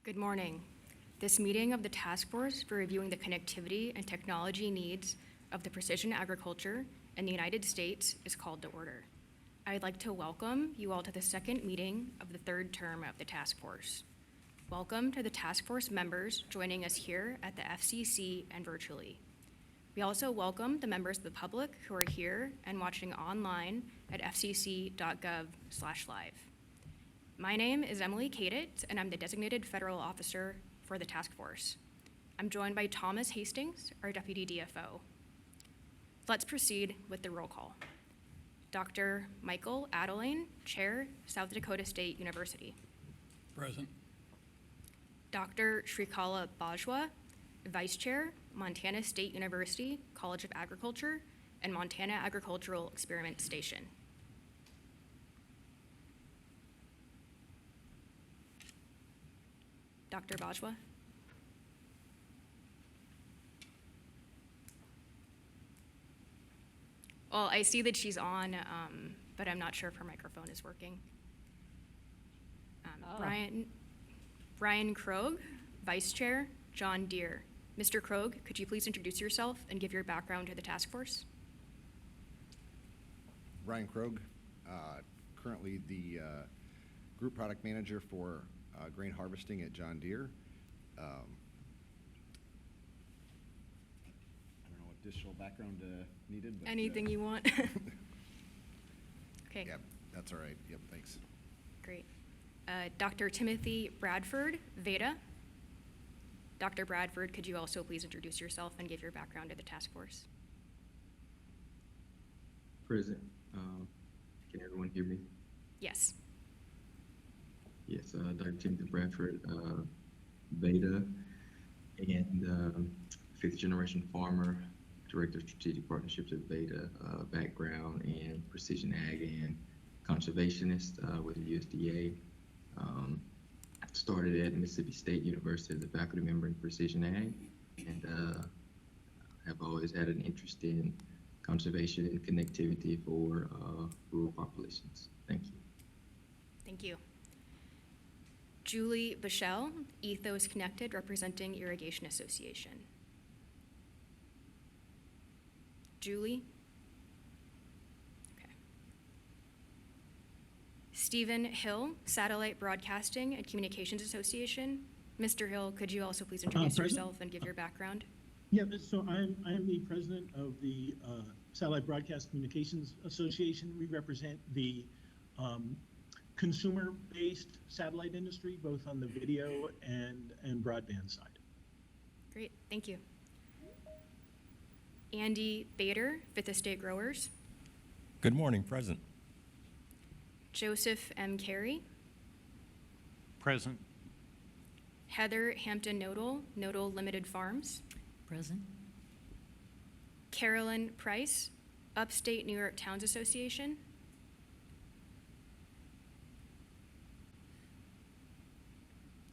Good morning. This meeting of the Task Force for Reviewing the Connectivity and Technology Needs of the Precision Agriculture in the United States is called to order. I'd like to welcome you all to the second meeting of the third term of the Task Force. Welcome to the Task Force members joining us here at the FCC and virtually. We also welcome the members of the public who are here and watching online at fcc.gov/live. My name is Emily Kaditz, and I'm the designated federal officer for the task force. I'm joined by Thomas Hastings, our deputy DFO. Let's proceed with the roll call. Dr. Michael Adeline, Chair, South Dakota State University. Present. Dr. Shrikala Bajwa, Vice Chair, Montana State University, College of Agriculture, and Montana Agricultural Experiment Station. Dr. Bajwa. Well, I see that she's on, but I'm not sure if her microphone is working. Brian Krogh, Vice Chair, John Deere. Mr. Krogh, could you please introduce yourself and give your background to the task force? Brian Krogh, currently the Group Product Manager for grain harvesting at John Deere. I don't know what additional background needed. But, Anything you want. Okay. Yeah, that's all right. Yep, thanks. Great. Dr. Timothy Bradford, Veda. Dr. Bradford, could you also please introduce yourself and give your background to the task force? Present. Can everyone hear me? Yes. Yes, Dr. Timothy Bradford, Veda, and fifth generation farmer, Director of Strategic Partnerships at Veda, background in precision ag and conservationist with the USDA. Started at Mississippi State University as a faculty member in precision ag, and have always had an interest in conservation and connectivity for rural populations. Thank you. Thank you. Julie Bichelle, Ethos Connected, representing Irrigation Association. Julie? Okay. Stephen Hill, Satellite Broadcasting and Communications Association. Mr. Hill, could you also please introduce yourself and give your background? Yeah, so I'm the president of the Satellite Broadcast Communications Association. We represent the consumer-based satellite industry, both on the video and broadband side. Great, thank you. Andy Bader, Fifth Estate Growers. Good morning, present. Joseph M. Carey. Present. Heather Hampton Nodal, Nodal Limited Farms. Present. Carolyn Price, Upstate New York Towns Association.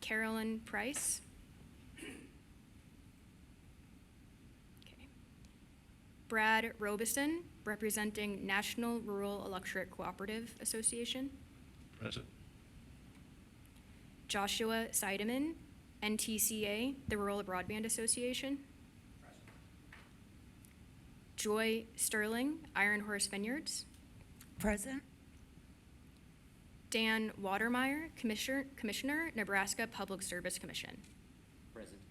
Carolyn Price. Okay. Brad Robeson, representing National Rural Electric Cooperative Association. Present. Joshua Seidemann, NTCA, the Rural Broadband Association. Present. Joy Sterling, Iron Horse Vineyards. Present. Dan Watermeyer, Commissioner, Nebraska Public Service Commission. Present.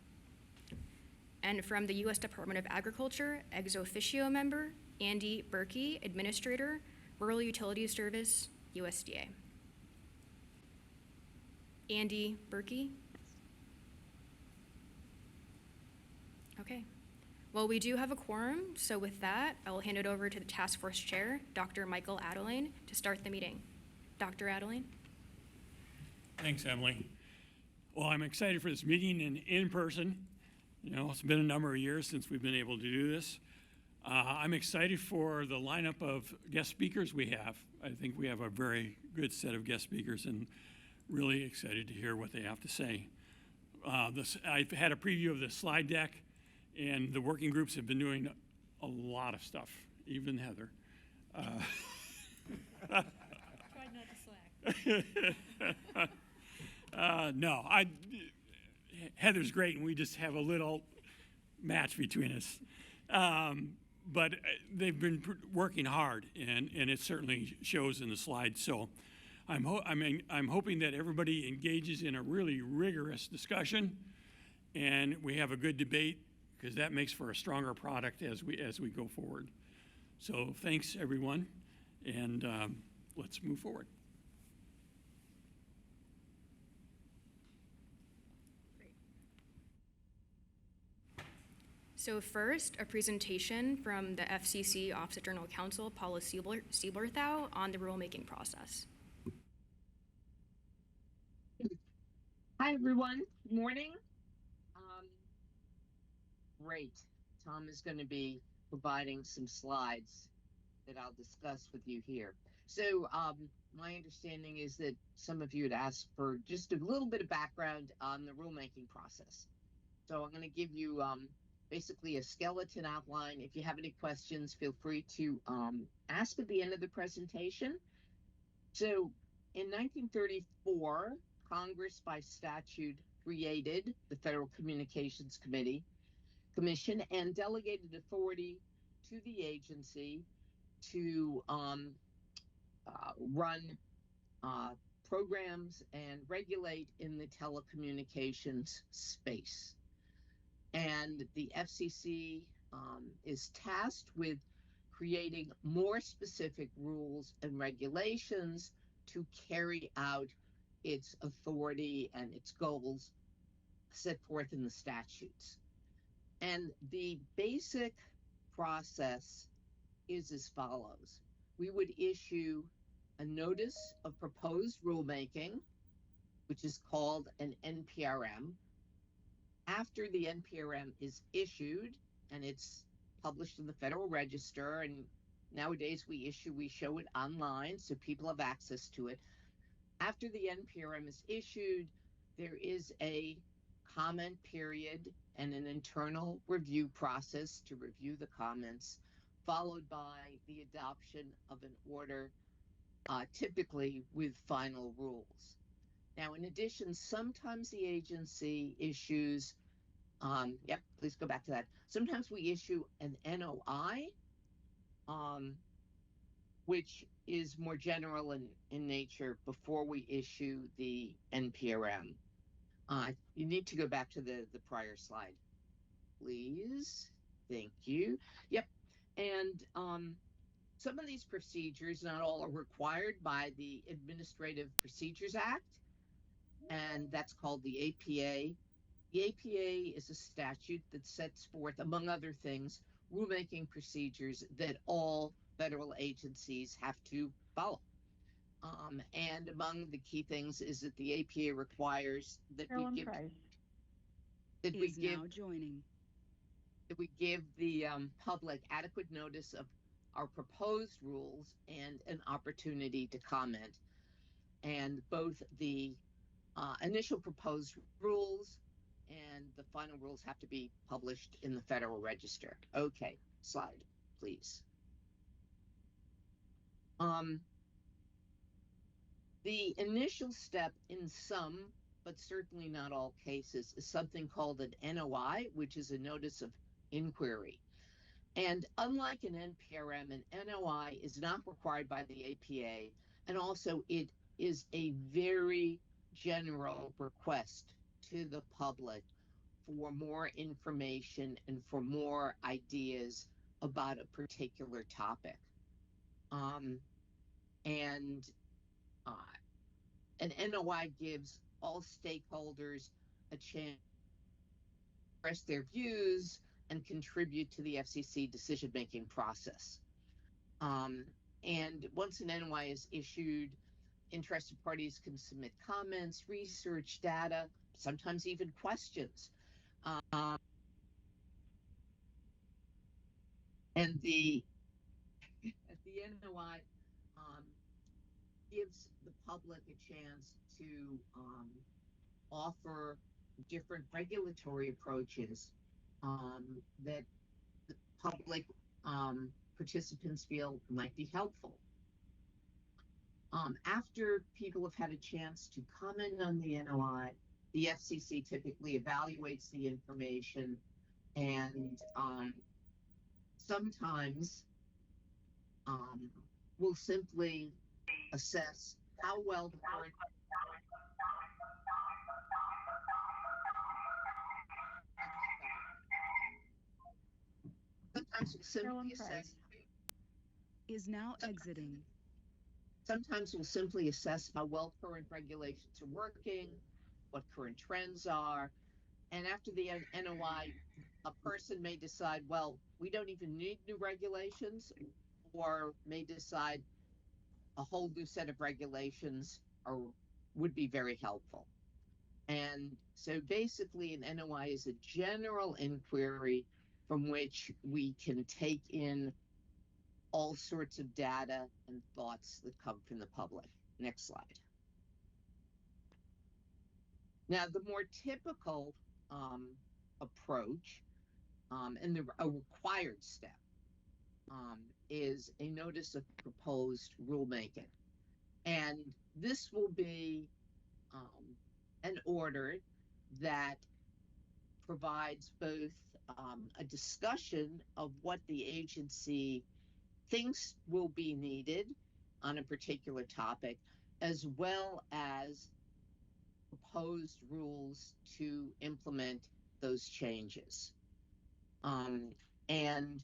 And from the U.S. Department of Agriculture, ex officio member, Andy Berkey, Administrator, Rural Utilities Service, USDA. Andy Berkey? Okay. Well, we do have a quorum, so with that, I will hand it over to the task force chair, Dr. Michael Adeline, to start the meeting. Dr. Adeline? Thanks, Emily. Well, I'm excited for this meeting in person. You know, it's been a number of years since we've been able to do this. I'm excited for the lineup of guest speakers we have. I think we have a very good set of guest speakers and really excited to hear what they have to say. I've had a preview of the slide deck, and the working groups have been doing a lot of stuff, even Heather. Try not to slack. No, Heather's great, and we just have a little match between us. But they've been working hard, and it certainly shows in the slides. So I'm hoping that everybody engages in a really rigorous discussion, and we have a good debate, because that makes for a stronger product as we go forward. So thanks, everyone, and let's move forward. So first, a presentation from the FCC Office of General Counsel, Paula Sieblerthau, on the rulemaking process. Hi, everyone. Good morning. Great. Tom is going to be providing some slides that I'll discuss with you here. So my understanding is that some of you had asked for just a little bit of background on the rulemaking process. So I'm going to give you basically a skeleton outline. If you have any questions, feel free to ask at the end of the presentation. So in 1934, Congress by statute created the Federal Communications Commission and delegated authority to the agency to run programs and regulate in the telecommunications space. And the FCC is tasked with creating more specific rules and regulations to carry out its authority and its goals set forth in the statutes. And the basic process is as follows. We would issue a notice of proposed rulemaking, which is called an NPRM. After the NPRM is issued and it's published in the Federal Register, and nowadays we show it online so people have access to it. After the NPRM is issued, there is a comment period and an internal review process to review the comments, followed by the adoption of an order, typically with final rules. Now, in addition, sometimes the agency issues, please go back to that. Sometimes we issue an NOI, which is more general in nature before we issue the NPRM. You need to go back to the prior slide, please. Thank you. Yep. And some of these procedures, not all, are required by the Administrative Procedures Act, and that's called the APA. The APA is a statute that sets forth, among other things, rulemaking procedures that all federal agencies have to follow. And among the key things is that the APA requires that we give the public adequate notice of our proposed rules and an opportunity to comment. And both the initial proposed rules and the final rules have to be published in the Federal Register. Okay, slide, please. The initial step in some, but certainly not all cases, is something called an NOI, which is a notice of inquiry. And unlike an NPRM, an NOI is not required by the APA, and also it is a very general request to the public for more information and for more ideas about a particular topic. An NOI gives all stakeholders a chance to express their views and contribute to the FCC decision-making process. And once an NOI is issued, interested parties can submit comments, research, data, sometimes even questions. And the NOI gives the public a chance to offer different regulatory approaches that the public participants feel might be helpful. After people have had a chance to comment on the NOI, the FCC typically evaluates the information and sometimes um, will simply assess how well the current sometimes will simply assess is now exiting. sometimes we'll simply assess how well current regulations are working, what current trends are, and after the NOI, a person may decide, well, we don't even need new regulations, or may decide a whole new set of regulations are would be very helpful. And so basically an NOI is a general inquiry from which we can take in all sorts of data and thoughts that come from the public. Next slide. Now, the more typical approach and a required step is a notice of proposed rulemaking. And this will be an order that provides both a discussion of what the agency thinks will be needed on a particular topic, as well as proposed rules to implement those changes. And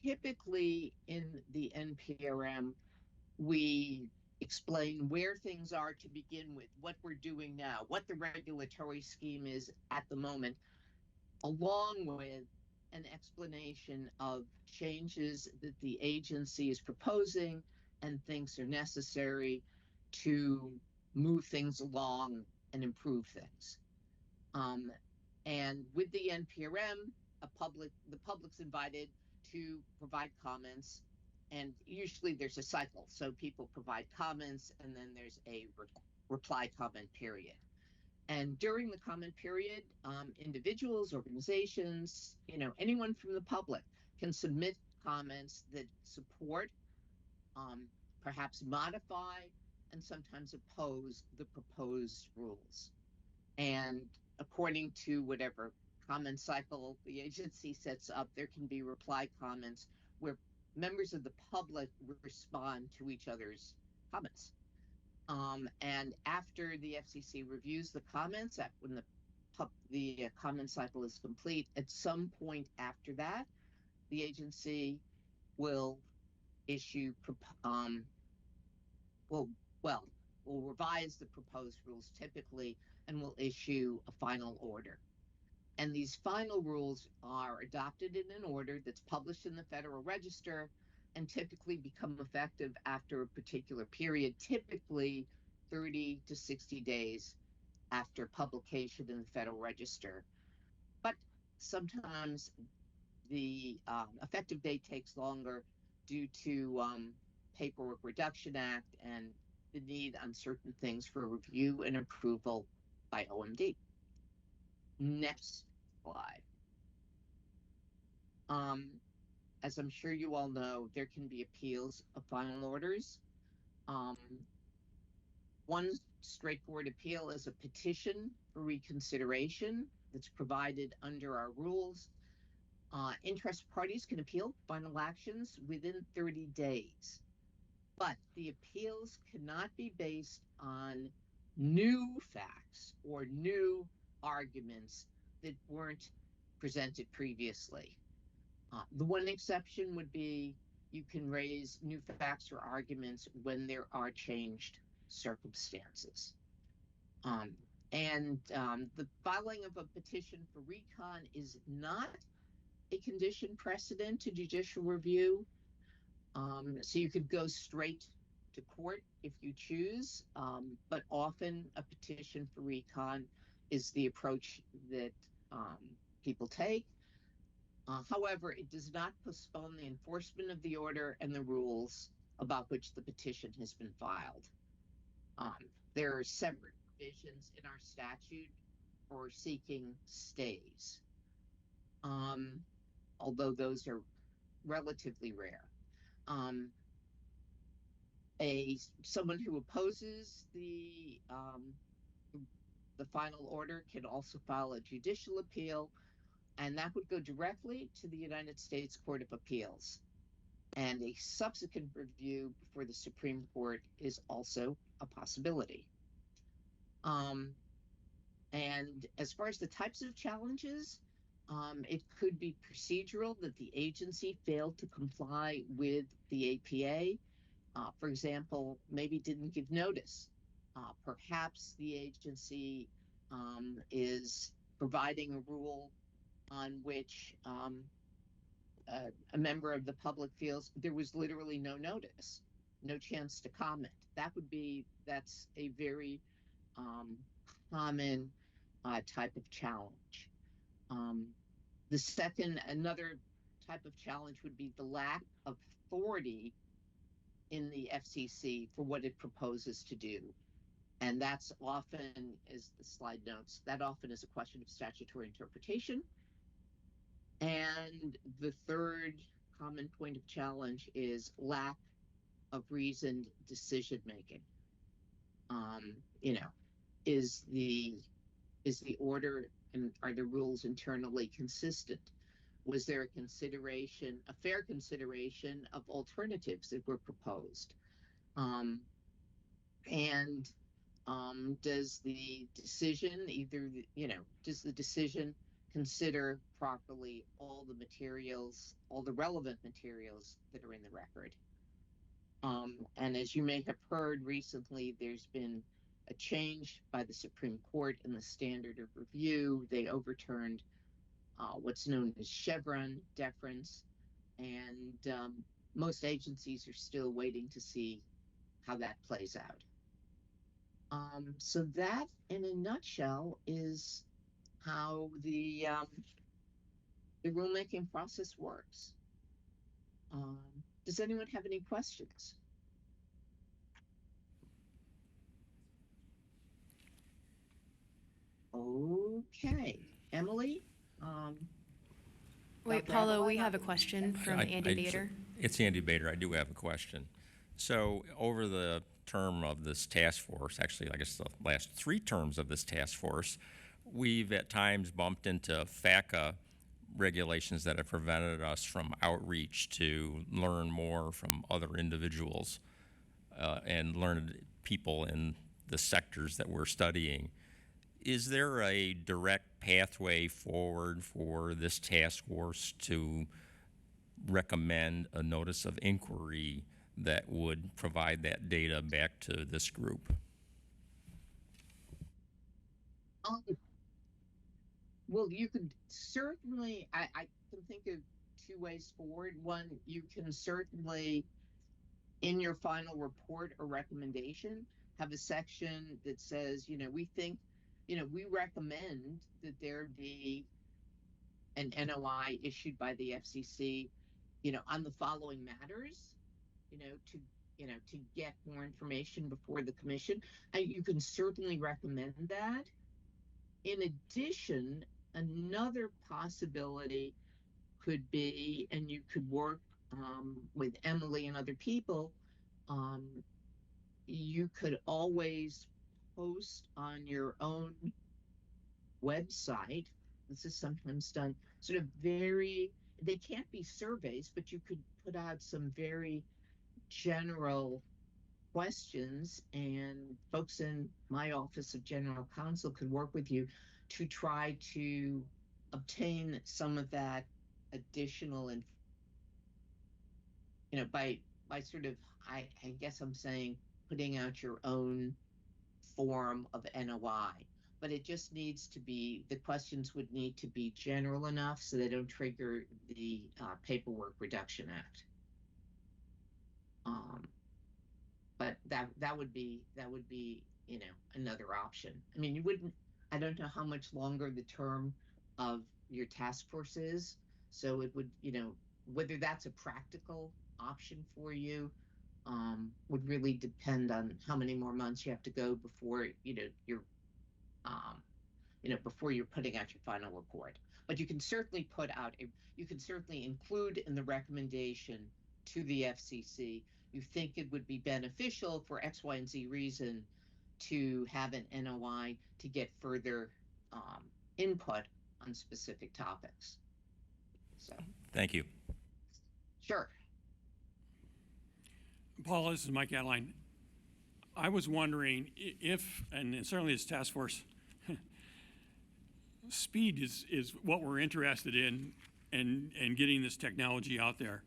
typically in the NPRM, we explain where things are to begin with, what we're doing now, what the regulatory scheme is at the moment, along with an explanation of changes that the agency is proposing and thinks are necessary to move things along and improve things. And with the NPRM, the public's invited to provide comments, and usually there's a cycle. So people provide comments, and then there's a reply comment period. And during the comment period, individuals, organizations, anyone from the public can submit comments that support, perhaps modify, and sometimes oppose the proposed rules. And according to whatever comment cycle the agency sets up, there can be reply comments where members of the public respond to each other's comments. And after the FCC reviews the comments, when the comment cycle is complete, at some point after that, the agency will issue, will revise the proposed rules typically, and will issue a final order. And these final rules are adopted in an order that's published in the Federal Register and typically become effective after a particular period, typically 30 to 60 days after publication in the Federal Register. But sometimes the effective date takes longer due to Paperwork Reduction Act and the need on certain things for review and approval by OMD. Next slide. As I'm sure you all know, there can be appeals of final orders. One straightforward appeal is a petition for reconsideration that's provided under our rules. Interested parties can appeal final actions within 30 days, but the appeals cannot be based on new facts or new arguments that weren't presented previously. The one exception would be you can raise new facts or arguments when there are changed circumstances. The filing of a petition for recon is not a condition precedent to judicial review. So you could go straight to court if you choose, but often a petition for recon is the approach that people take. However, it does not postpone the enforcement of the order and the rules about which the petition has been filed. There are separate provisions in our statute for seeking stays, although those are relatively rare. Someone who opposes the the final order can also file a judicial appeal, and that would go directly to the United States Court of Appeals. And a subsequent review before the Supreme Court is also a possibility. And as far as the types of challenges, it could be procedural, that the agency failed to comply with the APA. For example, maybe didn't give notice. Perhaps the agency is providing a rule on which a member of the public feels there was literally no notice, no chance to comment. That's a very common type of challenge. Another type of challenge would be the lack of authority in the FCC for what it proposes to do. And that's often, as the slide notes, that often is a question of statutory interpretation. And the third common point of challenge is lack of reasoned decision making. You know, is the order and are the rules internally consistent? Was there a fair consideration of alternatives that were proposed? And does the decision consider properly all the relevant materials that are in the record? And as you may have heard recently, there's been a change by the Supreme Court in the standard of review. They overturned what's known as Chevron deference, and most agencies are still waiting to see how that plays out. So that, in a nutshell, is how the rulemaking process works. Does anyone have any questions? Okay, Emily. Wait, Dr. Paulo, we Adeline, have a question from Andy Bader. It's Andy Bader. I do have a question. So over the term of this task force, actually, I guess the last 3 terms of this task force, we've at times bumped into FACA regulations that have prevented us from outreach to learn more from other individuals and learned people in the sectors that we're studying. Is there a direct pathway forward for this task force to recommend a notice of inquiry that would provide that data back to this group? Well, you could certainly, I can think of 2 ways forward. One, you can certainly, in your final report or recommendation, have a section that says, we recommend that there be an NOI issued by the FCC, on the following matters, to get more information before the commission. And you can certainly recommend that. In addition, another possibility could be, and you could work with Emily and other people, you could always post on your own website. This is sometimes done sort of they can't be surveys, but you could put out some very general questions, and folks in my office of general counsel could work with you to try to obtain some of that additional, and by sort of, I guess I'm saying, putting out your own form of NOI. But it just needs to be, the questions would need to be general enough so they don't trigger the Paperwork Reduction Act. But that would be another option. I mean, I don't know how much longer the term of your task force is, so it would, whether that's a practical option for you would really depend on how many more months you have to go before before you're putting out your final report. But you can certainly include in the recommendation to the FCC, you think it would be beneficial for X, Y, and Z reason to have an NOI to get further input on specific topics. So, Thank you. sure. Paul, this is Mike Adeline. I was wondering if, and certainly this task force, speed is what we're interested in and getting this technology out there.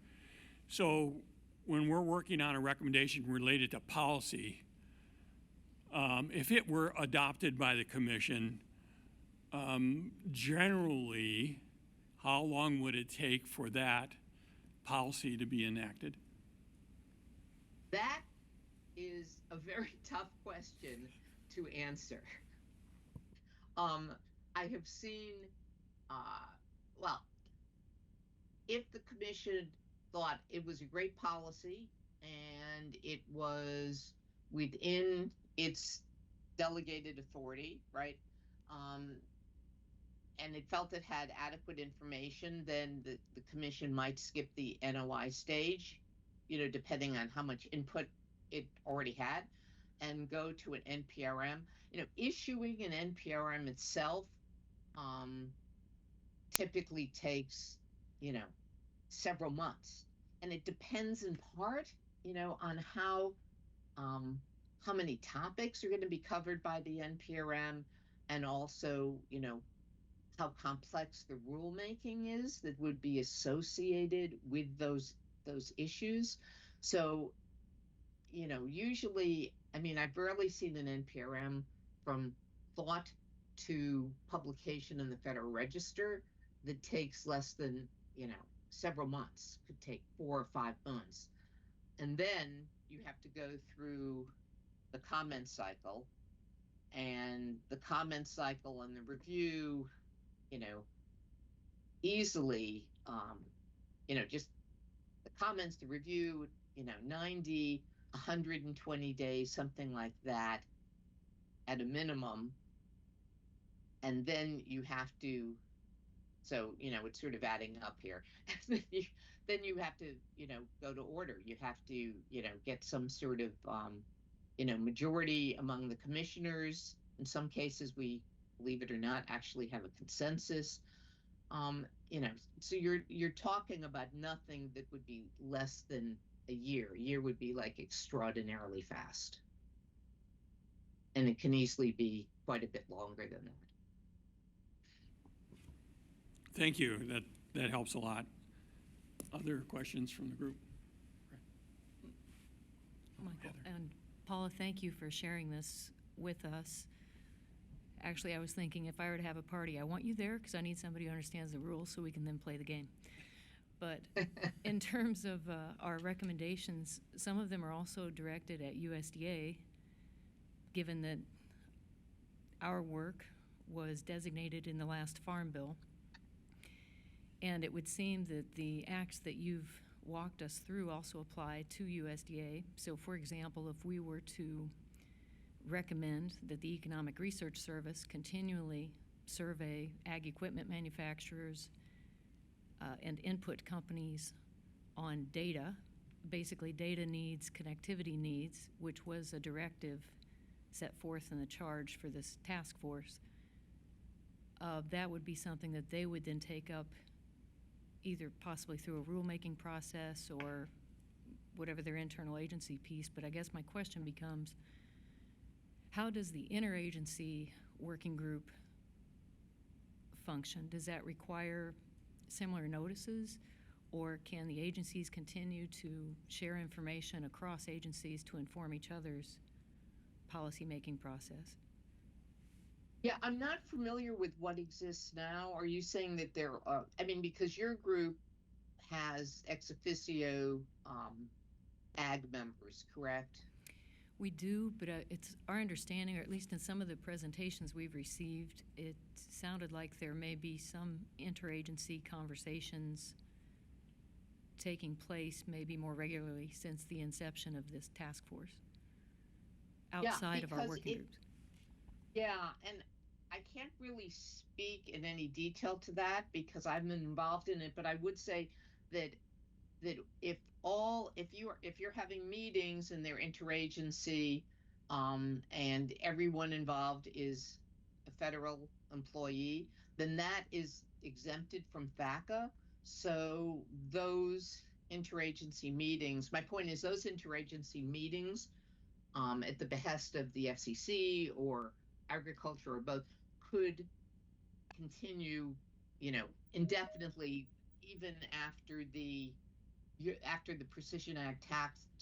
So when we're working on a recommendation related to policy, if it were adopted by the commission, generally, how long would it take for that policy to be enacted? That is a very tough question to answer. I have seen, well, if the commission thought it was a great policy and it was within its delegated authority, right? And it felt it had adequate information, then the commission might skip the NOI stage, depending on how much input it already had, and go to an NPRM. Issuing an NPRM itself typically takes, several months. And it depends in part, on how many topics are going to be covered by the NPRM, and also, how complex the rulemaking is that would be associated with those issues. So, usually, I've rarely seen an NPRM from thought to publication in the Federal Register that takes less than, several months. Could take 4 or 5 months. And then you have to go through the comment cycle, and the comment cycle and the review, easily, just the comments, the review, 90, 120 days, something like that at a minimum. And then you have to, so, it's sort of adding up here. then you have to, go to order. You have to, get some sort of, majority among the commissioners. In some cases, we, believe it or not, actually have a consensus. So you're talking about nothing that would be less than a year. A year would be like extraordinarily fast. And it can easily be quite a bit longer than that. Thank you. That helps a lot. Other questions from the group? Michael and Paula, thank you for sharing this with us. Actually, I was thinking if I were to have a party, I want you there because I need somebody who understands the rules so we can then play the game. But in terms of our recommendations, some of them are also directed at USDA, given that our work was designated in the last Farm Bill. And it would seem that the acts that you've walked us through also apply to USDA. So, for example, if we were to recommend that the Economic Research Service continually survey ag equipment manufacturers and input companies on data, basically data needs, connectivity needs, which was a directive set forth in the charge for this task force, that would be something that they would then take up either possibly through a rulemaking process or whatever their internal agency piece. But I guess my question becomes, how does the interagency working group function? Does that require similar notices, or can the agencies continue to share information across agencies to inform each other's policymaking process? Yeah, I'm not familiar with what exists now. Are you saying that there are, because your group has ex officio ag members, correct? We do, but it's our understanding, or at least in some of the presentations we've received, it sounded like there may be some interagency conversations taking place maybe more regularly since the inception of this task force outside of our working groups. Yeah, and I can't really speak in any detail to that because I've been involved in it, but I would say that if you're having meetings and they're interagency, and everyone involved is a federal employee, then that is exempted from FACA. So those interagency meetings, my point is those interagency meetings at the behest of the FCC or agriculture or both could continue, indefinitely, even after the Precision Ag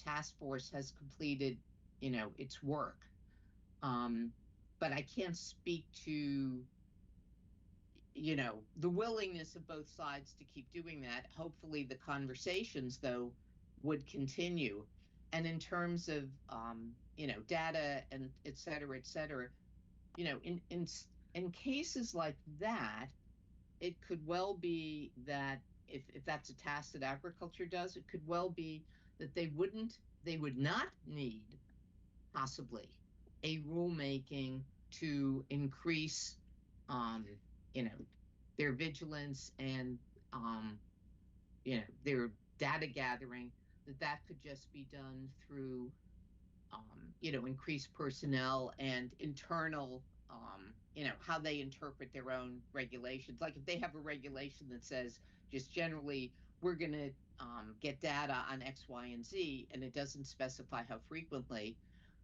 Task Force has completed, its work. But I can't speak to, the willingness of both sides to keep doing that. Hopefully the conversations, though, would continue. And in terms of, data and et cetera, in cases like that, it could well be that if that's a task that agriculture does, it could well be that they would not need possibly a rulemaking to increase, um, you know, their vigilance and, their data gathering, that could just be done through, increased personnel and internal, how they interpret their own regulations. Like if they have a regulation that says just generally we're going to get data on X, Y, and Z, and it doesn't specify how frequently,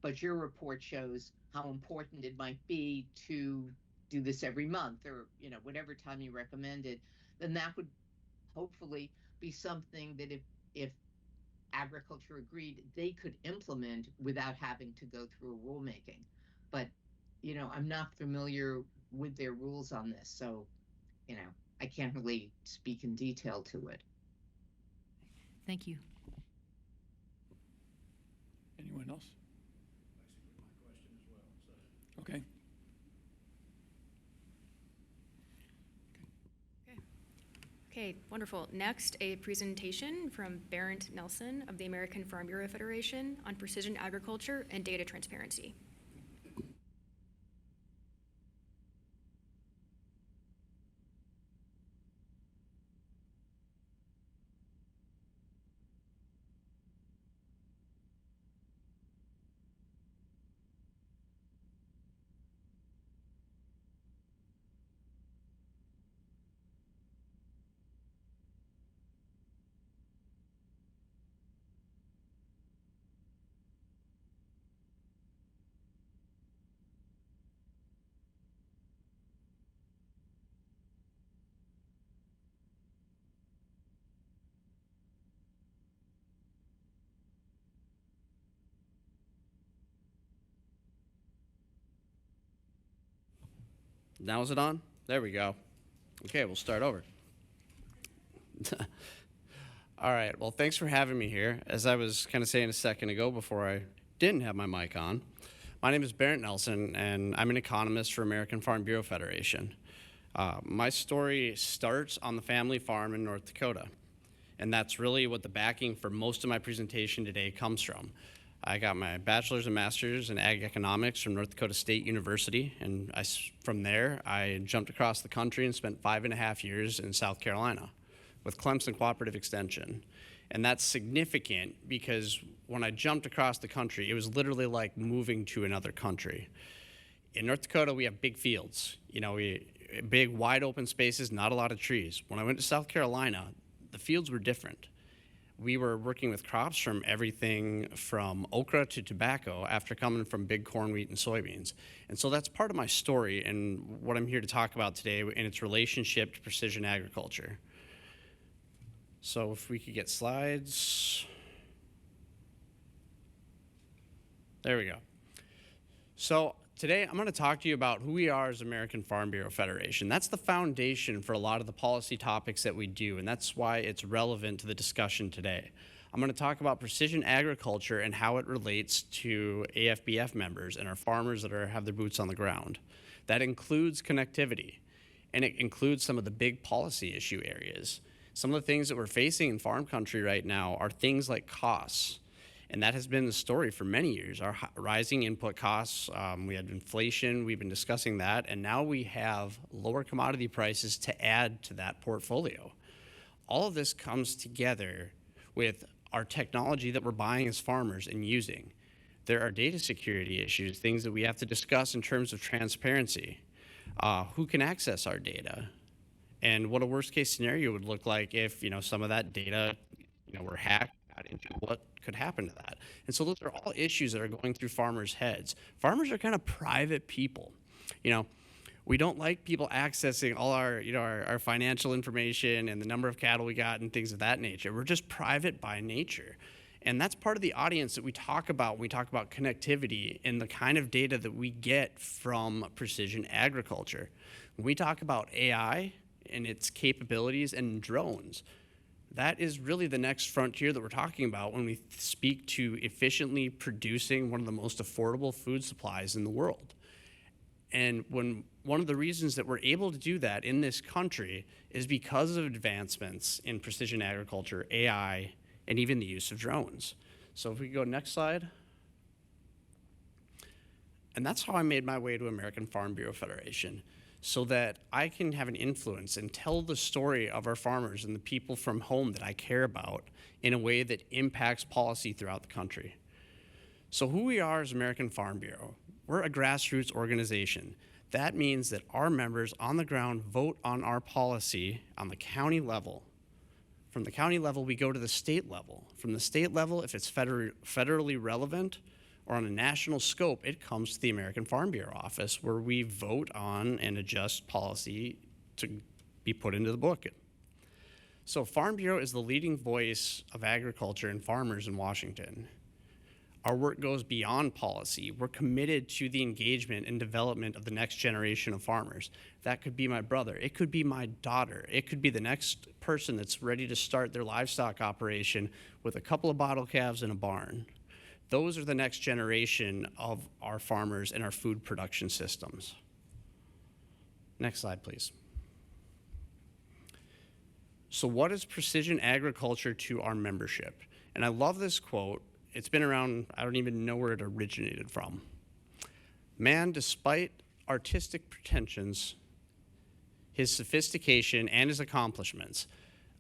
but your report shows how important it might be to do this every month or whatever time you recommend it, then that would hopefully be something that if agriculture agreed, they could implement without having to go through a rulemaking. But, I'm not familiar with their rules on this, so, I can't really speak in detail to it. Thank you. Anyone else? Okay. Okay, wonderful. Next, a presentation from Barren Nelson of the American Farm Bureau Federation on precision agriculture and data transparency. Now is it on? There we go. Okay, we'll start over. All right, well, thanks for having me here. As I was kind of saying a second ago before I didn't have my mic on, my name is Barren Nelson, and I'm an economist for American Farm Bureau Federation. My story starts on the family farm in North Dakota, and that's really what the backing for most of my presentation today comes from. I got my bachelor's and master's in ag economics from North Dakota State University, and from there, I jumped across the country and spent 5.5 years in South Carolina with Clemson Cooperative Extension. And that's significant because when I jumped across the country, it was literally like moving to another country. In North Dakota, we have big fields, big wide open spaces, not a lot of trees. When I went to South Carolina, the fields were different. We were working with crops from everything from okra to tobacco after coming from big corn, wheat, and soybeans. And so that's part of my story and what I'm here to talk about today in its relationship to precision agriculture. So if we could get slides. There we go. So today I'm going to talk to you about who we are as American Farm Bureau Federation. That's the foundation for a lot of the policy topics that we do, and that's why it's relevant to the discussion today. I'm going to talk about precision agriculture and how it relates to AFBF members and our farmers that have their boots on the ground. That includes connectivity, and it includes some of the big policy issue areas. Some of the things that we're facing in farm country right now are things like costs. And that has been the story for many years. Our rising input costs, we had inflation, we've been discussing that, and now we have lower commodity prices to add to that portfolio. All of this comes together with our technology that we're buying as farmers and using. There are data security issues, things that we have to discuss in terms of transparency. Who can access our data? And what a worst case scenario would look like if, some of that data, were hacked, got into what could happen to that. And so those are all issues that are going through farmers' heads. Farmers are kind of private people. We don't like people accessing all our financial information and the number of cattle we got and things of that nature. We're just private by nature. And that's part of the audience that we talk about when we talk about connectivity and the kind of data that we get from precision agriculture. When we talk about AI and its capabilities and drones, that is really the next frontier that we're talking about when we speak to efficiently producing one of the most affordable food supplies in the world. And one of the reasons that we're able to do that in this country is because of advancements in precision agriculture, AI, and even the use of drones. So if we go next slide. And that's how I made my way to American Farm Bureau Federation, so that I can have an influence and tell the story of our farmers and the people from home that I care about in a way that impacts policy throughout the country. So who we are as American Farm Bureau, we're a grassroots organization. That means that our members on the ground vote on our policy on the county level. From the county level, we go to the state level. From the state level, if it's federally relevant or on a national scope, it comes to the American Farm Bureau office where we vote on and adjust policy to be put into the book. So Farm Bureau is the leading voice of agriculture and farmers in Washington. Our work goes beyond policy. We're committed to the engagement and development of the next generation of farmers. That could be my brother. It could be my daughter. It could be the next person that's ready to start their livestock operation with a couple of bottle calves in a barn. Those are the next generation of our farmers and our food production systems. Next slide, please. So what is precision agriculture to our membership? And I love this quote. It's been around, I don't even know where it originated from. Man, despite artistic pretensions, his sophistication and his accomplishments,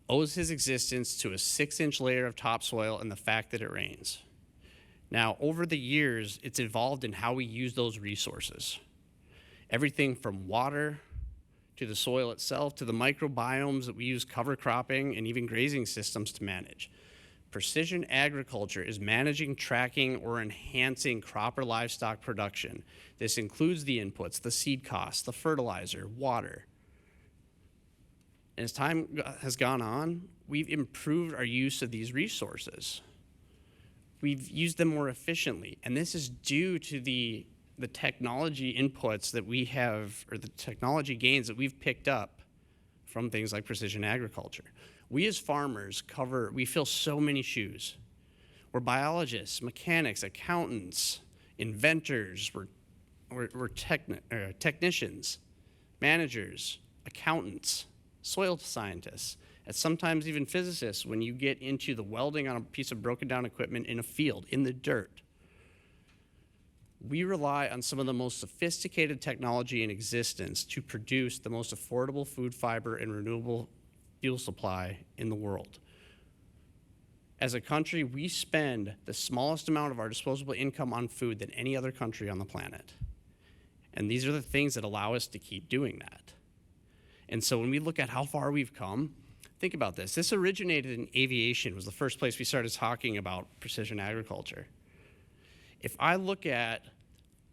owes his existence to a 6-inch layer of topsoil and the fact that it rains. Now, over the years, it's evolved in how we use those resources. Everything from water to the soil itself to the microbiomes that we use cover cropping and even grazing systems to manage. Precision agriculture is managing, tracking, or enhancing crop or livestock production. This includes the inputs, the seed costs, the fertilizer, water. And as time has gone on, we've improved our use of these resources. We've used them more efficiently, and this is due to the technology inputs that we have, or the technology gains that we've picked up from things like precision agriculture. We as farmers we fill so many shoes. We're biologists, mechanics, accountants, inventors, we're technicians, managers, accountants, soil scientists, and sometimes even physicists when you get into the welding on a piece of broken down equipment in a field, in the dirt. We rely on some of the most sophisticated technology in existence to produce the most affordable food, fiber, and renewable fuel supply in the world. As a country, we spend the smallest amount of our disposable income on food than any other country on the planet. And these are the things that allow us to keep doing that. And so when we look at how far we've come, think about this. This originated in aviation, was the first place we started talking about precision agriculture. If I look at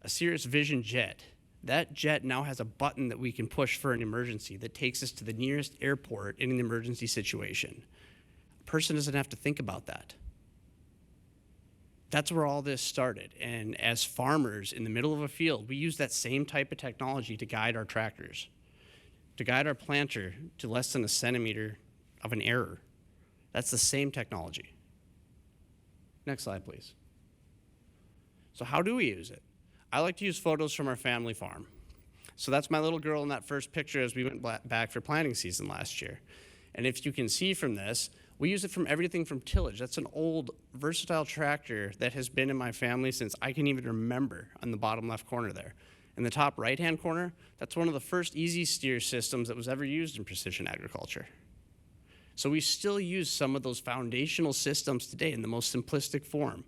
a Cirrus Vision jet, that jet now has a button that we can push for an emergency that takes us to the nearest airport in an emergency situation. A person doesn't have to think about that. That's where all this started. And as farmers in the middle of a field, we use that same type of technology to guide our tractors, to guide our planter to less than a centimeter of an error. That's the same technology. Next slide, please. So how do we use it? I like to use photos from our family farm. So that's my little girl in that first picture as we went back for planting season last year. And if you can see from this, we use it from everything from tillage. That's an old, versatile tractor that has been in my family since I can even remember, on the bottom left corner there. In the top right-hand corner, that's one of the first easy steer systems that was ever used in precision agriculture. So we still use some of those foundational systems today in the most simplistic form.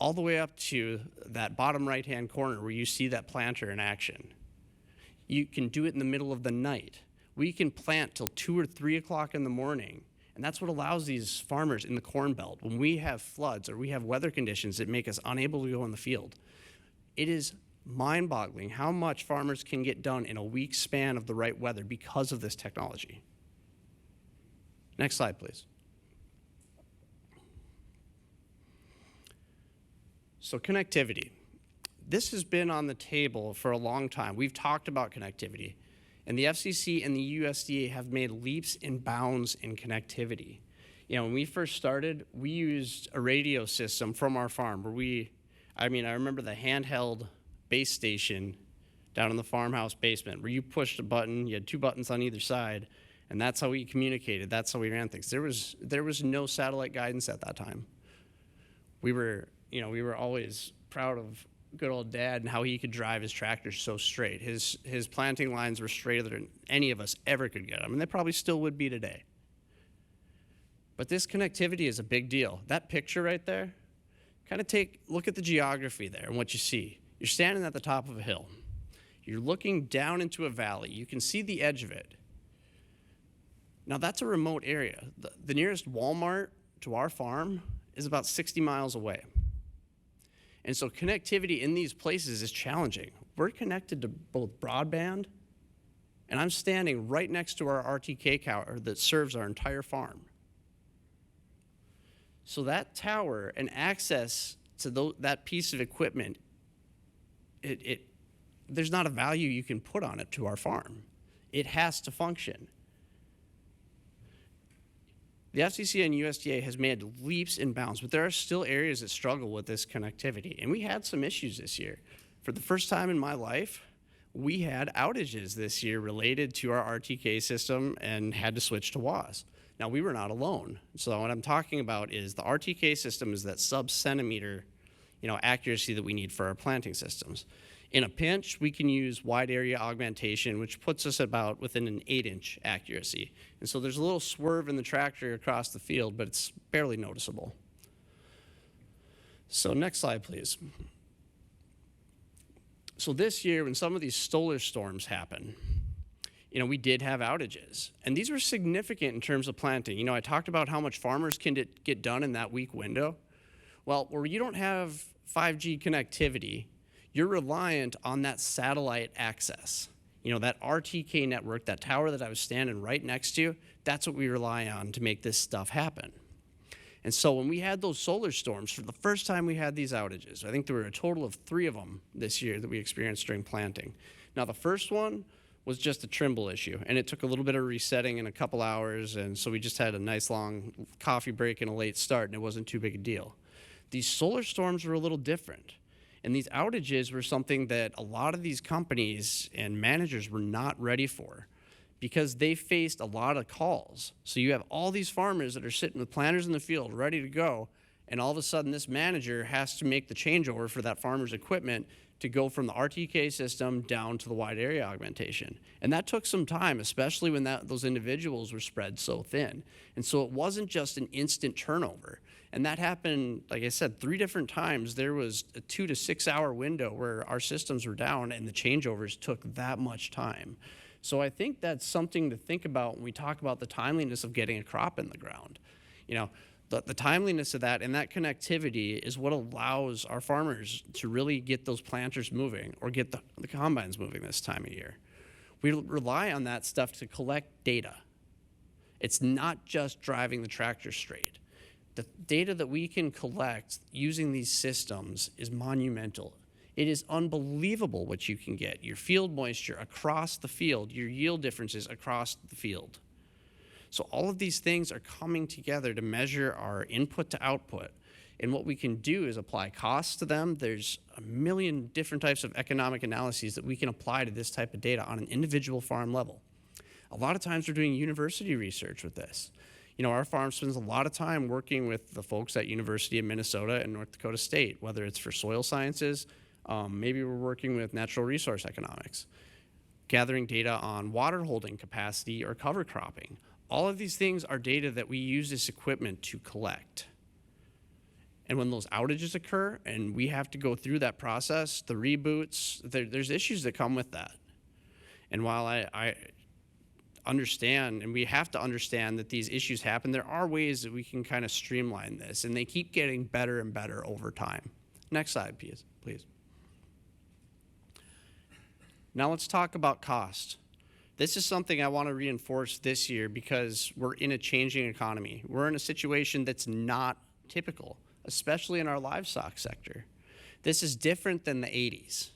all the way up to that bottom right-hand corner where you see that planter in action. You can do it in the middle of the night. We can plant till 2 or 3 o'clock in the morning. And that's what allows these farmers in the Corn Belt, when we have floods or we have weather conditions that make us unable to go in the field, it is mind-boggling how much farmers can get done in a week's span of the right weather because of this technology. Next slide, please. So connectivity. This has been on the table for a long time. We've talked about connectivity. And the FCC and the USDA have made leaps and bounds in connectivity. You know, when we first started, we used a radio system from our farm where I remember the handheld base station down in the farmhouse basement where you pushed a button, you had 2 buttons on either side, and that's how we communicated, that's how we ran things. There was no satellite guidance at that time. We were always proud of good old Dad and how he could drive his tractor so straight. His planting lines were straighter than any of us ever could get them, and they probably still would be today. But this connectivity is a big deal. That picture right there, look at the geography there and what you see. You're standing at the top of a hill. You're looking down into a valley. You can see the edge of it. Now that's a remote area. The nearest Walmart to our farm is about 60 miles away. And so connectivity in these places is challenging. We're connected to both broadband, and I'm standing right next to our RTK tower that serves our entire farm. So that tower and access to that piece of equipment, there's not a value you can put on it to our farm. It has to function. The FCC and USDA has made leaps and bounds, but there are still areas that struggle with this connectivity. And we had some issues this year. For the first time in my life, we had outages this year related to our RTK system and had to switch to WAS. Now, we were not alone. So what I'm talking about is the RTK system is that sub-centimeter, accuracy that we need for our planting systems. In a pinch, we can use wide area augmentation, which puts us about within an 8-inch accuracy. And so there's a little swerve in the tractor across the field, but it's barely noticeable. So next slide, please. So this year, when some of these solar storms happen, we did have outages. And these were significant in terms of planting. I talked about how much farmers can get done in that week window. Well, where you don't have 5G connectivity, you're reliant on that satellite access. That RTK network, that tower that I was standing right next to, that's what we rely on to make this stuff happen. And so when we had those solar storms, for the first time we had these outages. I think there were a total of 3 of them this year that we experienced during planting. Now the first one was just a Trimble issue, and it took a little bit of resetting in a couple hours, and so we just had a nice long coffee break and a late start, and it wasn't too big a deal. These solar storms were a little different. And these outages were something that a lot of these companies and managers were not ready for because they faced a lot of calls. So you have all these farmers that are sitting with planters in the field ready to go, and all of a sudden this manager has to make the changeover for that farmer's equipment to go from the RTK system down to the wide area augmentation. And that took some time, especially when those individuals were spread so thin. And so it wasn't just an instant turnover. And that happened, like I said, 3 different times. There was a 2 to 6 hour window where our systems were down and the changeovers took that much time. So I think that's something to think about when we talk about the timeliness of getting a crop in the ground. The timeliness of that and that connectivity is what allows our farmers to really get those planters moving or get the combines moving this time of year. We rely on that stuff to collect data. It's not just driving the tractor straight. The data that we can collect using these systems is monumental. It is unbelievable what you can get. Your field moisture across the field, your yield differences across the field. So all of these things are coming together to measure our input to output. And what we can do is apply costs to them. There's a million different types of economic analyses that we can apply to this type of data on an individual farm level. A lot of times we're doing university research with this. Our farm spends a lot of time working with the folks at University of Minnesota and North Dakota State, whether it's for soil sciences, maybe we're working with natural resource economics, gathering data on water holding capacity or cover cropping. All of these things are data that we use this equipment to collect. And when those outages occur and we have to go through that process, the reboots, there's issues that come with that. And while I understand, and we have to understand that these issues happen, there are ways that we can kind of streamline this, and they keep getting better and better over time. Next slide, please. Now let's talk about cost. This is something I want to reinforce this year because we're in a changing economy. We're in a situation that's not typical, especially in our livestock sector. This is different than the 80s.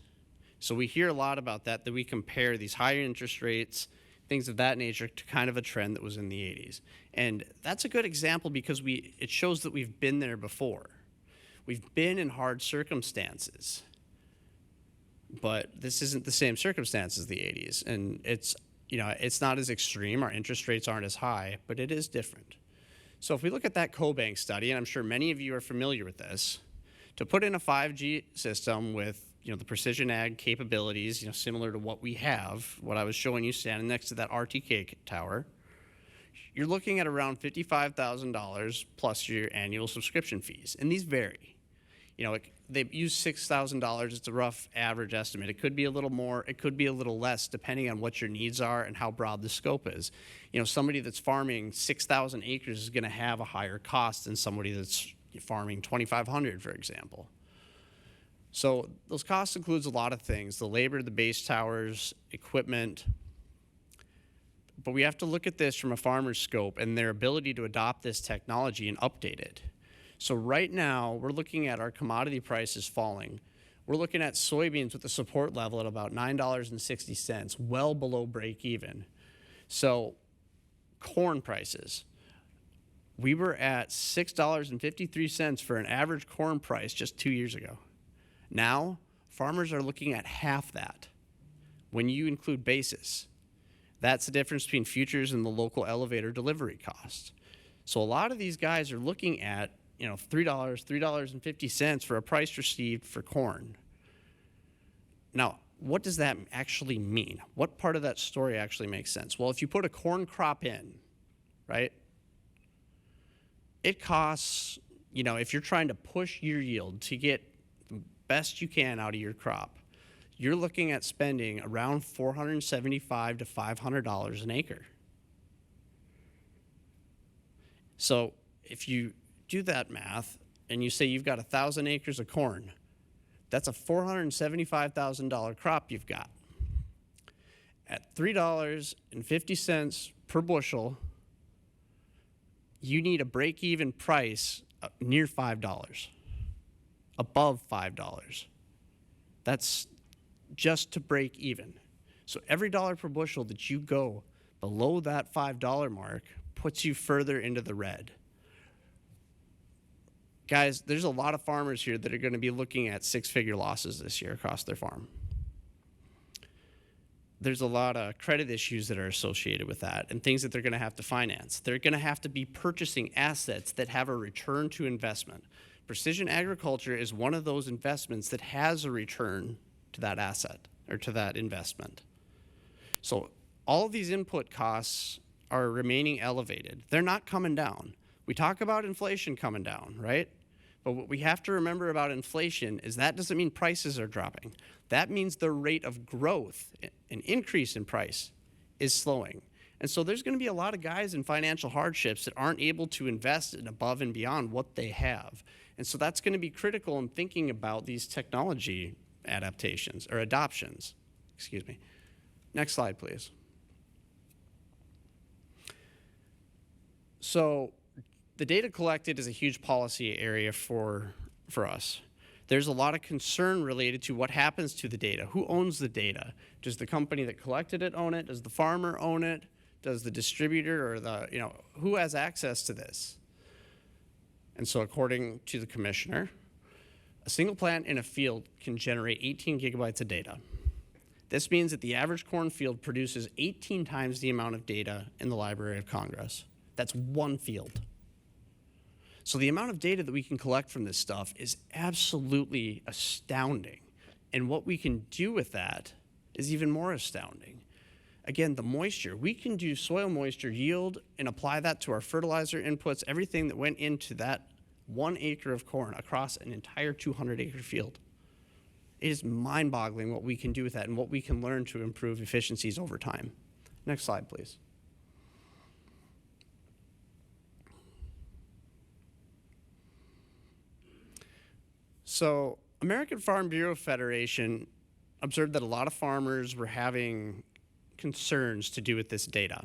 So we hear a lot about that we compare these higher interest rates, things of that nature, to kind of a trend that was in the 80s. And that's a good example because it shows that we've been there before. We've been in hard circumstances, but this isn't the same circumstance as the 80s. And it's not as extreme. Our interest rates aren't as high, but it is different. So if we look at that CoBank study, and I'm sure many of you are familiar with this, to put in a 5G system with the precision ag capabilities, similar to what we have, what I was showing you standing next to that RTK tower, you're looking at around $55,000 plus your annual subscription fees. And these vary. They use $6,000. It's a rough average estimate. It could be a little more. It could be a little less, depending on what your needs are and how broad the scope is. Somebody that's farming 6,000 acres is going to have a higher cost than somebody that's farming 2,500, for example. So those costs includes a lot of things: the labor, the base towers, equipment. But we have to look at this from a farmer's scope and their ability to adopt this technology and update it. So right now, we're looking at our commodity prices falling. We're looking at soybeans with a support level at about $9.60, well below break even. So corn prices, we were at $6.53 for an average corn price just 2 years ago. Now, farmers are looking at half that when you include basis. That's the difference between futures and the local elevator delivery cost. So a lot of these guys are looking at $3.50 for a price received for corn. Now, what does that actually mean? What part of that story actually makes sense? Well, if you put a corn crop in, right, it costs, if you're trying to push your yield to get the best you can out of your crop, you're looking at spending around $475 to $500 an acre. So if you do that math and you say you've got 1,000 acres of corn, that's a $475,000 crop you've got. At $3.50 per bushel, you need a break-even price near $5, above $5. That's just to break even. So every dollar per bushel that you go below that $5 mark puts you further into the red. Guys, there's a lot of farmers here that are going to be looking at six-figure losses this year across their farm. There's a lot of credit issues that are associated with that and things that they're going to have to finance. They're going to have to be purchasing assets that have a return to investment. Precision agriculture is one of those investments that has a return to that asset or to that investment. So all of these input costs are remaining elevated. They're not coming down. We talk about inflation coming down, right? But what we have to remember about inflation is that doesn't mean prices are dropping. That means the rate of growth, an increase in price, is slowing. And so there's going to be a lot of guys in financial hardships that aren't able to invest in above and beyond what they have. And so that's going to be critical in thinking about these technology adaptations or adoptions. Excuse me. Next slide, please. So the data collected is a huge policy area for us. There's a lot of concern related to what happens to the data. Who owns the data? Does the company that collected it own it? Does the farmer own it? Does the distributor or who has access to this? And so according to the commissioner, a single plant in a field can generate 18 gigabytes of data. This means that the average cornfield produces 18 times the amount of data in the Library of Congress. That's one field. So the amount of data that we can collect from this stuff is absolutely astounding. And what we can do with that is even more astounding. Again, the moisture. We can do soil moisture yield and apply that to our fertilizer inputs, everything that went into that 1 acre of corn across an entire 200-acre field. It is mind-boggling what we can do with that and what we can learn to improve efficiencies over time. Next slide, please. So, American Farm Bureau Federation observed that a lot of farmers were having concerns to do with this data.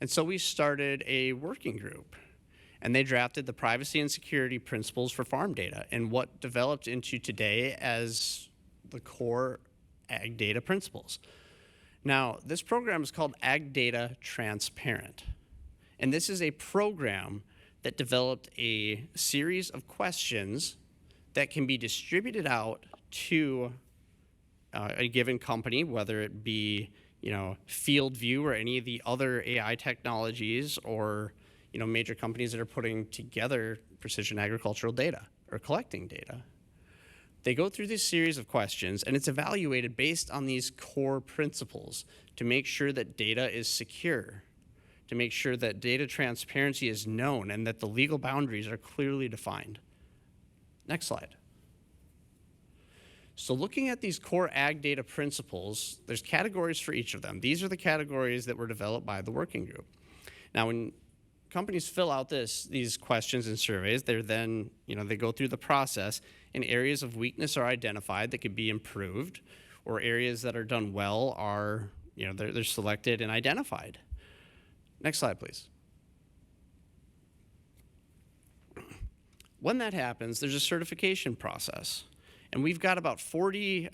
And so we started a working group, and they drafted the privacy and security principles for farm data and what developed into today as the core ag data principles. Now, this program is called Ag Data Transparent. And this is a program that developed a series of questions that can be distributed out to a given company, whether it be Field View or any of the other AI technologies, or major companies that are putting together precision agricultural data or collecting data. They go through this series of questions, and it's evaluated based on these core principles to make sure that data is secure, to make sure that data transparency is known, and that the legal boundaries are clearly defined. Next slide. So looking at these core ag data principles, there's categories for each of them. These are the categories that were developed by the working group. Now, when companies fill out these questions and surveys, they're then, they go through the process, and areas of weakness are identified that could be improved, or areas that are done well are, they're selected and identified. Next slide, please. When that happens, there's a certification process. And we've got about 40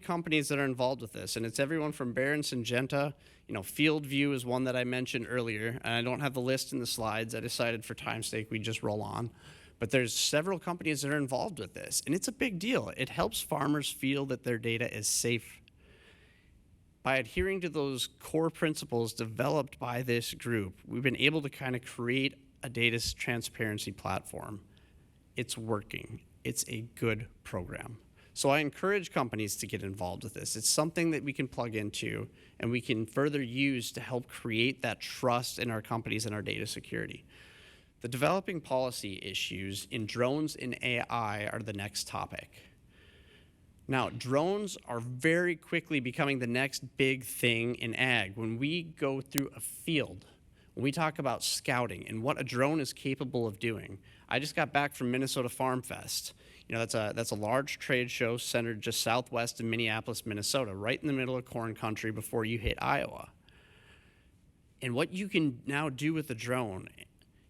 companies that are involved with this. And it's everyone from Barren, Syngenta, Field View is one that I mentioned earlier. And I don't have the list in the slides. I decided for time's sake we just roll on. But there's several companies that are involved with this. And it's a big deal. It helps farmers feel that their data is safe. By adhering to those core principles developed by this group, we've been able to kind of create a data transparency platform. It's working. It's a good program. So I encourage companies to get involved with this. It's something that we can plug into and we can further use to help create that trust in our companies and our data security. The developing policy issues in drones and AI are the next topic. Now, drones are very quickly becoming the next big thing in ag. When we go through a field, when we talk about scouting and what a drone is capable of doing, I just got back from Minnesota Farm Fest. That's a large trade show centered just southwest of Minneapolis, Minnesota, right in the middle of corn country before you hit Iowa. And what you can now do with a drone,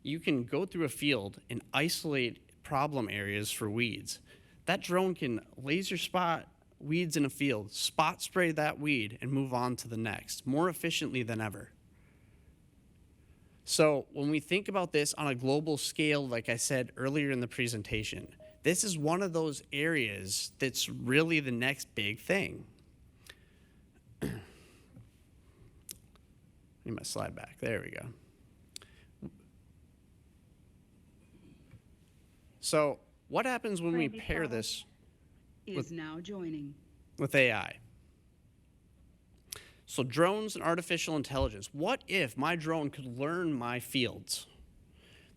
you can go through a field and isolate problem areas for weeds. That drone can laser spot weeds in a field, spot spray that weed, and move on to the next, more efficiently than ever. So when we think about this on a global scale, like I said earlier in the presentation, this is one of those areas that's really the next big thing. Need my slide back. There we go. So what happens when we pair this is now joining with AI? So drones and artificial intelligence. What if my drone could learn my fields?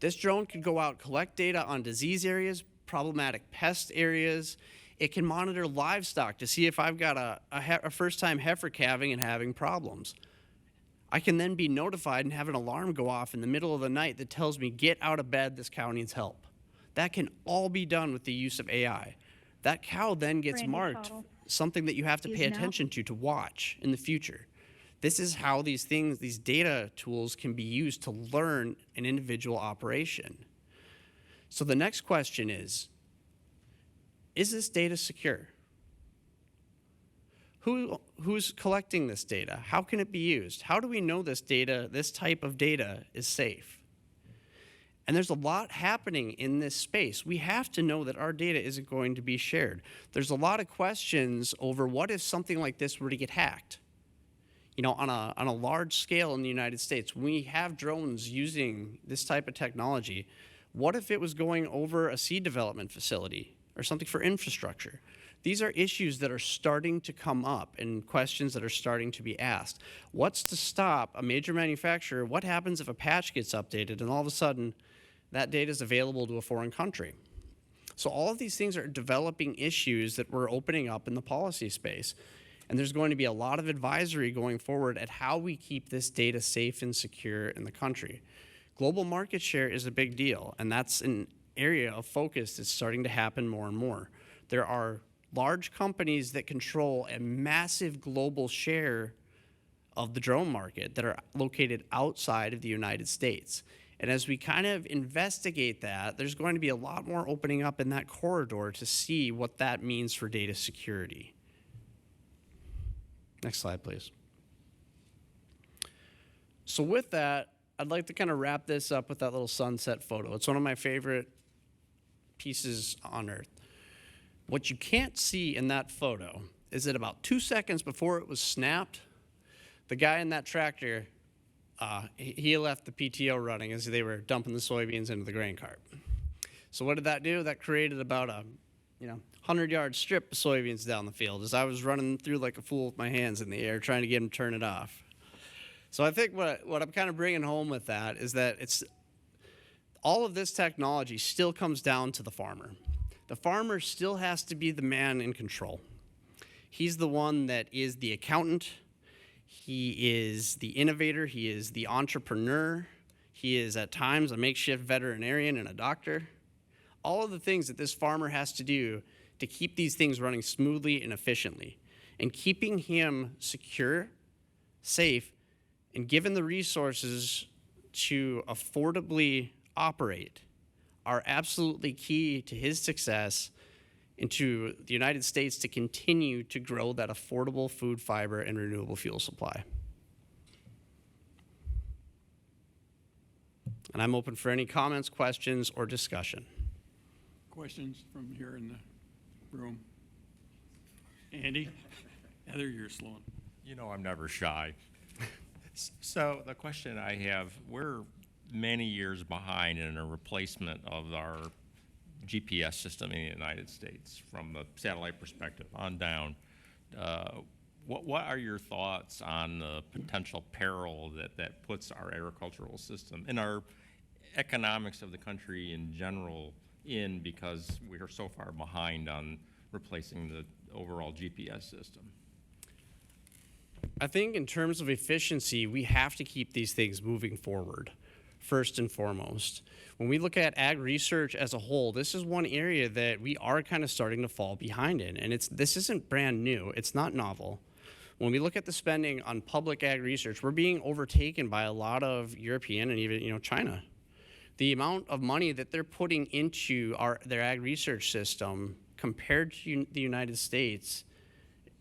This drone could go out, collect data on disease areas, problematic pest areas. It can monitor livestock to see if I've got a first-time heifer calving and having problems. I can then be notified and have an alarm go off in the middle of the night that tells me, get out of bed, this cow needs help. That can all be done with the use of AI. That cow then gets marked something that you have to pay attention to watch in the future. This is how these things, these data tools can be used to learn an individual operation. So the next question is this data secure? Who's collecting this data? How can it be used? How do we know this data, this type of data, is safe? And there's a lot happening in this space. We have to know that our data isn't going to be shared. There's a lot of questions over what if something like this were to get hacked? On a large scale in the United States, when we have drones using this type of technology, what if it was going over a seed development facility or something for infrastructure? These are issues that are starting to come up and questions that are starting to be asked. What's to stop a major manufacturer? What happens if a patch gets updated and all of a sudden that data is available to a foreign country. So all of these things are developing issues that we're opening up in the policy space. And there's going to be a lot of advisory going forward at how we keep this data safe and secure in the country. Global market share is a big deal, and that's an area of focus that's starting to happen more and more. There are large companies that control a massive global share of the drone market that are located outside of the United States. And as we kind of investigate that, there's going to be a lot more opening up in that corridor to see what that means for data security. Next slide, please. So with that, I'd like to kind of wrap this up with that little sunset photo. It's one of my favorite pieces on Earth. What you can't see in that photo is that about 2 seconds before it was snapped, the guy in that tractor, he left the PTO running as they were dumping the soybeans into the grain cart. So what did that do? That created about a 100-yard strip of soybeans down the field as I was running through like a fool with my hands in the air trying to get him to turn it off. So I think what I'm kind of bringing home with that is that all of this technology still comes down to the farmer. The farmer still has to be the man in control. He's the one that is the accountant. He is the innovator. He is the entrepreneur. He is at times a makeshift veterinarian and a doctor. All of the things that this farmer has to do to keep these things running smoothly and efficiently. And keeping him secure, safe, and given the resources to affordably operate are absolutely key to his success and to the United States to continue to grow that affordable food, fiber, and renewable fuel supply. And I'm open for any comments, questions, or discussion. Questions from here in the room? Andy? Heather, you're slowing. You know I'm never shy. So the question I have, we're many years behind in a replacement of our GPS system in the United States from the satellite perspective on down. What are your thoughts on the potential peril that puts our agricultural system and our economics of the country in general in, because we are so far behind on replacing the overall GPS system? I think in terms of efficiency, we have to keep these things moving forward, first and foremost. When we look at ag research as a whole, this is one area that we are kind of starting to fall behind in, and this isn't brand new. It's not novel. When we look at the spending on public ag research, we're being overtaken by a lot of European and even China. The amount of money that they're putting into their ag research system compared to the United States,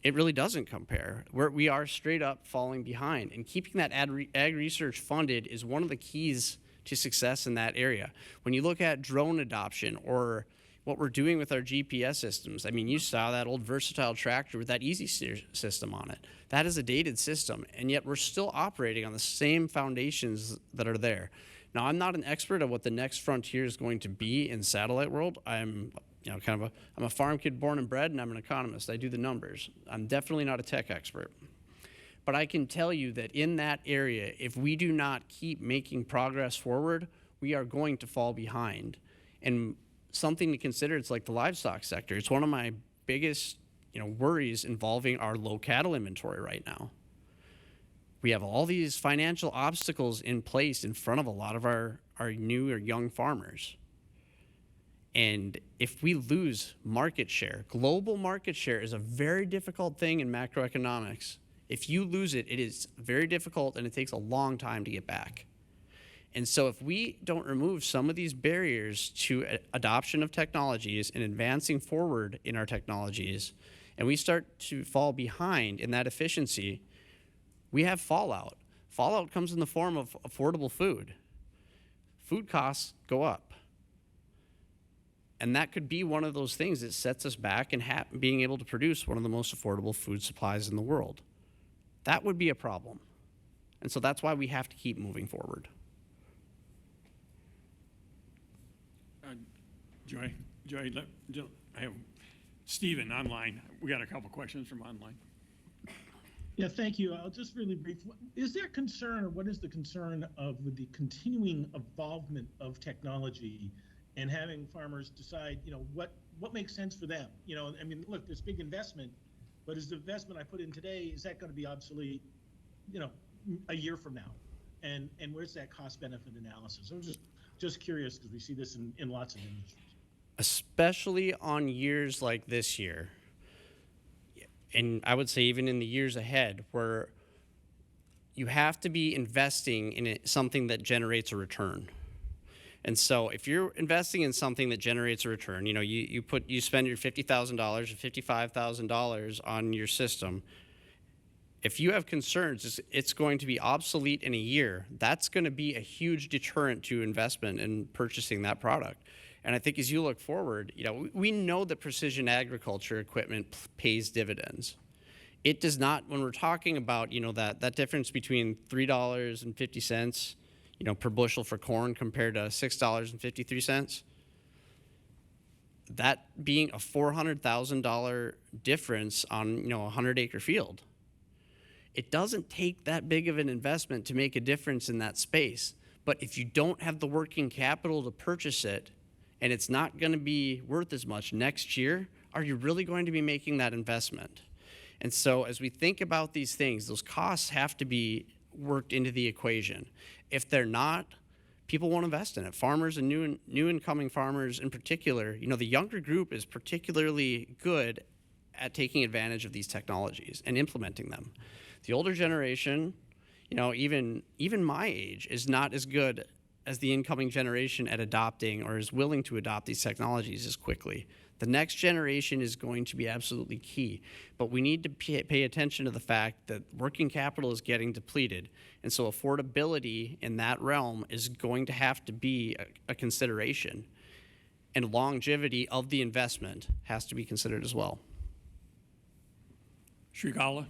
it really doesn't compare. We are straight up falling behind, and keeping that ag research funded is one of the keys to success in that area. When you look at drone adoption or what we're doing with our GPS systems, I mean, you saw that old versatile tractor with that easy steer system on it. That is a dated system, and yet we're still operating on the same foundations that are there. Now, I'm not an expert of what the next frontier is going to be in satellite world. I'm a farm kid born and bred, and I'm an economist. I do the numbers. I'm definitely not a tech expert. But I can tell you that in that area, if we do not keep making progress forward, we are going to fall behind. And something to consider, it's like the livestock sector. It's one of my biggest worries involving our low cattle inventory right now. We have all these financial obstacles in place in front of a lot of our new or young farmers. And if we lose market share, global market share is a very difficult thing in macroeconomics. If you lose it, it is very difficult and it takes a long time to get back. And so if we don't remove some of these barriers to adoption of technologies and advancing forward in our technologies, and we start to fall behind in that efficiency, we have fallout. Fallout comes in the form of affordable food. Food costs go up. And that could be one of those things that sets us back in being able to produce one of the most affordable food supplies in the world. That would be a problem. And so that's why we have to keep moving forward. Joy, I have Stephen online. We got a couple questions from online. Yeah, thank you. I'll just really brief. Is there concern, or what is the concern of with the continuing involvement of technology and having farmers decide, what makes sense for them? I mean, look, this big investment, but is the investment I put in today, is that going to be obsolete, a year from now? And where's that cost benefit analysis? I'm just curious because we see this in lots of industries. Especially on years like this year, and I would say even in the years ahead, where you have to be investing in something that generates a return. And so if you're investing in something that generates a return, you spend your $50,000 or $55,000 on your system. If you have concerns, it's going to be obsolete in a year. That's going to be a huge deterrent to investment in purchasing that product. And I think as you look forward, we know that precision agriculture equipment pays dividends. It does not, when we're talking about, that difference between $3.50, per bushel for corn compared to $6.53, that being a $400,000 difference on, a 100-acre field. It doesn't take that big of an investment to make a difference in that space. But if you don't have the working capital to purchase it, and it's not going to be worth as much next year, are you really going to be making that investment? And so as we think about these things, those costs have to be worked into the equation. If they're not, people won't invest in it. Farmers and new incoming farmers in particular, the younger group is particularly good at taking advantage of these technologies and implementing them. The older generation, even my age, is not as good as the incoming generation at adopting or is willing to adopt these technologies as quickly. The next generation is going to be absolutely key, but we need to pay attention to the fact that working capital is getting depleted, and so affordability in that realm is going to have to be a consideration, and longevity of the investment has to be considered as well. Shrikala?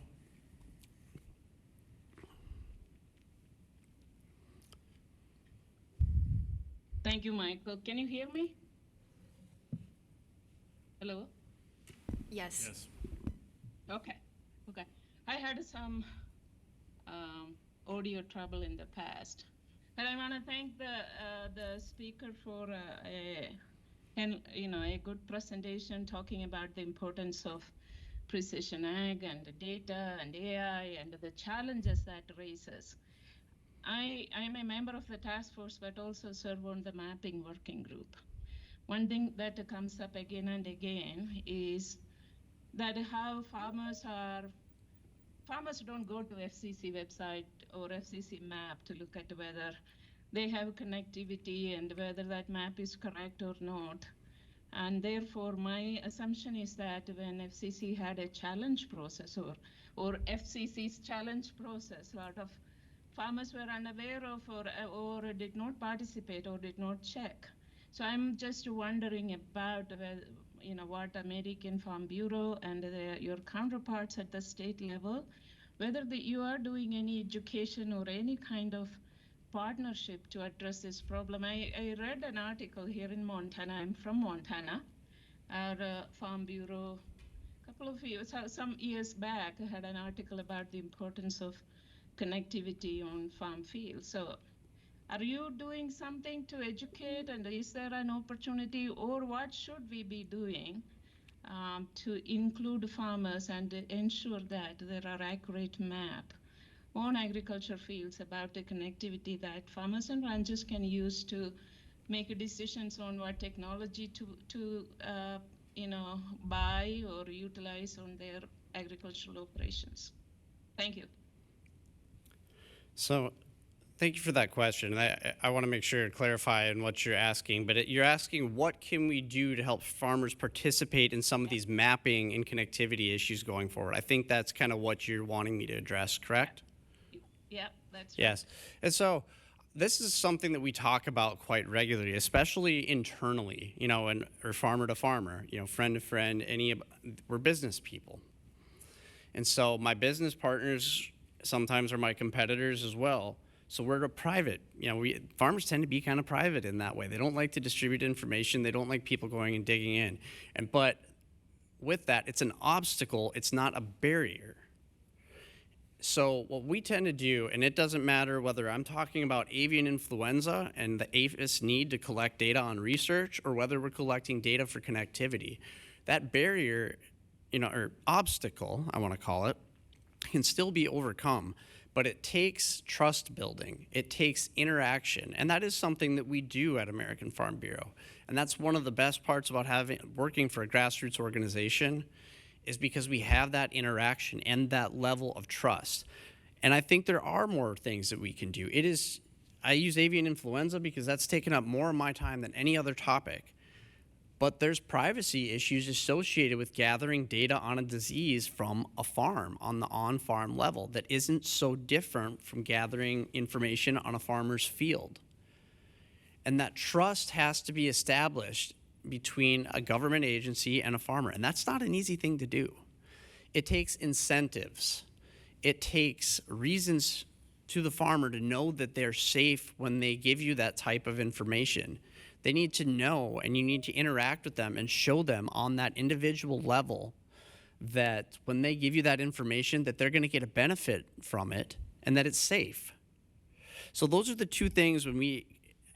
Thank you, Michael. Can you hear me? Hello? Yes. Yes. Okay. I had some audio trouble in the past, but I want to thank the speaker for a good presentation talking about the importance of precision ag and the data and AI and the challenges that raises. I'm a member of the task force, but also serve on the mapping working group. One thing that comes up again and again is that how farmers don't go to FCC website or FCC map to look at whether they have connectivity and whether that map is correct or not. And therefore, my assumption is that when FCC had a challenge process or FCC's challenge process, a lot of farmers were unaware of or did not participate or did not check. So I'm just wondering about what American Farm Bureau and your counterparts at the state level, whether you are doing any education or any kind of partnership to address this problem. I read an article here in Montana. I'm from Montana. Our Farm Bureau, some years back, had an article about the importance of connectivity on farm fields. So are you doing something to educate, and is there an opportunity, or what should we be doing to include farmers and ensure that there are accurate maps on agriculture fields about the connectivity that farmers and ranchers can use to make decisions on what technology to buy or utilize on their agricultural operations? Thank you. So thank you for that question. I want to make sure to clarify in what you're asking, but you're asking what can we do to help farmers participate in some of these mapping and connectivity issues going forward. I think that's kind of what you're wanting me to address, correct? Yeah, that's right. Yes. And so this is something that we talk about quite regularly, especially internally, or farmer to farmer, friend to friend, we're business people. And so my business partners sometimes are my competitors as well. So we're a private, farmers tend to be kind of private in that way. They don't like to distribute information. They don't like people going and digging in. But with that, it's an obstacle. It's not a barrier. So what we tend to do, and it doesn't matter whether I'm talking about avian influenza and the APHIS need to collect data on research, or whether we're collecting data for connectivity, that barrier, or obstacle, I want to call it, can still be overcome. But it takes trust building, it takes interaction, and that is something that we do at American Farm Bureau. And that's one of the best parts about working for a grassroots organization, is because we have that interaction and that level of trust. And I think there are more things that we can do. I use avian influenza because that's taken up more of my time than any other topic. But there's privacy issues associated with gathering data on a disease from a farm on the on-farm level that isn't so different from gathering information on a farmer's field. And that trust has to be established between a government agency and a farmer, and that's not an easy thing to do. It takes incentives. It takes reasons to the farmer to know that they're safe when they give you that type of information. They need to know, and you need to interact with them and show them on that individual level that when they give you that information, that they're going to get a benefit from it and that it's safe. So those are the two things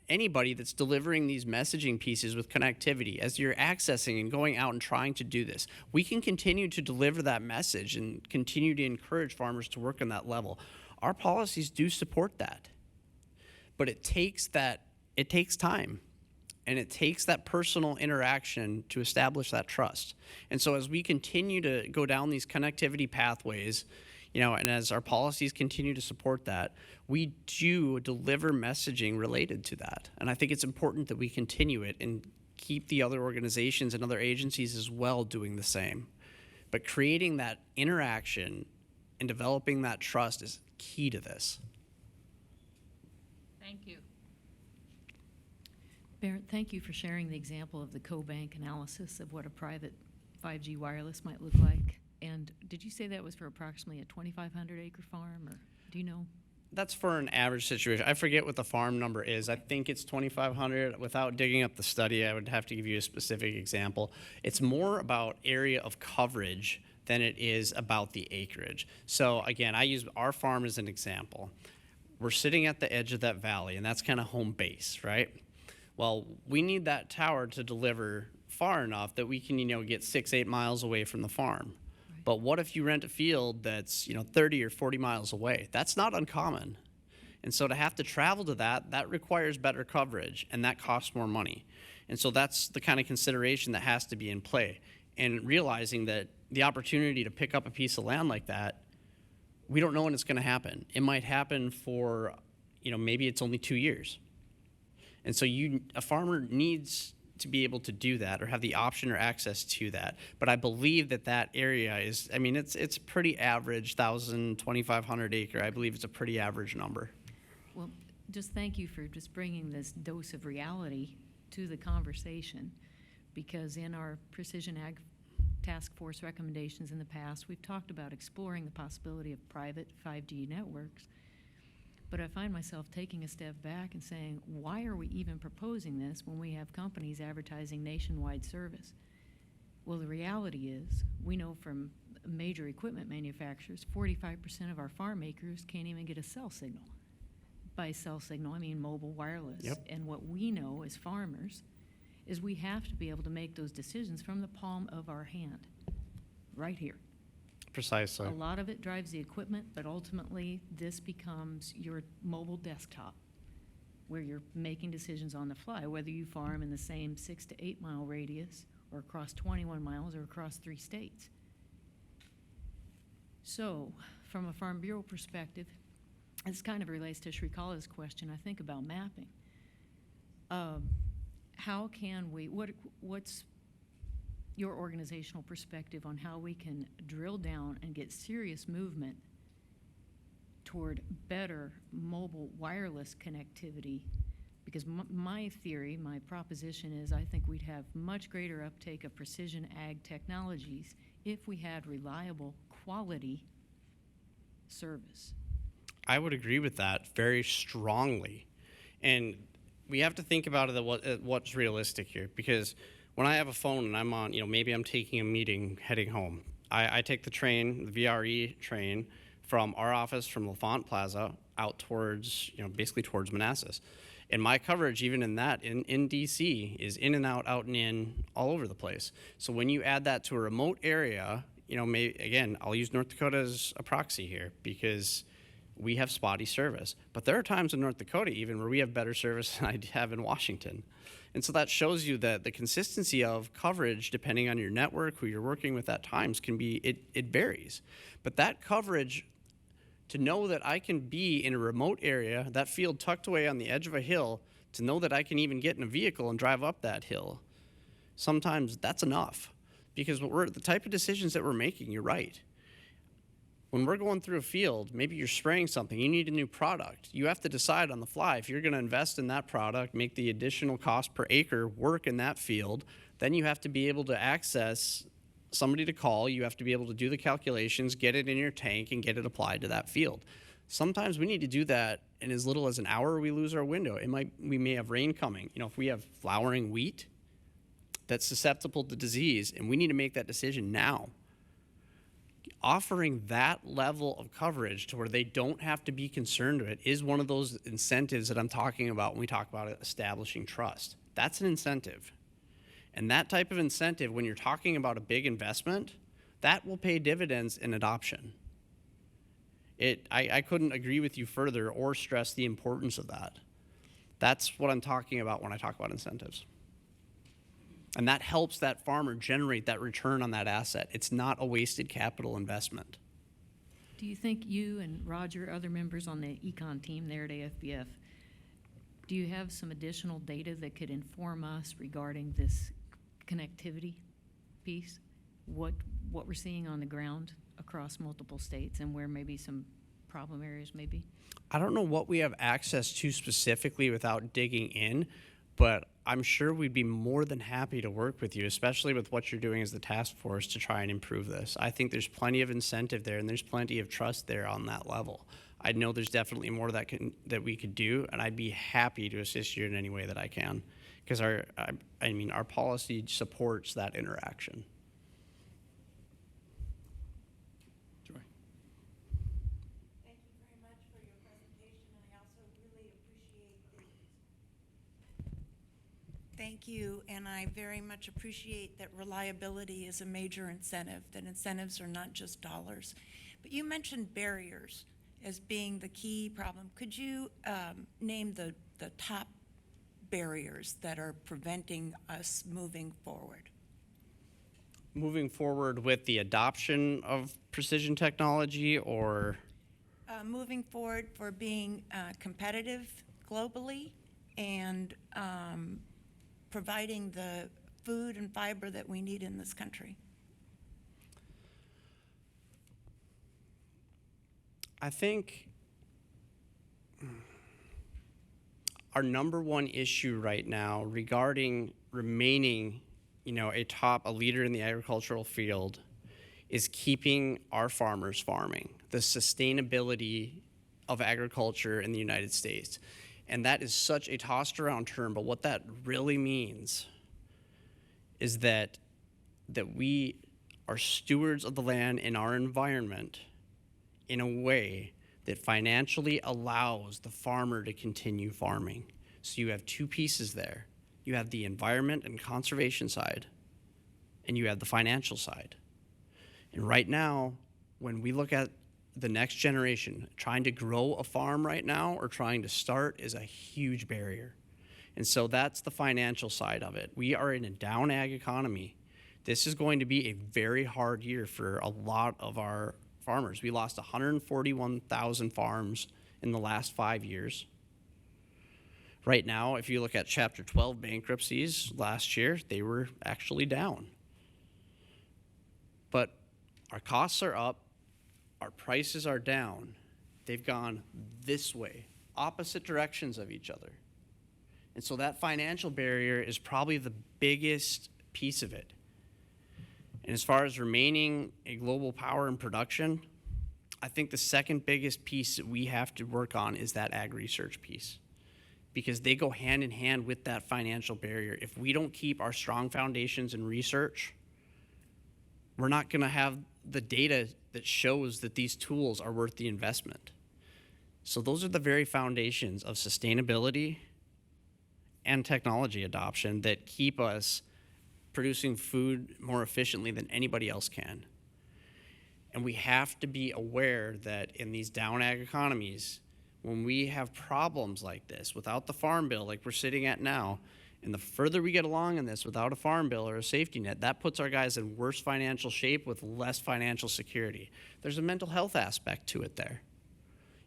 anybody that's delivering these messaging pieces with connectivity, as you're accessing and going out and trying to do this, we can continue to deliver that message and continue to encourage farmers to work on that level. Our policies do support that, but it takes time, and it takes that personal interaction to establish that trust. And so as we continue to go down these connectivity pathways, and as our policies continue to support that, we do deliver messaging related to that. And I think it's important that we continue it and keep the other organizations and other agencies as well doing the same. But creating that interaction and developing that trust is key to this. Thank you. Barrett, thank you for sharing the example of the co-bank analysis of what a private 5G wireless might look like. And did you say that was for approximately a 2,500 acre farm, or do you know? That's for an average situation. I forget what the farm number is. I think it's 2,500. Without digging up the study, I would have to give you a specific example. It's more about area of coverage than it is about the acreage. So again, I use our farm as an example. We're sitting at the edge of that valley, and that's kind of home base, right? Well, we need that tower to deliver far enough that we can, get 6-8 miles away from the farm. But what if you rent a field that's 30 or 40 miles away? That's not uncommon. And so to have to travel to that requires better coverage, and that costs more money. And so that's the kind of consideration that has to be in play. And realizing that the opportunity to pick up a piece of land like that, we don't know when it's going to happen. It might happen for, maybe it's only 2 years. And so a farmer needs to be able to do that or have the option or access to that. But I believe that area is, it's pretty average, 1,000, 2,500 acre. I believe it's a pretty average number. Well, just thank you for just bringing this dose of reality to the conversation, because in our Precision Ag Task Force recommendations in the past, we've talked about exploring the possibility of private 5G networks. But I find myself taking a step back and saying, why are we even proposing this when we have companies advertising nationwide service? Well, the reality is, we know from major equipment manufacturers, 45% of our farm acres can't even get a cell signal. By cell signal, I mean mobile wireless. Yep. And what we know as farmers is we have to be able to make those decisions from the palm of our hand, right here. Precisely. A lot of it drives the equipment, but ultimately this becomes your mobile desktop where you're making decisions on the fly, whether you farm in the same 6 to 8 mile radius or across 21 miles or across 3 states. So from a Farm Bureau perspective, this kind of relates to Shrikala's question, I think, about mapping. How can we, what's your organizational perspective on how we can drill down and get serious movement toward better mobile wireless connectivity? Because my theory, my proposition is I think we'd have much greater uptake of precision ag technologies if we had reliable, quality service. I would agree with that very strongly. And we have to think about it what's realistic here, because when I have a phone and I'm on, maybe I'm taking a meeting heading home, I take the train, the VRE train, from our office from LaFont Plaza out towards, basically towards Manassas. And my coverage, even in that, in DC, is in and out and in, all over the place. So when you add that to a remote area, again, I'll use North Dakota as a proxy here because we have spotty service. But there are times in North Dakota even where we have better service than I have in Washington. And so that shows you that the consistency of coverage, depending on your network, who you're working with at times, can be, it varies. But that coverage, to know that I can be in a remote area, that field tucked away on the edge of a hill, to know that I can even get in a vehicle and drive up that hill, sometimes that's enough. Because the type of decisions that we're making, you're right. When we're going through a field, maybe you're spraying something, you need a new product. You have to decide on the fly if you're going to invest in that product, make the additional cost per acre work in that field. Then you have to be able to access somebody to call. You have to be able to do the calculations, get it in your tank, and get it applied to that field. Sometimes we need to do that in as little as an hour. We lose our window. We may have rain coming. If we have flowering wheat that's susceptible to disease, and we need to make that decision now. Offering that level of coverage to where they don't have to be concerned with it is one of those incentives that I'm talking about when we talk about establishing trust. That's an incentive. And that type of incentive, when you're talking about a big investment, that will pay dividends in adoption. I couldn't agree with you further or stress the importance of that. That's what I'm talking about when I talk about incentives. And that helps that farmer generate that return on that asset. It's not a wasted capital investment. Do you think you and Roger, other members on the econ team there at AFBF, do you have some additional data that could inform us regarding this connectivity piece? What we're seeing on the ground across multiple states and where maybe some problem areas may be? I don't know what we have access to specifically without digging in, but I'm sure we'd be more than happy to work with you, especially with what you're doing as the task force to try and improve this. I think there's plenty of incentive there and there's plenty of trust there on that level. I know there's definitely more that we could do, and I'd be happy to assist you in any way that I can, because our policy supports that interaction. Joy. Thank you very much for your presentation. I also really appreciate Thank you, and I very much appreciate that reliability is a major incentive, that incentives are not just dollars. But you mentioned barriers as being the key problem. Could you name the top barriers that are preventing us moving forward? Moving forward with the adoption of precision technology, or? Moving forward for being competitive globally and providing the food and fiber that we need in this country. I think our number one issue right now regarding remaining, a leader in the agricultural field is keeping our farmers farming, the sustainability of agriculture in the United States. And that is such a tossed around term, but what that really means is that we are stewards of the land and our environment in a way that financially allows the farmer to continue farming. So you have two pieces there. You have the environment and conservation side, and you have the financial side. And right now, when we look at the next generation, trying to grow a farm right now or trying to start is a huge barrier. And so that's the financial side of it. We are in a down ag economy. This is going to be a very hard year for a lot of our farmers. We lost 141,000 farms in the last 5 years. Right now, if you look at Chapter 12 bankruptcies last year, they were actually down. But our costs are up, our prices are down. They've gone this way, opposite directions of each other. And so that financial barrier is probably the biggest piece of it. And as far as remaining a global power in production, I think the second biggest piece that we have to work on is that ag research piece, because they go hand in hand with that financial barrier. If we don't keep our strong foundations in research, we're not going to have the data that shows that these tools are worth the investment. So those are the very foundations of sustainability and technology adoption that keep us producing food more efficiently than anybody else can. And we have to be aware that in these down ag economies, when we have problems like this, without the farm bill like we're sitting at now, and the further we get along in this without a farm bill or a safety net, that puts our guys in worse financial shape with less financial security. There's a mental health aspect to it there.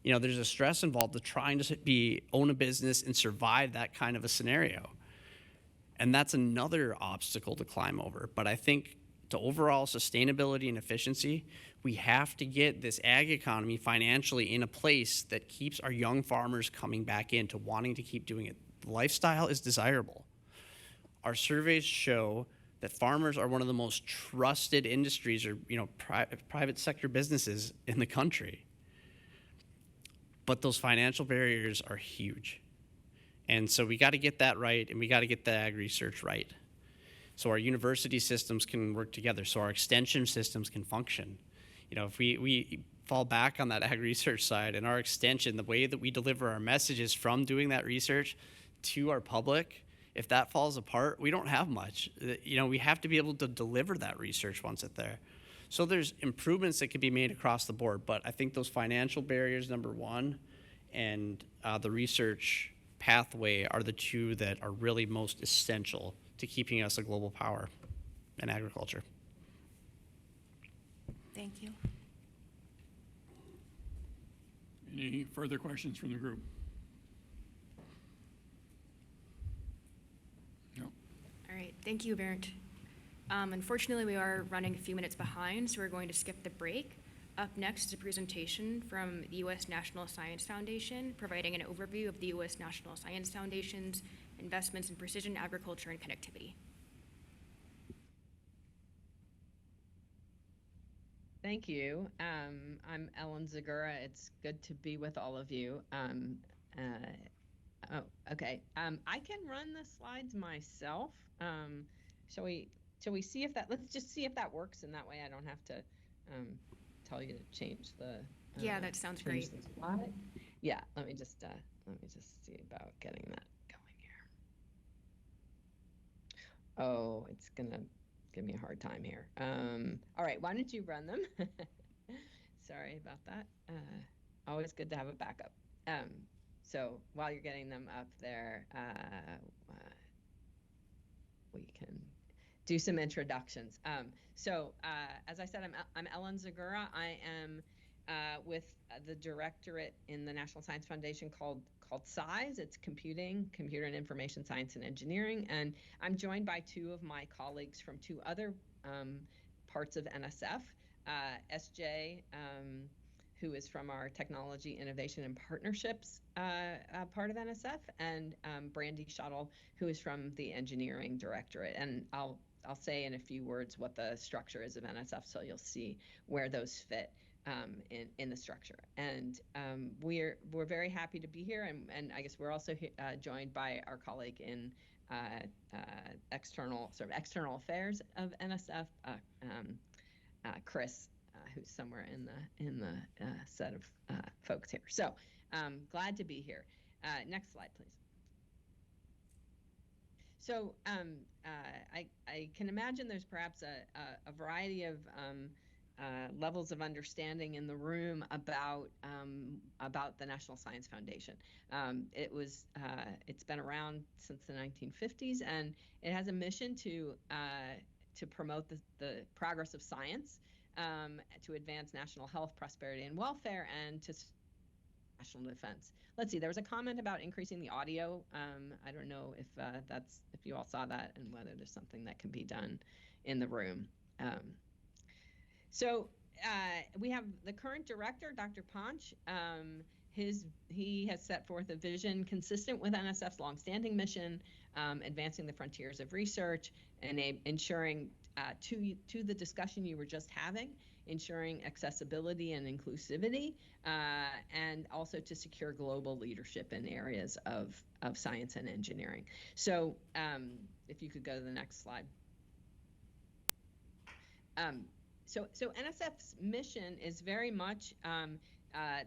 You know, there's a stress involved to trying to own a business and survive that kind of a scenario. And that's another obstacle to climb over. But I think to overall sustainability and efficiency, we have to get this ag economy financially in a place that keeps our young farmers coming back into wanting to keep doing it. The lifestyle is desirable. Our surveys show that farmers are one of the most trusted industries or, you know, private sector businesses in the country. But those financial barriers are huge. And so we got to get that right, and we got to get the ag research right. So our university systems can work together, so our extension systems can function. You know, if we fall back on that ag research side, and our extension, the way that we deliver our messages from doing that research to our public, if that falls apart, we don't have much. You know, we have to be able to deliver that research once it's there. So there's improvements that can be made across the board, but I think those financial barriers, number one, and the research pathway are the two that are really most essential to keeping us a global power in agriculture. Thank you. Any further questions from the group? No. All right, thank you, Bernd. Unfortunately, we are running a few minutes behind, so we're going to skip the break. Up next is a presentation from the U.S. National Science Foundation, providing an overview of the U.S. National Science Foundation's investments in precision agriculture and connectivity. Thank you. I'm Ellen Zagura. It's good to be with all of you. Okay. I can run the slides myself. Shall we see if that? Let's just see if that works, and that way I don't have to tell you to change the. Yeah, that sounds great. Slide. Yeah. Let me just see about getting that going here. Oh, it's gonna give me a hard time here. All right, why don't you run them? Sorry about that. Always good to have a backup. So while you're getting them up there, we can do some introductions. As I said, I'm Ellen Zagura. I am with the directorate in the National Science Foundation called SCIES. It's Computer and Information Science and Engineering. And I'm joined by two of my colleagues from two other parts of NSF, SJ, who is from our Technology, Innovation, and Partnerships part of NSF, and Brandy Shuttle, who is from the Engineering Directorate. And I'll say in a few words what the structure is of NSF, so you'll see where those fit in the structure. And we're very happy to be here, and I guess we're also joined by our colleague in external affairs of NSF, Chris, who's somewhere in the set of folks here. So glad to be here. Next slide, please. So I can imagine there's perhaps a variety of levels of understanding in the room about the National Science Foundation. It's been around since the 1950s, and it has a mission to promote the progress of science, to advance national health, prosperity, and welfare, and to national defense. Let's see, there was a comment about increasing the audio. I don't know if you all saw that, and whether there's something that can be done in the room. So we have the current director, Dr. Ponch. He has set forth a vision consistent with NSF's longstanding mission, advancing the frontiers of research and ensuring, to the discussion you were just having, ensuring accessibility and inclusivity, and also to secure global leadership in areas of science and engineering. So if you could go to the next slide. So NSF's mission is very much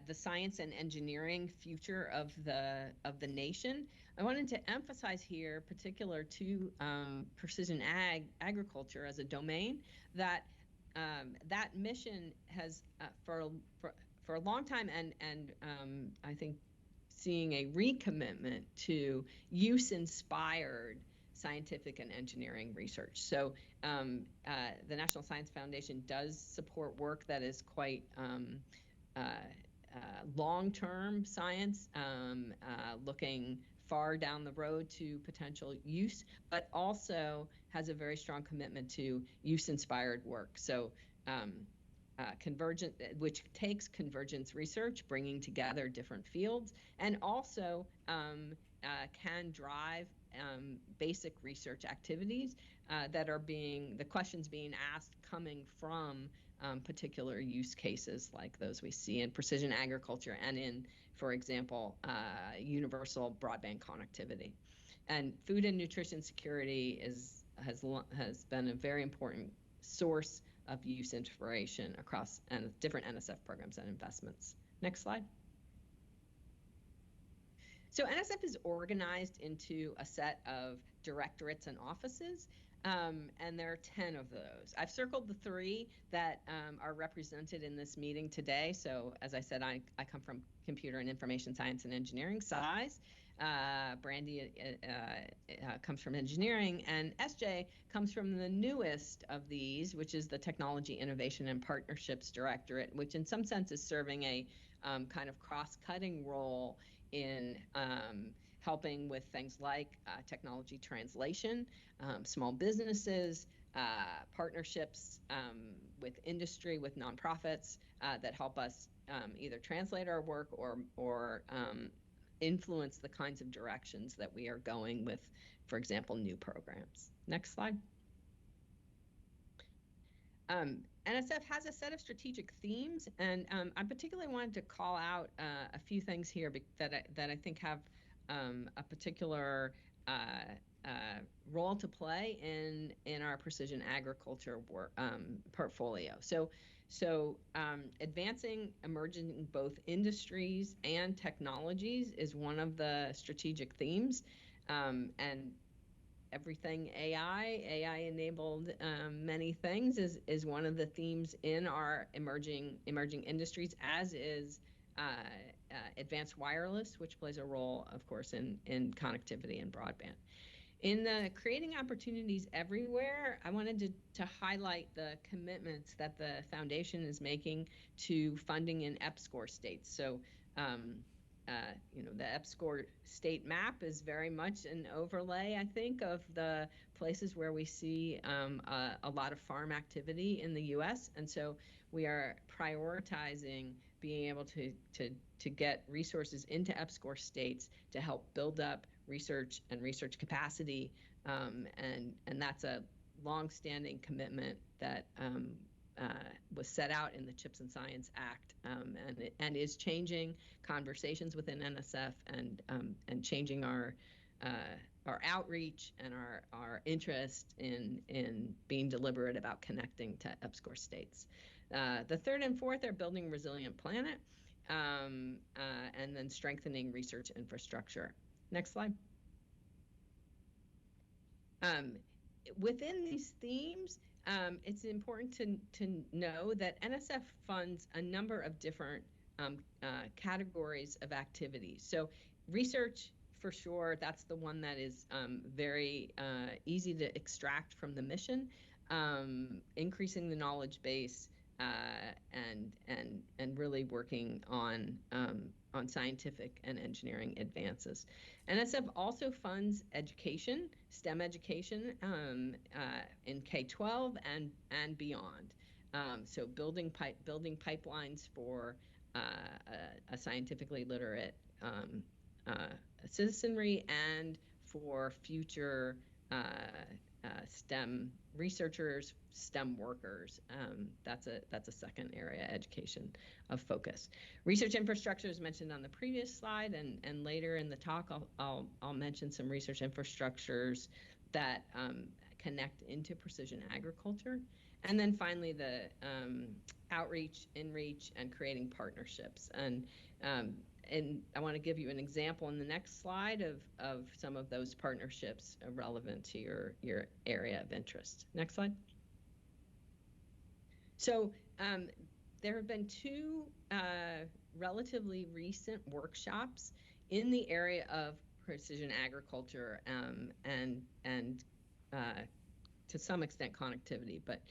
the science and engineering future of the nation. I wanted to emphasize here, particular to precision agriculture as a domain, that that mission has for a long time, and I think seeing a recommitment to use-inspired scientific and engineering research. So the National Science Foundation does support work that is quite long-term science, looking far down the road to potential use, but also has a very strong commitment to use-inspired work. So convergent, which takes convergence research, bringing together different fields, and also can drive basic research activities that are the questions being asked coming from particular use cases like those we see in precision agriculture and in, for example, universal broadband connectivity. And food and nutrition security has been a very important source of use inspiration across different NSF programs and investments. Next slide. So NSF is organized into a set of directorates and offices, and there are 10 of those. I've circled the 3 that are represented in this meeting today. So as I said, I come from computer and information science and engineering, SISE. Brandy comes from engineering, and SJ comes from the newest of these, which is the Technology Innovation and Partnerships Directorate, which in some sense is serving a kind of cross-cutting role in helping with things like technology translation, small businesses, partnerships with industry, with nonprofits that help us either translate our work or influence the kinds of directions that we are going with, for example, new programs. Next slide. NSF has a set of strategic themes, and I particularly wanted to call out a few things here that I think have a particular role to play in our precision agriculture work, portfolio. So advancing emerging both industries and technologies is one of the strategic themes, and everything AI-enabled many things is one of the themes in our emerging industries, as is advanced wireless, which plays a role, of course, in connectivity and broadband. In the Creating Opportunities Everywhere, I wanted to highlight the commitments that the foundation is making to funding in EPSCoR states. So, the EPSCoR state map is very much an overlay, I think, of the places where we see a lot of farm activity in the U.S. And so we are prioritizing being able to get resources into EPSCoR states to help build up research and research capacity, and that's a long-standing commitment that was set out in the CHIPS and Science Act, and is changing conversations within NSF and changing our outreach and our interest in being deliberate about connecting to EPSCoR states. The third and fourth are building resilient planet, and then strengthening research infrastructure. Next slide. Within these themes, it's important to know that NSF funds a number of different categories of activities. So research, for sure, that's the one that is very easy to extract from the mission, increasing the knowledge base, and really working on scientific and engineering advances. NSF also funds education, STEM education, in K-12 and beyond. So building pipelines for a scientifically literate citizenry and for future STEM researchers, STEM workers. That's a second area, education of focus. Research infrastructure is mentioned on the previous slide, and later in the talk I'll mention some research infrastructures that connect into precision agriculture. And then finally, the outreach, inreach, and creating partnerships. And I want to give you an example in the next slide of some of those partnerships relevant to your area of interest. Next slide. So there have been two relatively recent workshops in the area of precision agriculture and to some extent connectivity, but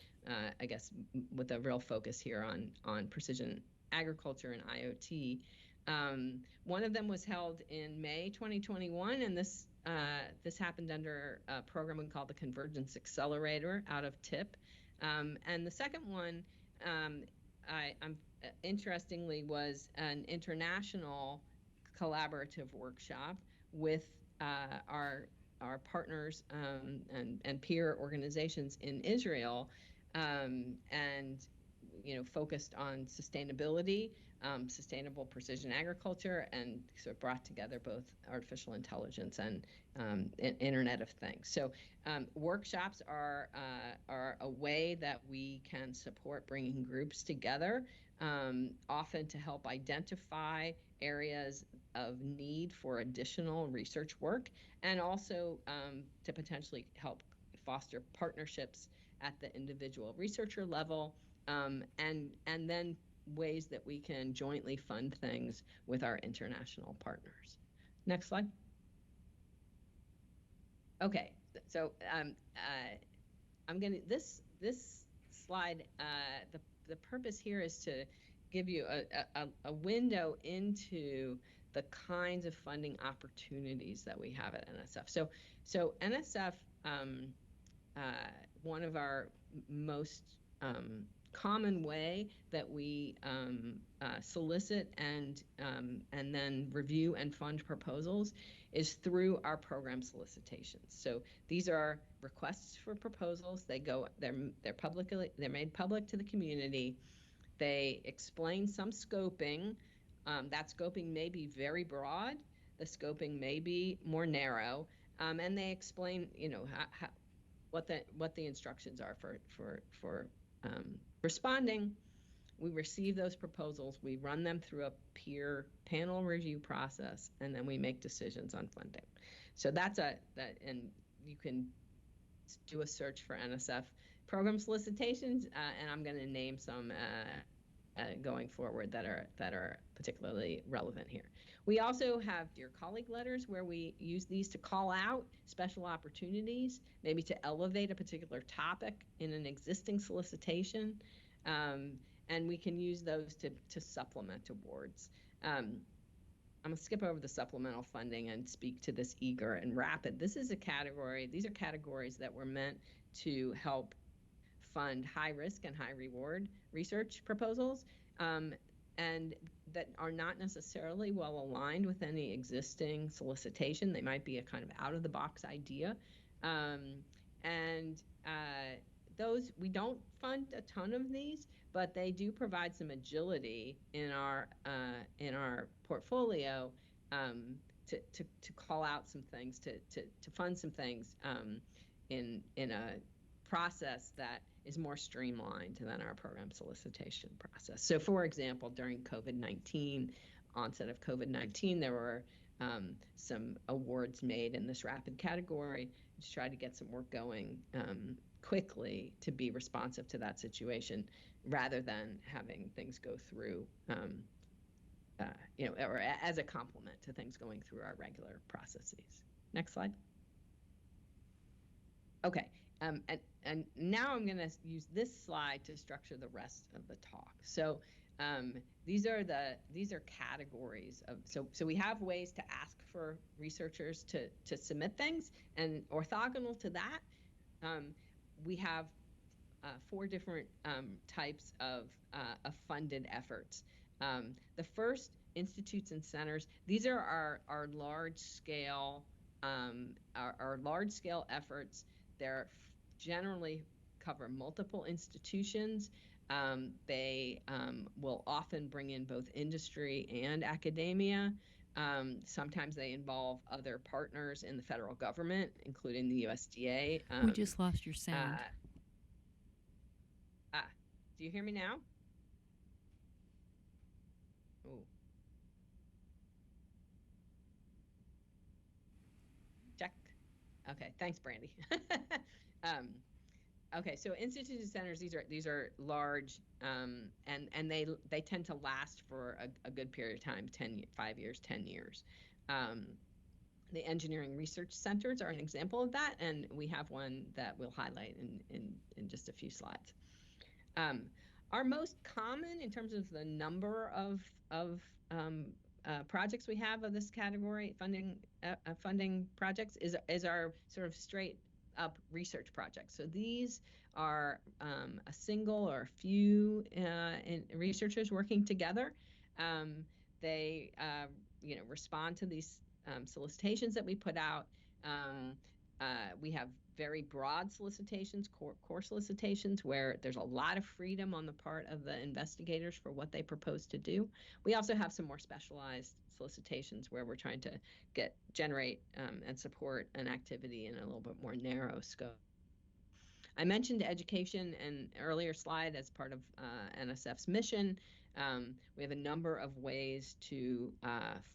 I guess with a real focus here on precision agriculture and IoT. One of them was held in May 2021, and this happened under a program we call the Convergence Accelerator out of TIP. And the second one, interestingly, was an international collaborative workshop with our partners and peer organizations in Israel, and focused on sustainability, sustainable precision agriculture, and sort of brought together both artificial intelligence and Internet of Things. So workshops are a way that we can support bringing groups together, often to help identify areas of need for additional research work, and also to potentially help foster partnerships at the individual researcher level, and then ways that we can jointly fund things with our international partners. Next slide. Okay, so this slide, the purpose here is to give you a window into the kinds of funding opportunities that we have at NSF. So NSF, one of our most common way that we solicit and then review and fund proposals is through our program solicitations. So these are requests for proposals. They're made public to the community. They explain some scoping. That scoping may be very broad. The scoping may be more narrow, and they explain, what the instructions are for responding. We receive those proposals, we run them through a peer panel review process, and then we make decisions on funding. So and you can do a search for NSF program solicitations, and I'm going to name some going forward that are particularly relevant here. We also have Dear Colleague letters, where we use these to call out special opportunities, maybe to elevate a particular topic in an existing solicitation, and we can use those to supplement awards. I'm going to skip over the supplemental funding and speak to this eager and rapid. This is a category. These are categories that were meant to help fund high risk and high reward research proposals, and that are not necessarily well aligned with any existing solicitation. They might be a kind of out of the box idea, and those, we don't fund a ton of these, but they do provide some agility in our portfolio, to call out some things, to fund some things in a process that is more streamlined than our program solicitation process. So for example, during COVID-19, onset of COVID-19, there were some awards made in this rapid category to try to get some work going quickly to be responsive to that situation, rather than having things go through, or as a complement to things going through our regular processes. Next slide. Okay, and now I'm going to use this slide to structure the rest of the talk. So these are categories of, so we have ways to ask for researchers to submit things, and orthogonal to that, we have 4 different types of funded efforts. The first, institutes and centers. These are our large scale efforts. They're generally cover multiple institutions. They will often bring in both industry and academia. Sometimes they involve other partners in the federal government, including the USDA. We just lost your sound. Do you hear me now? Ooh. Check. Okay, thanks, Brandy. Okay, so institute centers, these are large, and they tend to last for a good period of time, 5 years, 10 years. The engineering research centers are an example of that, and we have one that we'll highlight in just a few slides. Our most common, in terms of the number of projects we have of this category, funding projects, is our sort of straight up research projects. So these are a single or a few researchers working together. They respond to these solicitations that we put out. We have very broad solicitations, core solicitations, where there's a lot of freedom on the part of the investigators for what they propose to do. We also have some more specialized solicitations where we're trying to generate and support an activity in a little bit more narrow scope. I mentioned education in an earlier slide as part of NSF's mission. We have a number of ways to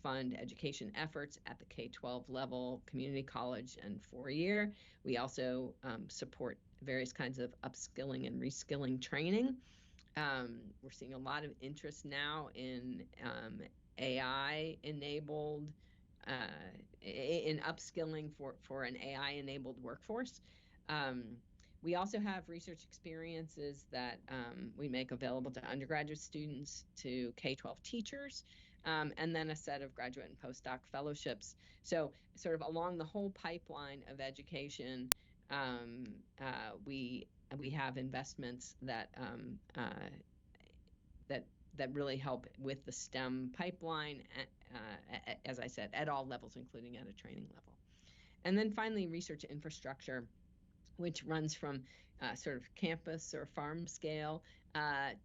fund education efforts at the K-12 level, community college, and 4-year. We also support various kinds of upskilling and reskilling training. We're seeing a lot of interest now in AI-enabled, in upskilling for an AI-enabled workforce. We also have research experiences that we make available to undergraduate students, to K-12 teachers, and then a set of graduate and postdoc fellowships. So sort of along the whole pipeline of education, we have investments that really help with the STEM pipeline, as I said, at all levels, including at a training level. And then finally, research infrastructure, which runs from sort of campus or farm scale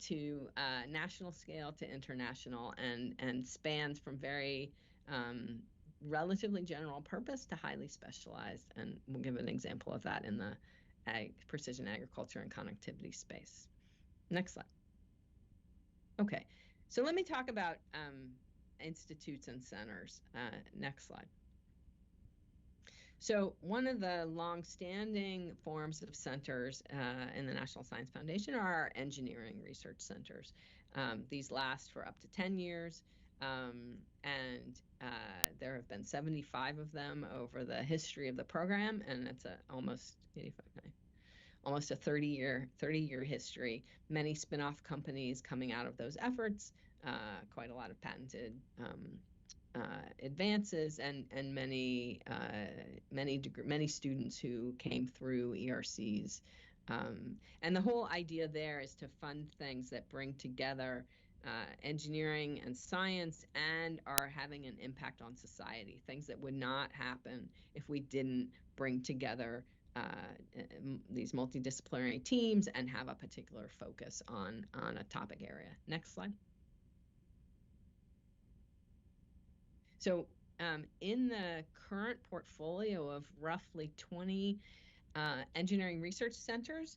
to national scale to international, and spans from very relatively general purpose to highly specialized. And we'll give an example of that in the precision agriculture and connectivity space. Next slide. Okay, so let me talk about institutes and centers. Next slide. So one of the long-standing forms of centers in the National Science Foundation are our engineering research centers. These last for up to 10 years, and there have been 75 of them over the history of the program, and it's almost a 30-year history. Many spin-off companies coming out of those efforts, quite a lot of patented advances, and many students who came through ERCs. And the whole idea there is to fund things that bring together engineering and science and are having an impact on society, things that would not happen if we didn't bring together these multidisciplinary teams and have a particular focus on a topic area. Next slide. So in the current portfolio of roughly 20 engineering research centers,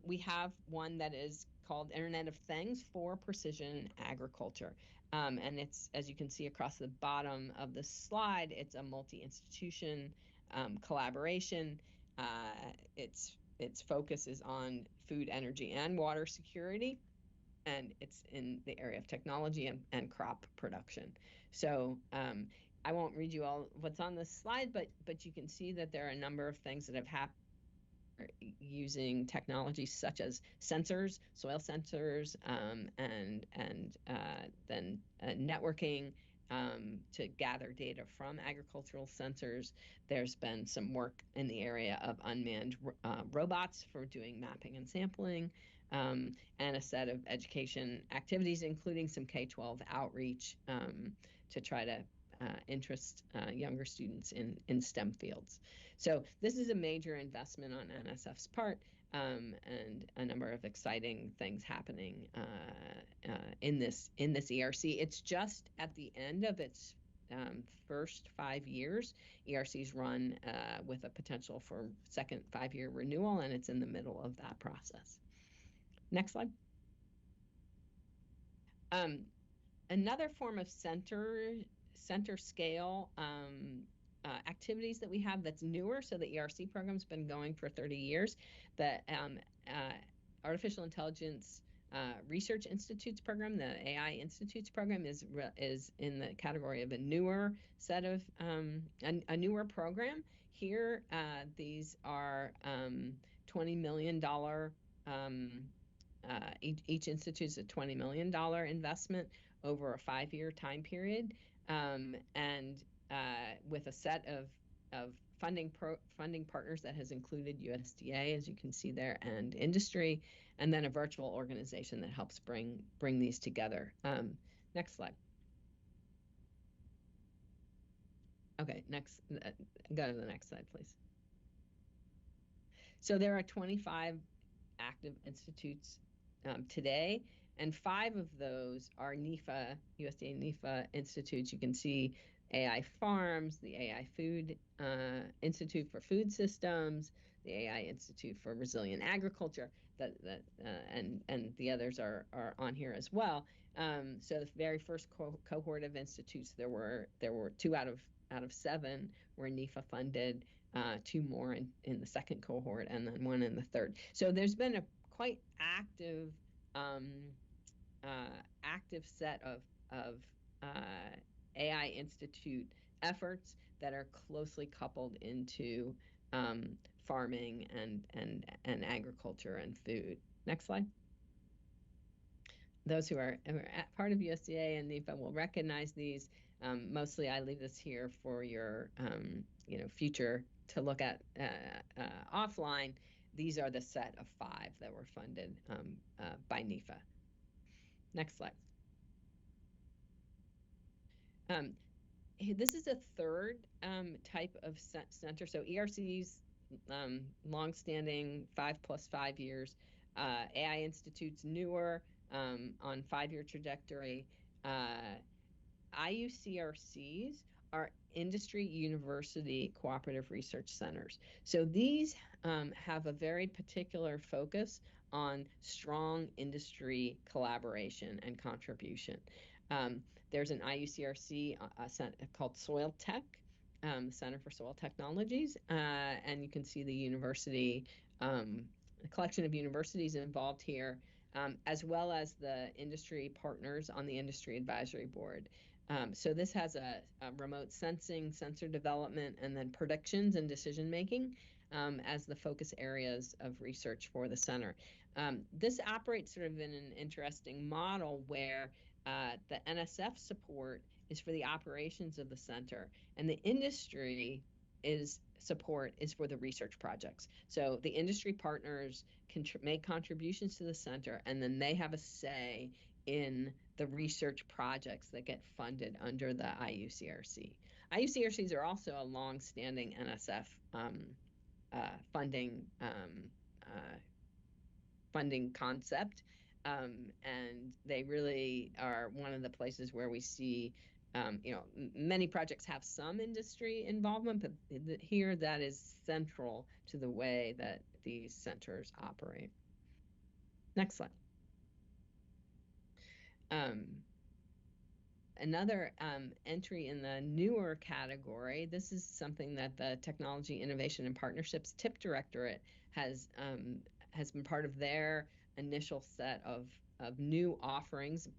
we have one that is called Internet of Things for Precision Agriculture. And it's, as you can see across the bottom of the slide, it's a multi-institution collaboration. Its focus is on food, energy, and water security, and it's in the area of technology and crop production. So I won't read you all what's on this slide, but you can see that there are a number of things that have happened using technologies such as sensors, soil sensors, and then networking to gather data from agricultural sensors. There's been some work in the area of unmanned robots for doing mapping and sampling, and a set of education activities, including some K-12 outreach to try to interest younger students in STEM fields. So this is a major investment on NSF's part, and a number of exciting things happening in this ERC. It's just at the end of its first 5 years. ERC's run with a potential for second 5-year renewal, and it's in the middle of that process. Next slide. Another form of center scale activities that we have that's newer. So the ERC program's been going for 30 years. The Artificial Intelligence Research Institutes program, the AI Institutes program, is in the category of a newer set of a newer program. Here, these are $20 million. Each institute is a $20 million investment over a 5-year time period, and with a set of funding partners that has included USDA, as you can see there, and industry, and then a virtual organization that helps bring these together. Next slide. Okay, next, go to the next slide, please. So there are 25 active institutes today, and 5 of those are NIFA, USDA NIFA institutes. You can see AI Farms, the AI Food Institute for Food Systems, the AI Institute for Resilient Agriculture, and the others are on here as well. So the very first cohort of institutes, there were 2 out of 7 were NIFA funded, 2 more in the second cohort, and then 1 in the third. So there's been a quite active set of AI Institute efforts that are closely coupled into farming and agriculture and food. Next slide. Those who are part of USDA and NIFA will recognize these. Mostly, I leave this here for your future to look at offline. These are the set of 5 that were funded by NIFA. Next slide. This is a third type of center. So ERC's longstanding 5 + 5 years. AI Institute's newer on 5-year trajectory. IUCRCs are industry university cooperative research centers. So these have a very particular focus on strong industry collaboration and contribution. There's an IUCRC called Soil Tech, Center for Soil Technologies, and you can see the university, a collection of universities involved here, as well as the industry partners on the Industry Advisory Board. So this has a remote sensing, sensor development, and then predictions and decision making as the focus areas of research for the center. This operates sort of in an interesting model where the NSF support is for the operations of the center, and the industry support is for the research projects. So the industry partners can make contributions to the center, and then they have a say in the research projects that get funded under the IUCRC. IUCRCs are also a long-standing NSF funding concept, and they really are one of the places where we see, many projects have some industry involvement, but here that is central to the way that these centers operate. Next slide. Another entry in the newer category, this is something that the Technology Innovation and Partnerships TIP Directorate has been part of their initial set of new offerings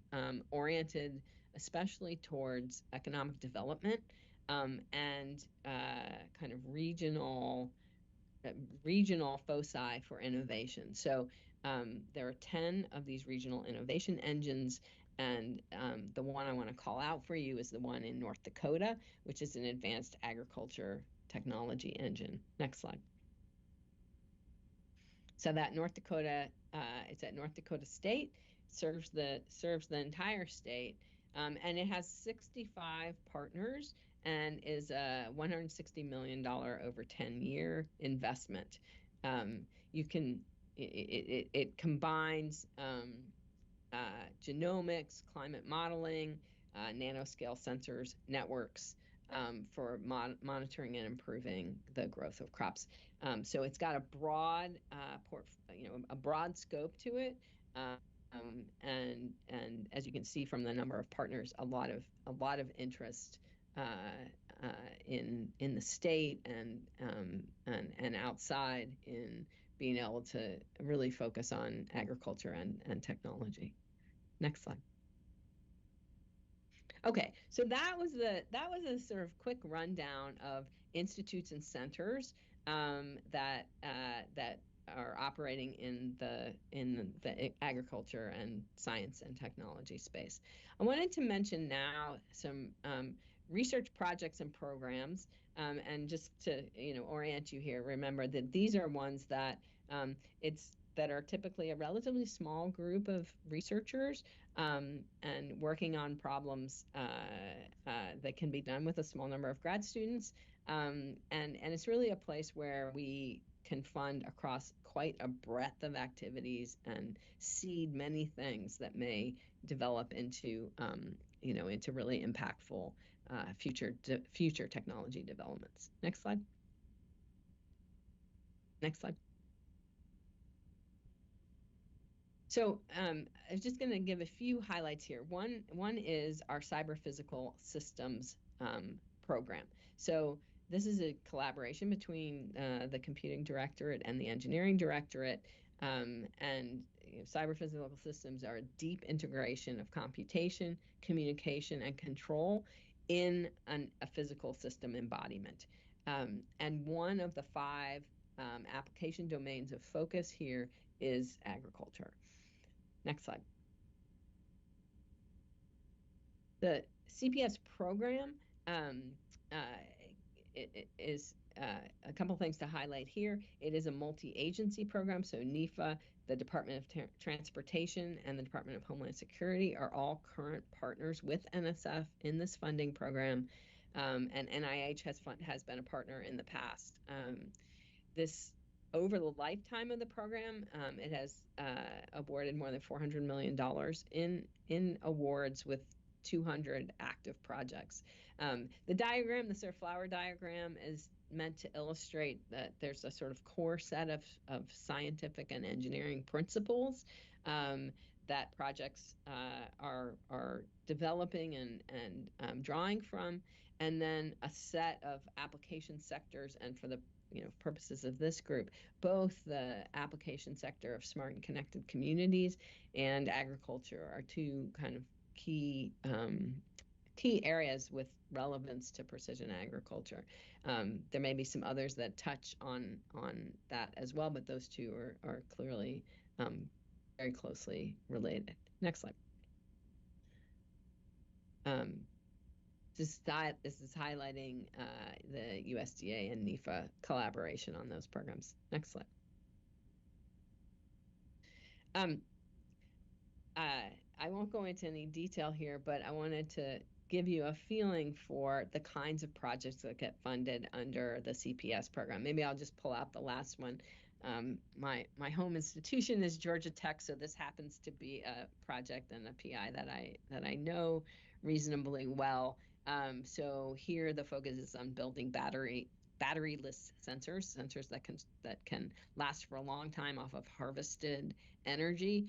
oriented especially towards economic development and kind of regional foci for innovation. So there are 10 of these regional innovation engines, and the one I want to call out for you is the one in North Dakota, which is an advanced agriculture technology engine. Next slide. So that North Dakota, it's at North Dakota State, serves the entire state, and it has 65 partners and is a $160 million over 10-year investment. It combines genomics, climate modeling, nanoscale sensors, networks for monitoring and improving the growth of crops. So it's got a broad, a broad scope to it. And as you can see from the number of partners, a lot of interest in the state and outside in being able to really focus on agriculture and technology. Next slide. Okay, so that was a sort of quick rundown of institutes and centers that are operating in the agriculture and science and technology space. I wanted to mention now some research projects and programs, and just to orient you here, remember that these are ones that that are typically a relatively small group of researchers and working on problems that can be done with a small number of grad students. And it's really a place where we can fund across quite a breadth of activities and seed many things that may develop into into really impactful future technology developments. Next slide. Next slide. So I was just going to give a few highlights here. One is our cyber physical systems program. So this is a collaboration between the computing directorate and the engineering directorate. And cyber physical systems are a deep integration of computation, communication, and control in a physical system embodiment. And one of the 5 application domains of focus here is agriculture. Next slide. The CPS program it is a couple things to highlight here. It is a multi-agency program, so NEFA, the Department of Transportation, and the Department of Homeland Security are all current partners with NSF in this funding program, and NIH has been a partner in the past. Over the lifetime of the program, it has awarded more than $400 million in awards with 200 active projects. The diagram, the sort of flower diagram, is meant to illustrate that there's a sort of core set of scientific and engineering principles that projects are developing and drawing from, and then a set of application sectors, and for the purposes of this group, both the application sector of smart and connected communities and agriculture are 2 kind of key areas with relevance to precision agriculture. There may be some others that touch on that as well, but those 2 are clearly very closely related. Next slide. This is highlighting the USDA and NEFA collaboration on those programs. Next slide. I won't go into any detail here, but I wanted to give you a feeling for the kinds of projects that get funded under the CPS program. Maybe I'll just pull out the last one. My home institution is Georgia Tech, so this happens to be a project and a PI that I know reasonably well. So here the focus is on building batteryless sensors that can last for a long time off of harvested energy,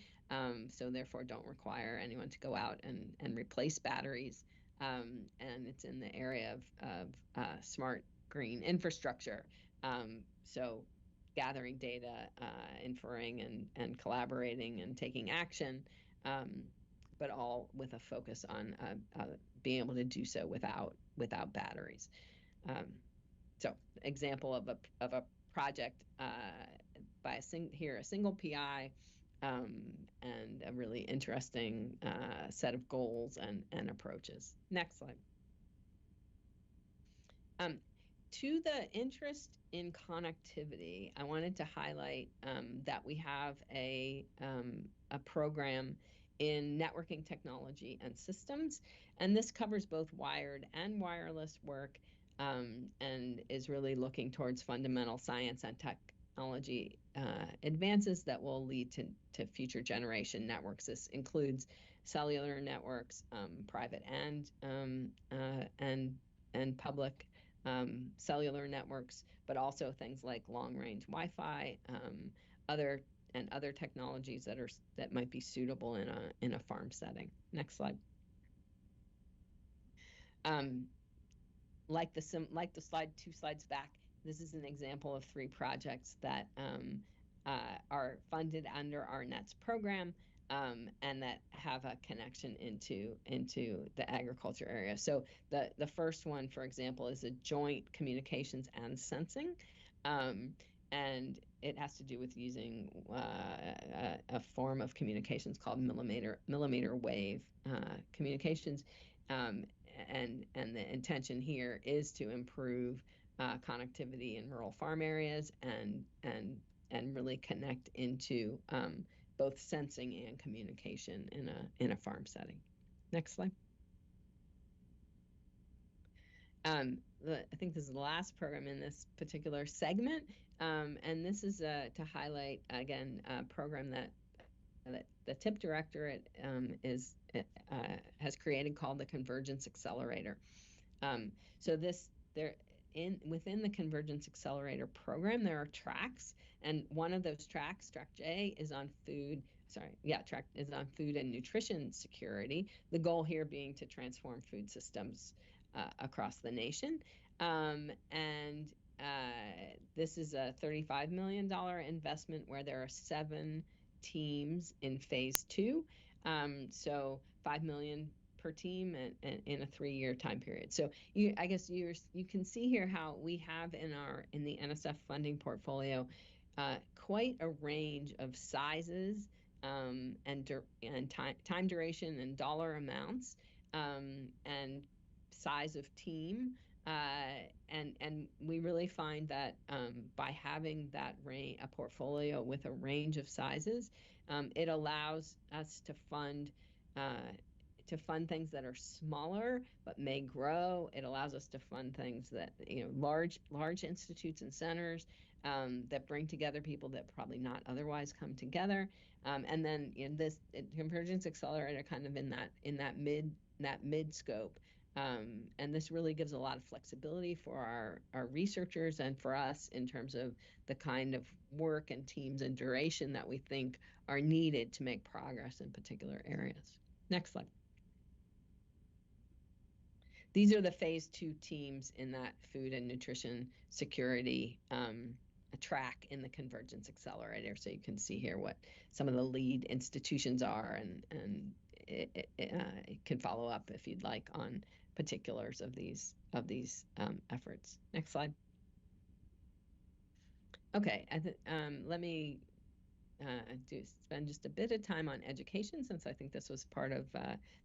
so therefore don't require anyone to go out and replace batteries. And it's in the area of smart green infrastructure. So gathering data, inferring and collaborating and taking action, but all with a focus on being able to do so without batteries. So example of a project by a single PI, and a really interesting set of goals and approaches. Next slide. To the interest in connectivity, I wanted to highlight that we have a program in networking technology and systems, and this covers both wired and wireless work, and is really looking towards fundamental science and technology advances that will lead to future generation networks. This includes cellular networks, private and public cellular networks, but also things like long-range Wi-Fi, other and other technologies that might be suitable in a farm setting. Next slide. Like the slide 2 slides back, this is an example of 3 projects that are funded under our NETS program, and that have a connection into the agriculture area. So the first one, for example, is a joint communications and sensing, and it has to do with using a form of communications called millimeter wave communications. And the intention here is to improve connectivity in rural farm areas and really connect into both sensing and communication in a farm setting. Next slide. I think this is the last program in this particular segment, and this is to highlight again a program that the TIP Directorate has created called the Convergence Accelerator. So within the Convergence Accelerator program, there are tracks, and one of those tracks, track J, is on food and nutrition security. The goal here being to transform food systems across the nation. This is a $35 million investment where there are 7 teams in phase 2. So $5 million per team in a 3-year time period. So I guess you can see here how we have in the NSF funding portfolio quite a range of sizes and time duration and dollar amounts and size of team. And we really find that by having that a portfolio with a range of sizes, it allows us to fund things that are smaller but may grow. It allows us to fund things that, large institutes and centers that bring together people that probably not otherwise come together. And then this Convergence Accelerator kind of in that mid scope. And this really gives a lot of flexibility for our researchers and for us in terms of the kind of work and teams and duration that we think are needed to make progress in particular areas. Next slide. These are the phase 2 teams in that food and nutrition security track in the Convergence Accelerator. So you can see here what some of the lead institutions are, and it can follow up if you'd like on particulars of these efforts. Next slide. Okay, let me spend just a bit of time on education, since I think this was part of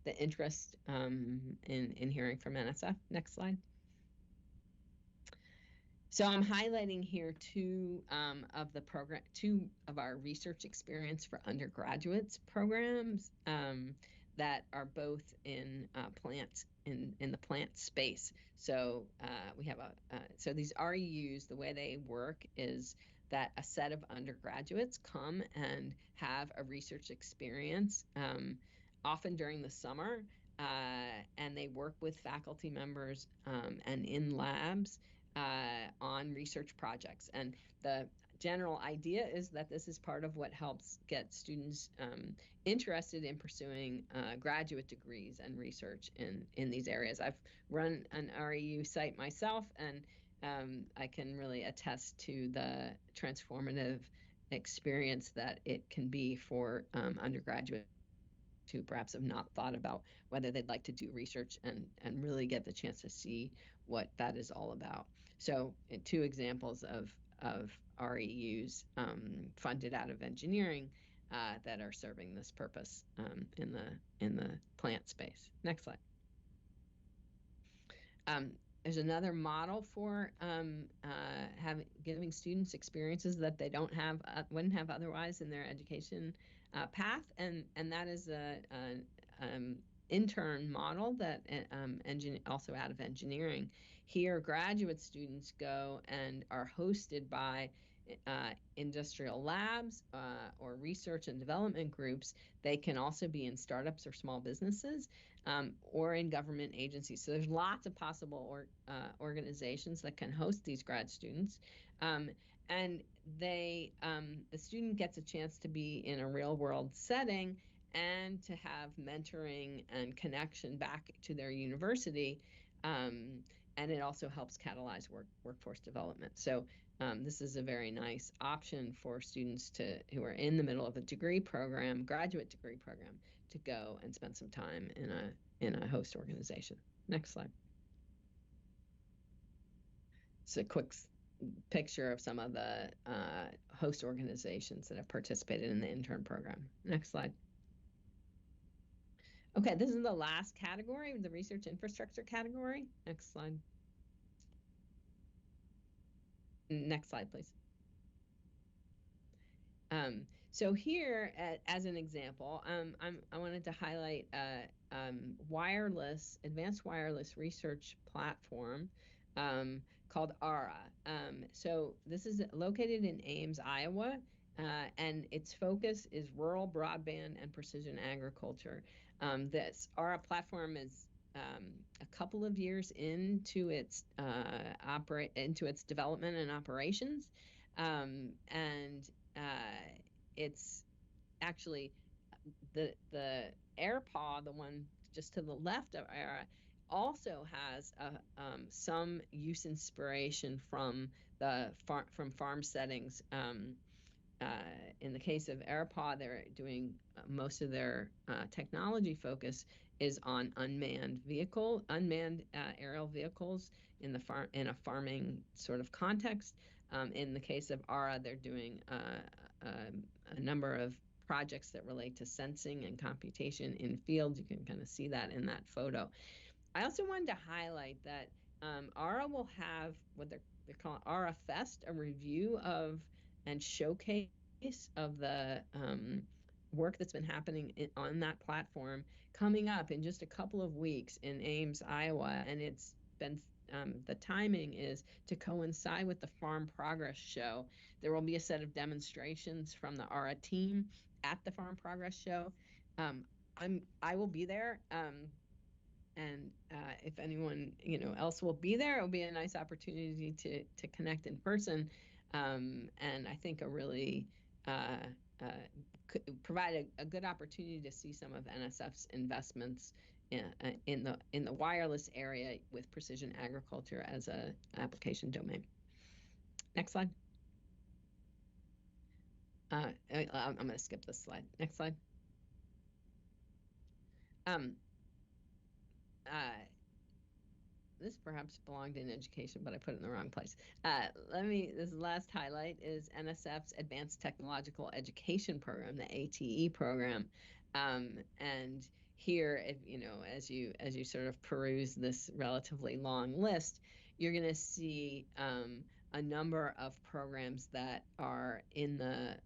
the interest in hearing from NSF. Next slide. So I'm highlighting here two of our research experience for undergraduates programs that are both in plants in the plant space. So we have so these REUs, the way they work is that a set of undergraduates come and have a research experience, often during the summer, and they work with faculty members and in labs on research projects. And the general idea is that this is part of what helps get students interested in pursuing graduate degrees and research in these areas. I've run an REU site myself, and I can really attest to the transformative experience that it can be for undergraduates who perhaps have not thought about whether they'd like to do research and really get the chance to see what that is all about. So 2 examples of REUs funded out of engineering that are serving this purpose in the plant space. Next slide. There's another model for giving students experiences that they wouldn't have otherwise in their education path, and that is an intern model that also out of engineering. Here, graduate students go and are hosted by industrial labs or research and development groups. They can also be in startups or small businesses, or in government agencies. So there's lots of possible organizations that can host these grad students. And the student gets a chance to be in a real world setting and to have mentoring and connection back to their university. And it also helps catalyze workforce development. So this is a very nice option for students who are in the middle of a degree program, graduate degree program, to go and spend some time in a host organization. Next slide. It's a quick picture of some of the host organizations that have participated in the intern program. Next slide. Okay, this is the last category, the research infrastructure category. Next slide. Next slide, please. So here, as an example, I wanted to highlight advanced wireless research platform called ARA. So this is located in Ames, Iowa, and its focus is rural broadband and precision agriculture. This ARA platform is a couple of years into its development and operations, and it's actually the AirPaw, the one just to the left of ARA, also has some use inspiration from farm settings. In the case of AirPaw, they're doing most of their technology focus is on unmanned aerial vehicles in a farming sort of context. In the case of ARA, they're doing a number of projects that relate to sensing and computation in fields. You can kind of see that in that photo. I also wanted to highlight that ARA will have what they're calling ARA Fest, a review of and showcase of the work that's been happening on that platform coming up in just a couple of weeks in Ames, Iowa. And it's been the timing is to coincide with the Farm Progress Show. There will be a set of demonstrations from the ARA team at the Farm Progress Show. I will be there, and if anyone else will be there, it'll be a nice opportunity to connect in person, and I think a really could provide a good opportunity to see some of NSF's investments in the wireless area with precision agriculture as an application domain. Next slide. I'm going to skip this slide. Next slide. This perhaps belonged in education, but I put it in the wrong place. This last highlight is NSF's Advanced Technological Education Program, the ATE program. And here, as you sort of peruse this relatively long list, you're going to see a number of programs that are in the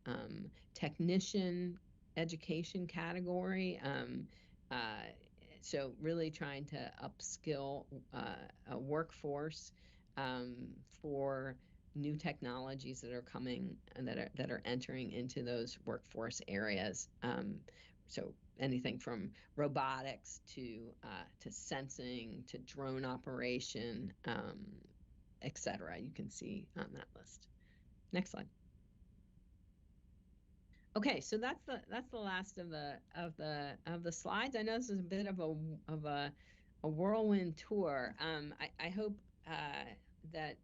technician education category. So really trying to upskill a workforce for new technologies that are coming and that are entering into those workforce areas. So anything from robotics to sensing to drone operation, et cetera. You can see on that list. Next slide. Okay, so that's the last of the slides. I know this is a bit of a whirlwind tour. I hope that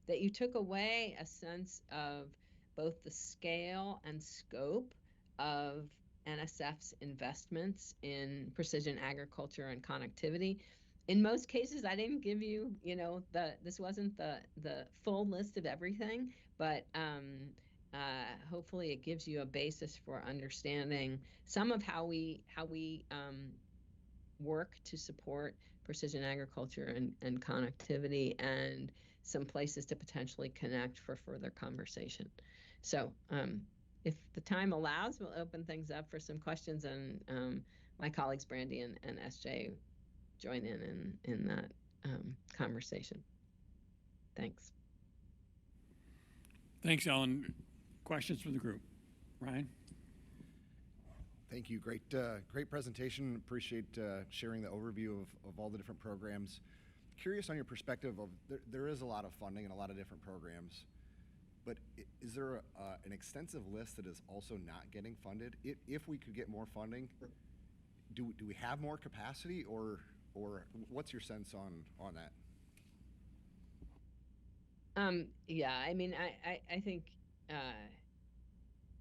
you took away a sense of both the scale and scope of NSF's investments in precision agriculture and connectivity. In most cases, I didn't give you, this wasn't the full list of everything, but hopefully it gives you a basis for understanding some of how we work to support precision agriculture and connectivity, and some places to potentially connect for further conversation. So if the time allows, we'll open things up for some questions, and my colleagues Brandy and SJ join in that conversation. Thanks. Thanks, Ellen. Questions from the group? Ryan? Thank you. Great, great presentation. Appreciate sharing the overview of all the different programs. Curious on your perspective of there is a lot of funding and a lot of different programs, but is there an extensive list that is also not getting funded? If we could get more funding, do we have more capacity, or what's your sense on that? Yeah, I mean, I think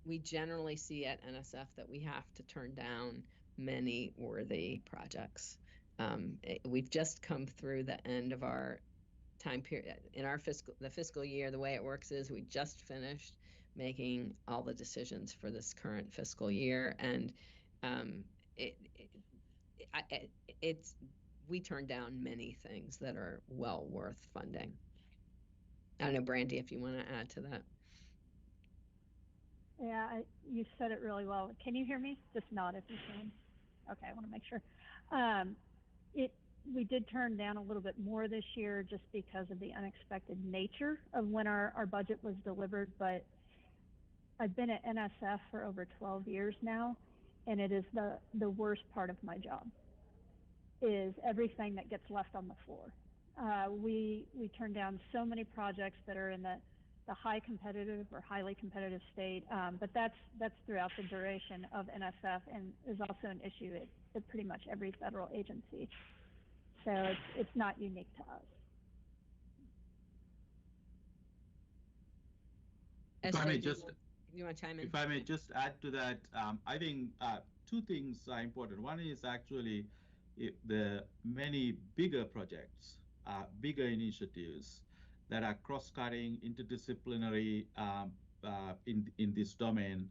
we generally see at NSF that we have to turn down many worthy projects. We've just come through the end of our time period in our fiscal year. The way it works is we just finished making all the decisions for this current fiscal year, and we turned down many things that are well worth funding. I don't know, Brandy, if you want to add to that. Yeah, you said it really well. Can you hear me? Just nod if you can. Okay, I want to make sure. We did turn down a little bit more this year just because of the unexpected nature of when our budget was delivered, but I've been at NSF for over 12 years now, and it is the worst part of my job, is everything that gets left on the floor. We turn down so many projects that are in the high competitive or highly competitive state, but that's throughout the duration of NSF, and is also an issue at pretty much every federal agency. So it's not unique to us. If I may just, you want to chime in? If I may just add to that, I think two things are important. One is actually the many bigger projects, bigger initiatives that are cross-cutting, interdisciplinary in this domain,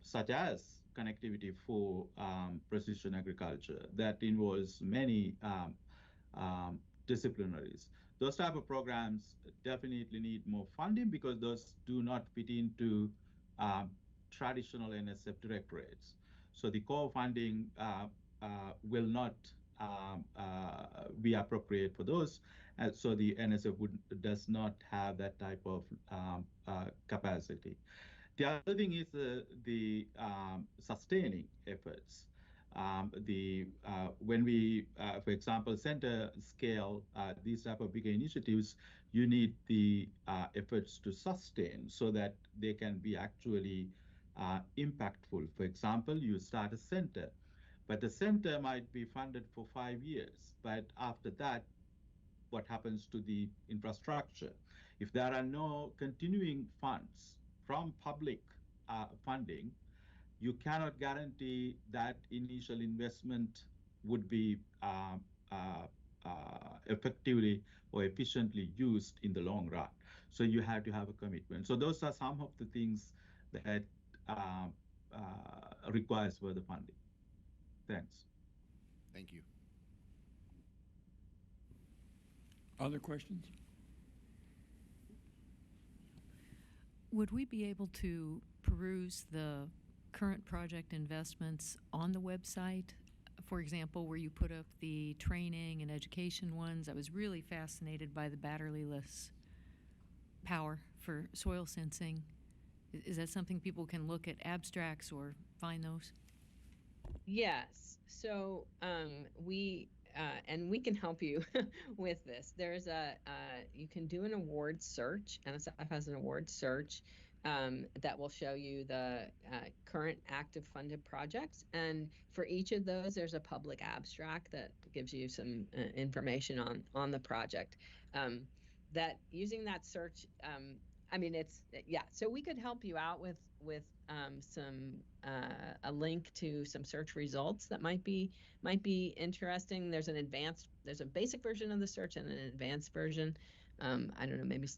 such as connectivity for precision agriculture, that involves many disciplinaries. Those type of programs definitely need more funding because those do not fit into traditional NSF directorates. So the core funding will not be appropriate for those. So the NSF does not have that type of capacity. The other thing is the sustaining efforts. When we, for example, center scale these type of bigger initiatives, you need the efforts to sustain so that they can be actually impactful. For example, you start a center, but the center might be funded for 5 years, but after that, what happens to the infrastructure? If there are no continuing funds from public funding, you cannot guarantee that initial investment would be effectively or efficiently used in the long run. So you have to have a commitment. So those are some of the things that requires further funding. Thanks. Thank you. Other questions? Would we be able to peruse the current project investments on the website? For example, where you put up the training and education ones. I was really fascinated by the batteryless power for soil sensing. Is that something people can look at abstracts or find those? Yes. So we can help you with this. There's you can do an award search. NSF has an award search that will show you the current active funded projects. And for each of those, there's a public abstract that gives you some information on the project. That using that search, I mean, so we could help you out with a link to some search results that might be interesting. There's a basic version of the search and an advanced version. I don't know, maybe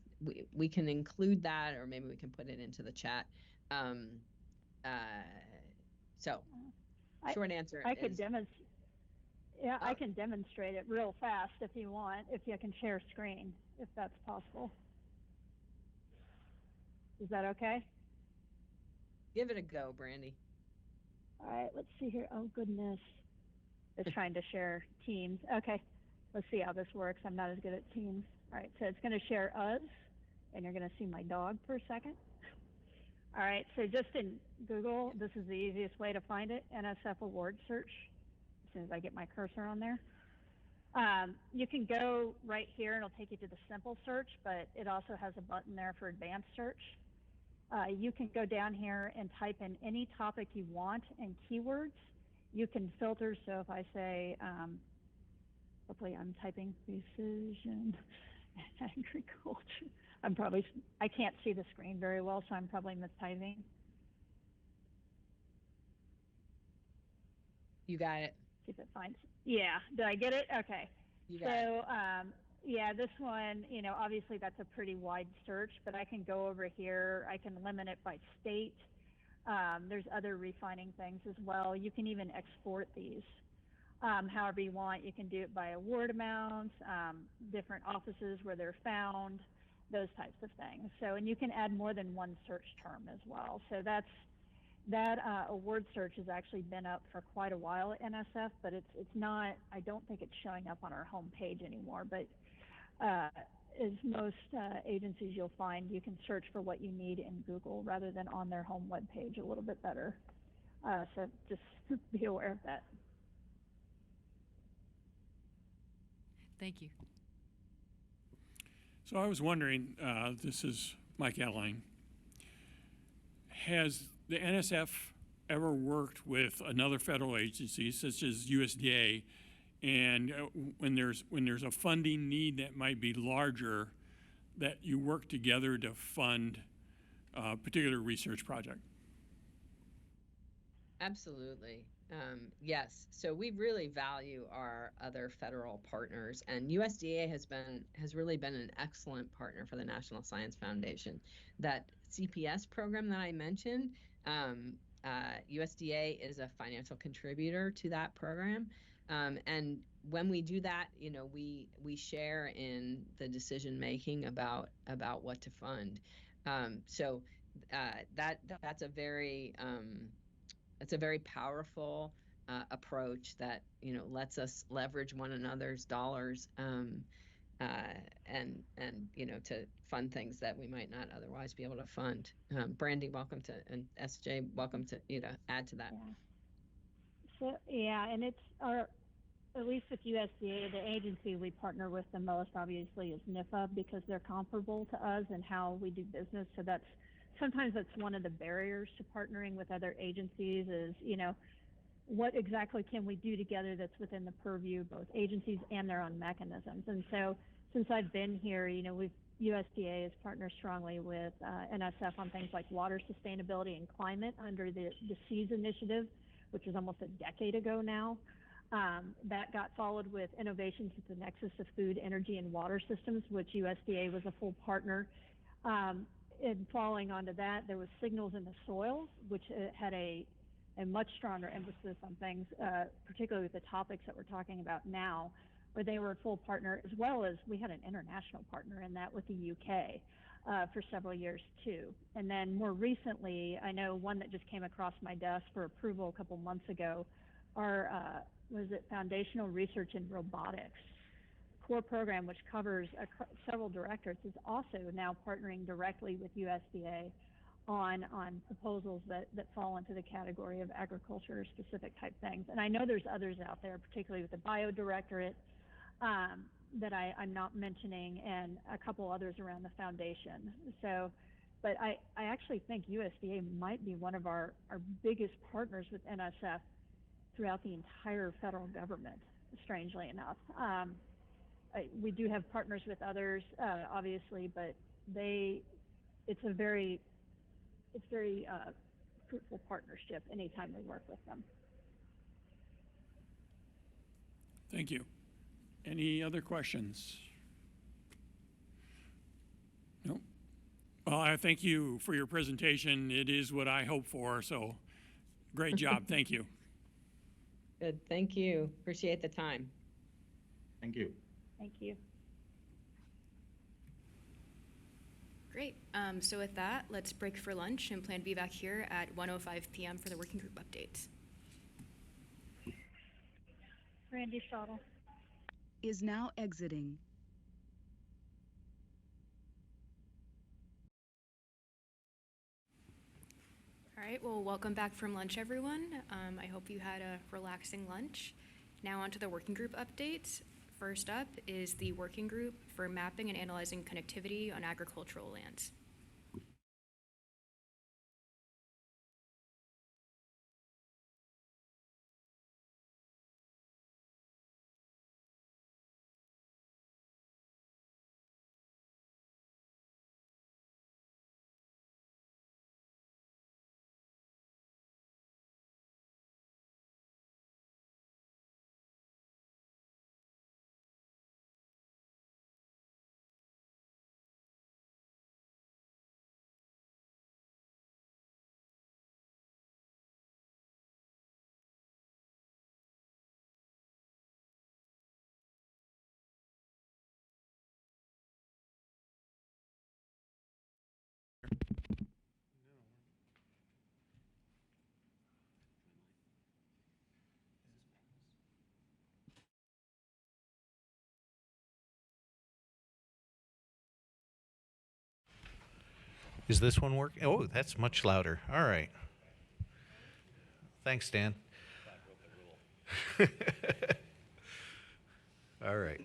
we can include that, or maybe we can put it into the chat. Short answer I is, could demonstrate. Yeah, I can demonstrate it real fast if you want, if you can share screen, if that's possible. Is that okay? Give it a go, Brandy. All right, let's see here. Oh, goodness. It's trying to share Teams. Okay, let's see how this works. I'm not as good at Teams. All right, so it's going to share us, and you're going to see my dog for a second. All right, so just in Google, this is the easiest way to find it, NSF award search, as soon as I get my cursor on there. You can go right here and it'll take you to the simple search, but it also has a button there for advanced search. You can go down here and type in any topic you want and keywords. You can filter, so if I say, hopefully I'm typing precision agriculture. I can't see the screen very well, so I'm probably mistyping. You got it. See if it finds. Yeah, did I get it? Okay. You got it. Yeah, this one, obviously that's a pretty wide search, but I can go over here. I can limit it by state. There's other refining things as well. You can even export these however you want. You can do it by award amounts, different offices where they're found, those types of things. So, and you can add more than one search term as well. So that award search has actually been up for quite a while at NSF, but it's not, I don't think it's showing up on our home page anymore. But as most agencies you'll find, you can search for what you need in Google rather than on their home web page a little bit better. So just be aware of that. Thank you. So I was wondering, this is Mike Adeline, has the NSF ever worked with another federal agency such as USDA, and when there's a funding need that might be larger, that you work together to fund a particular research project? Absolutely. Yes. So we really value our other federal partners, and USDA has really been an excellent partner for the National Science Foundation. That CPS program that I mentioned, USDA is a financial contributor to that program. And when we do that, we share in the decision making about what to fund. So that's a very powerful approach that lets us leverage one another's dollars and to fund things that we might not otherwise be able to fund. Brandy, welcome to, and SJ, welcome to add to that. Yeah. So yeah, and it's our, at least with USDA, the agency we partner with the most obviously is NIFA, because they're comparable to us in how we do business. So sometimes that's one of the barriers to partnering with other agencies is, what exactly can we do together that's within the purview of both agencies and their own mechanisms. And so since I've been here, USDA has partnered strongly with NSF on things like water sustainability and climate under the SEAS initiative, which is almost a decade ago now. That got followed with innovations at the nexus of food, energy, and water systems, which USDA was a full partner. And following onto that, there was signals in the soil, which had a much stronger emphasis on things, particularly with the topics that we're talking about now, where they were a full partner, as well as we had an international partner in that with the UK for several years too. And then more recently, I know one that just came across my desk for approval a couple months ago, our foundational research in robotics core program, which covers several directorates, is also now partnering directly with USDA on proposals that fall into the category of agriculture specific type things. And I know there's others out there, particularly with the bio directorate that I'm not mentioning, and a couple others around the foundation. So, but I actually think USDA might be one of our biggest partners with NSF throughout the entire federal government, strangely enough. We do have partners with others, obviously, but it's very fruitful partnership anytime we work with them. Thank you. Any other questions? No? Well, I thank you for your presentation. It is what I hoped for, so great job. Thank you. Good. Thank you. Appreciate the time. Thank you. Thank you. Great. So with that, let's break for lunch and plan to be back here at 1:05 p.m. for the working group updates. Randy Schottel is now exiting. All right, well, welcome back from lunch, everyone. I hope you had a relaxing lunch. Now on to the working group updates. First up is the working group for mapping and analyzing connectivity on agricultural lands. Is this one working? Oh, that's much louder. All right. Thanks, Dan. All right.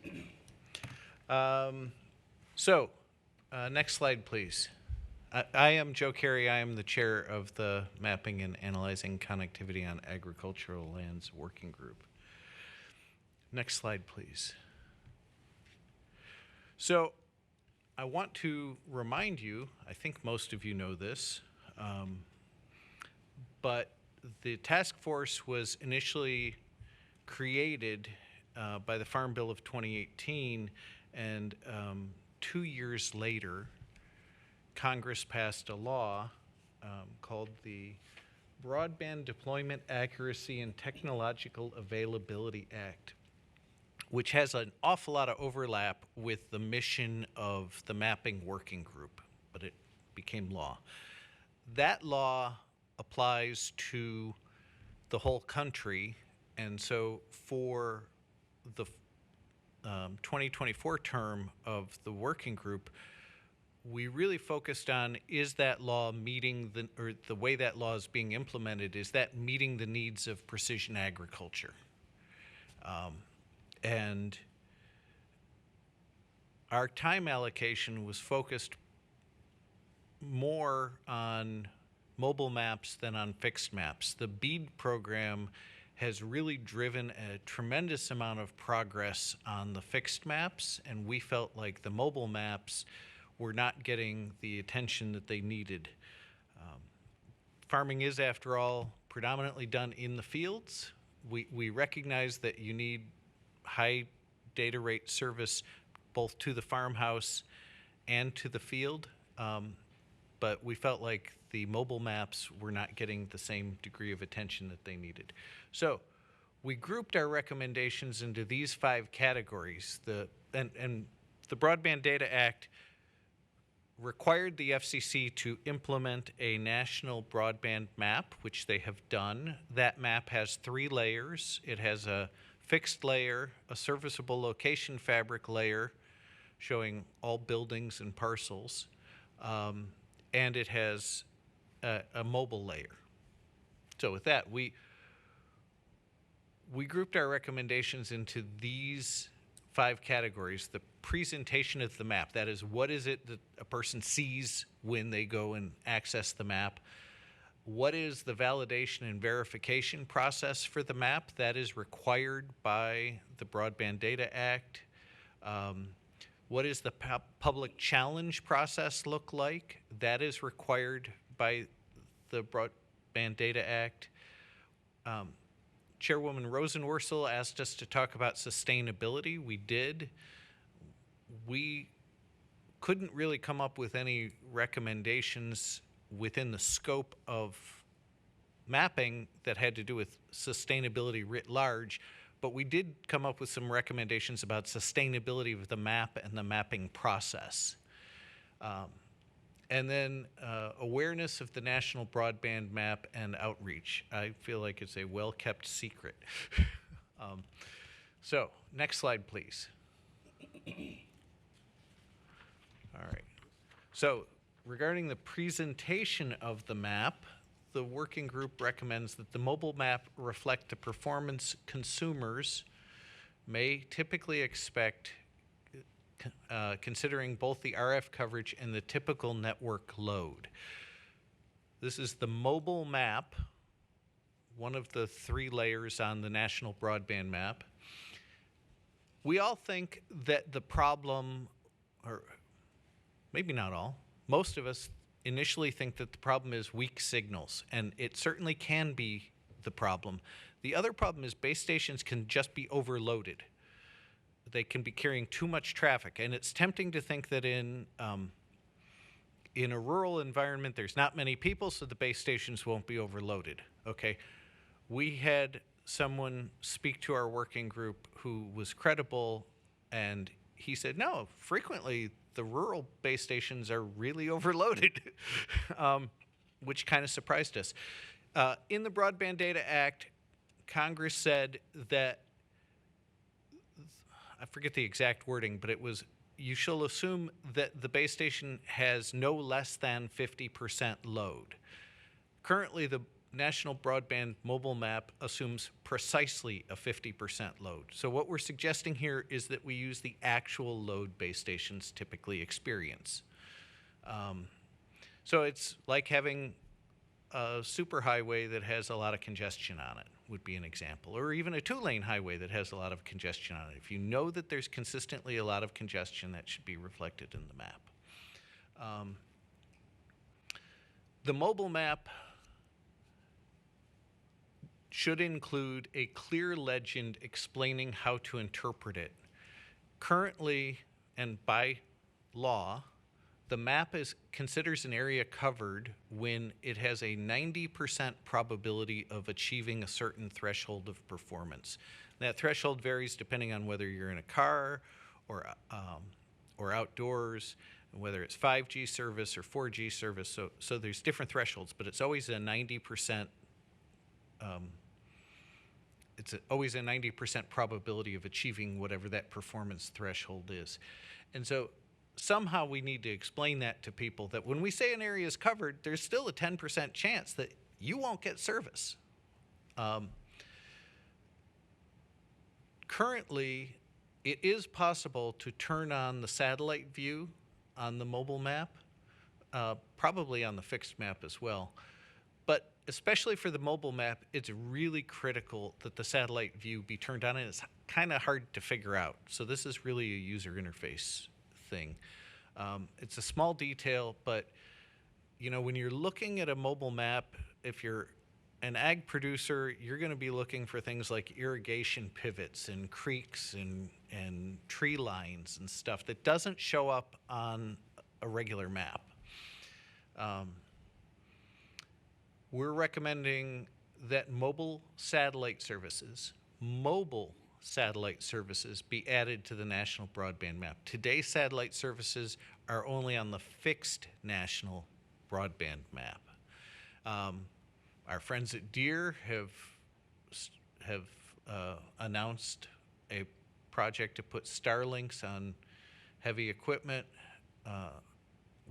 Next slide, please. I am Joe Carey. I am the chair of the Mapping and Analyzing Connectivity on Agricultural Lands Working Group. Next slide, please. So I want to remind you, I think most of you know this, but the task force was initially created by the Farm Bill of 2018, and 2 years later, Congress passed a law called the Broadband Deployment Accuracy and Technological Availability Act, which has an awful lot of overlap with the mission of the mapping working group, but it became law. That law applies to the whole country, and so for the 2024 term of the working group, we really focused on, is that law meeting the way that law is being implemented, is that meeting the needs of precision agriculture? And our time allocation was focused more on mobile maps than on fixed maps. The BEAD program has really driven a tremendous amount of progress on the fixed maps, and we felt like the mobile maps were not getting the attention that they needed. Farming is, after all, predominantly done in the fields. We recognize that you need high data rate service both to the farmhouse and to the field, but we felt like the mobile maps were not getting the same degree of attention that they needed. So we grouped our recommendations into these 5 categories. And the Broadband Data Act required the FCC to implement a national broadband map, which they have done. That map has 3 layers. It has a fixed layer, a serviceable location fabric layer showing all buildings and parcels, and it has a mobile layer. So with that, we grouped our recommendations into these 5 categories. The presentation of the map, that is, what is it that a person sees when they go and access the map? What is the validation and verification process for the map? That is required by the Broadband Data Act. What is the public challenge process look like? That is required by the Broadband Data Act. Chairwoman Rosenworcel asked us to talk about sustainability. We did. We couldn't really come up with any recommendations within the scope of mapping that had to do with sustainability writ large, but we did come up with some recommendations about sustainability of the map and the mapping process. And then awareness of the national broadband map and outreach. I feel like it's a well-kept secret. So, next slide, please. All right. So, regarding the presentation of the map, the working group recommends that the mobile map reflect the performance consumers may typically expect, considering both the RF coverage and the typical network load. This is the mobile map, one of the 3 layers on the national broadband map. We all think that the problem, or maybe not all, most of us initially think that the problem is weak signals, and it certainly can be the problem. The other problem is base stations can just be overloaded. They can be carrying too much traffic, and it's tempting to think that in a rural environment there's not many people, so the base stations won't be overloaded. Okay, we had someone speak to our working group who was credible, and he said, no, frequently the rural base stations are really overloaded, which kind of surprised us. In the Broadband Data Act, Congress said that, I forget the exact wording, but it was, you shall assume that the base station has no less than 50% load. Currently, the National Broadband Mobile Map assumes precisely a 50% load. So what we're suggesting here is that we use the actual load base stations typically experience. So it's like having a superhighway that has a lot of congestion on it, would be an example, or even a 2-lane highway that has a lot of congestion on it. If you know that there's consistently a lot of congestion, that should be reflected in the map. The mobile map should include a clear legend explaining how to interpret it. Currently, and by law, the map considers an area covered when it has a 90% probability of achieving a certain threshold of performance. That threshold varies depending on whether you're in a car or outdoors, whether it's 5G service or 4G service. So there's different thresholds, but it's always a 90%. It's always a 90% probability of achieving whatever that performance threshold is. And so somehow we need to explain that to people, that when we say an area is covered, there's still a 10% chance that you won't get service. Currently, it is possible to turn on the satellite view on the mobile map, probably on the fixed map as well. But especially for the mobile map, it's really critical that the satellite view be turned on, and it's kind of hard to figure out. So this is really a user interface thing. It's a small detail, but you know, when you're looking at a mobile map, if you're an ag producer, you're going to be looking for things like irrigation pivots and creeks and tree lines and stuff that doesn't show up on a regular map. We're recommending that mobile satellite services be added to the national broadband map. Today, satellite services are only on the fixed national broadband map. Our friends at Deere have announced a project to put Starlinks on heavy equipment.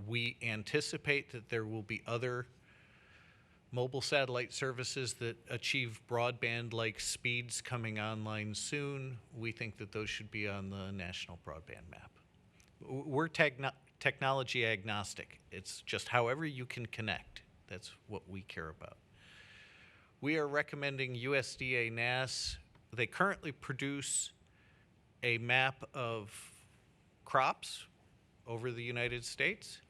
We anticipate that there will be other mobile satellite services that achieve broadband-like speeds coming online soon. We think that those should be on the national broadband map. We're technology agnostic. It's just however you can connect. That's what we care about. We are recommending USDA NAS. They currently produce a map of crops over the United States.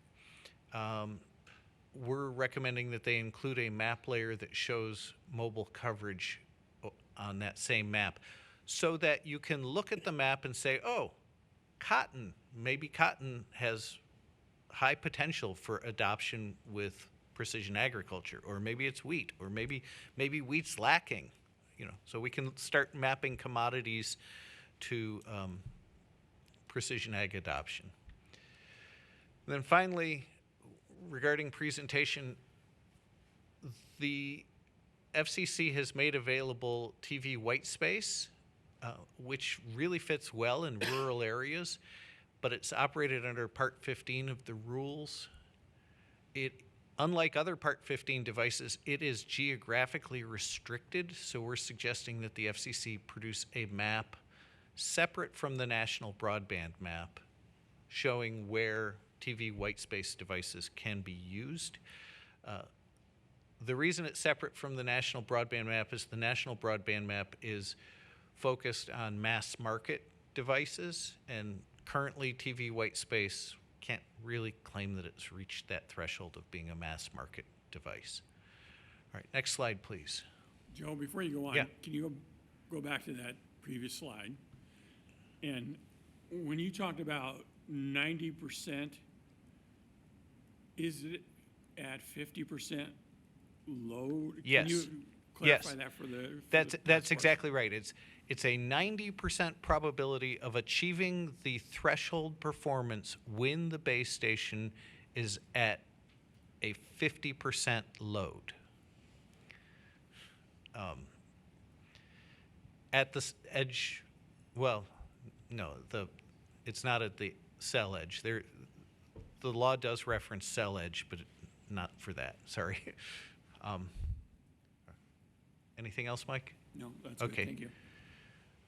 We're recommending that they include a map layer that shows mobile coverage on that same map, so that you can look at the map and say, oh, cotton, maybe cotton has high potential for adoption with precision agriculture, or maybe it's wheat, or maybe wheat's lacking, you know, so we can start mapping commodities to precision ag adoption. And then finally, regarding presentation, the FCC has made available TV white space, which really fits well in rural areas, but it's operated under Part 15 of the rules. It Unlike other Part 15 devices, it is geographically restricted, so we're suggesting that the FCC produce a map separate from the national broadband map, showing where TV white space devices can be used. The reason it's separate from the national broadband map is the national broadband map is focused on mass market devices, and currently TV white space can't really claim that it's reached that threshold of being a mass market device. All right, next slide, please. Joe, before you go on, Yeah. can you go back to that previous slide? And when you talked about 90%, is it at 50% load? Yes. Can you clarify that for the That's exactly right. It's a 90% probability of achieving the threshold performance when the base station is at a 50% load. At the edge, well, no, it's not at the cell edge. The law does reference cell edge, but not for that. Sorry. Anything else, Mike? No, that's good. Okay. Thank you.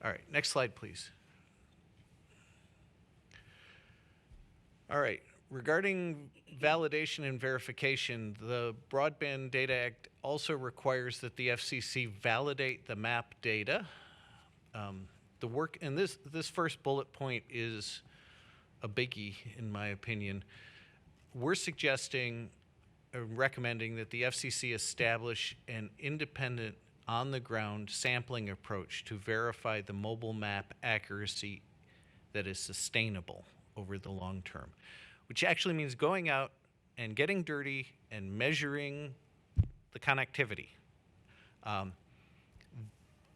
All right, next slide, please. All right, regarding validation and verification, the Broadband Data Act also requires that the FCC validate the map data. The work, and this first bullet point is a biggie, in my opinion. We're suggesting, recommending that the FCC establish an independent on-the-ground sampling approach to verify the mobile map accuracy that is sustainable over the long term, which actually means going out and getting dirty and measuring the connectivity.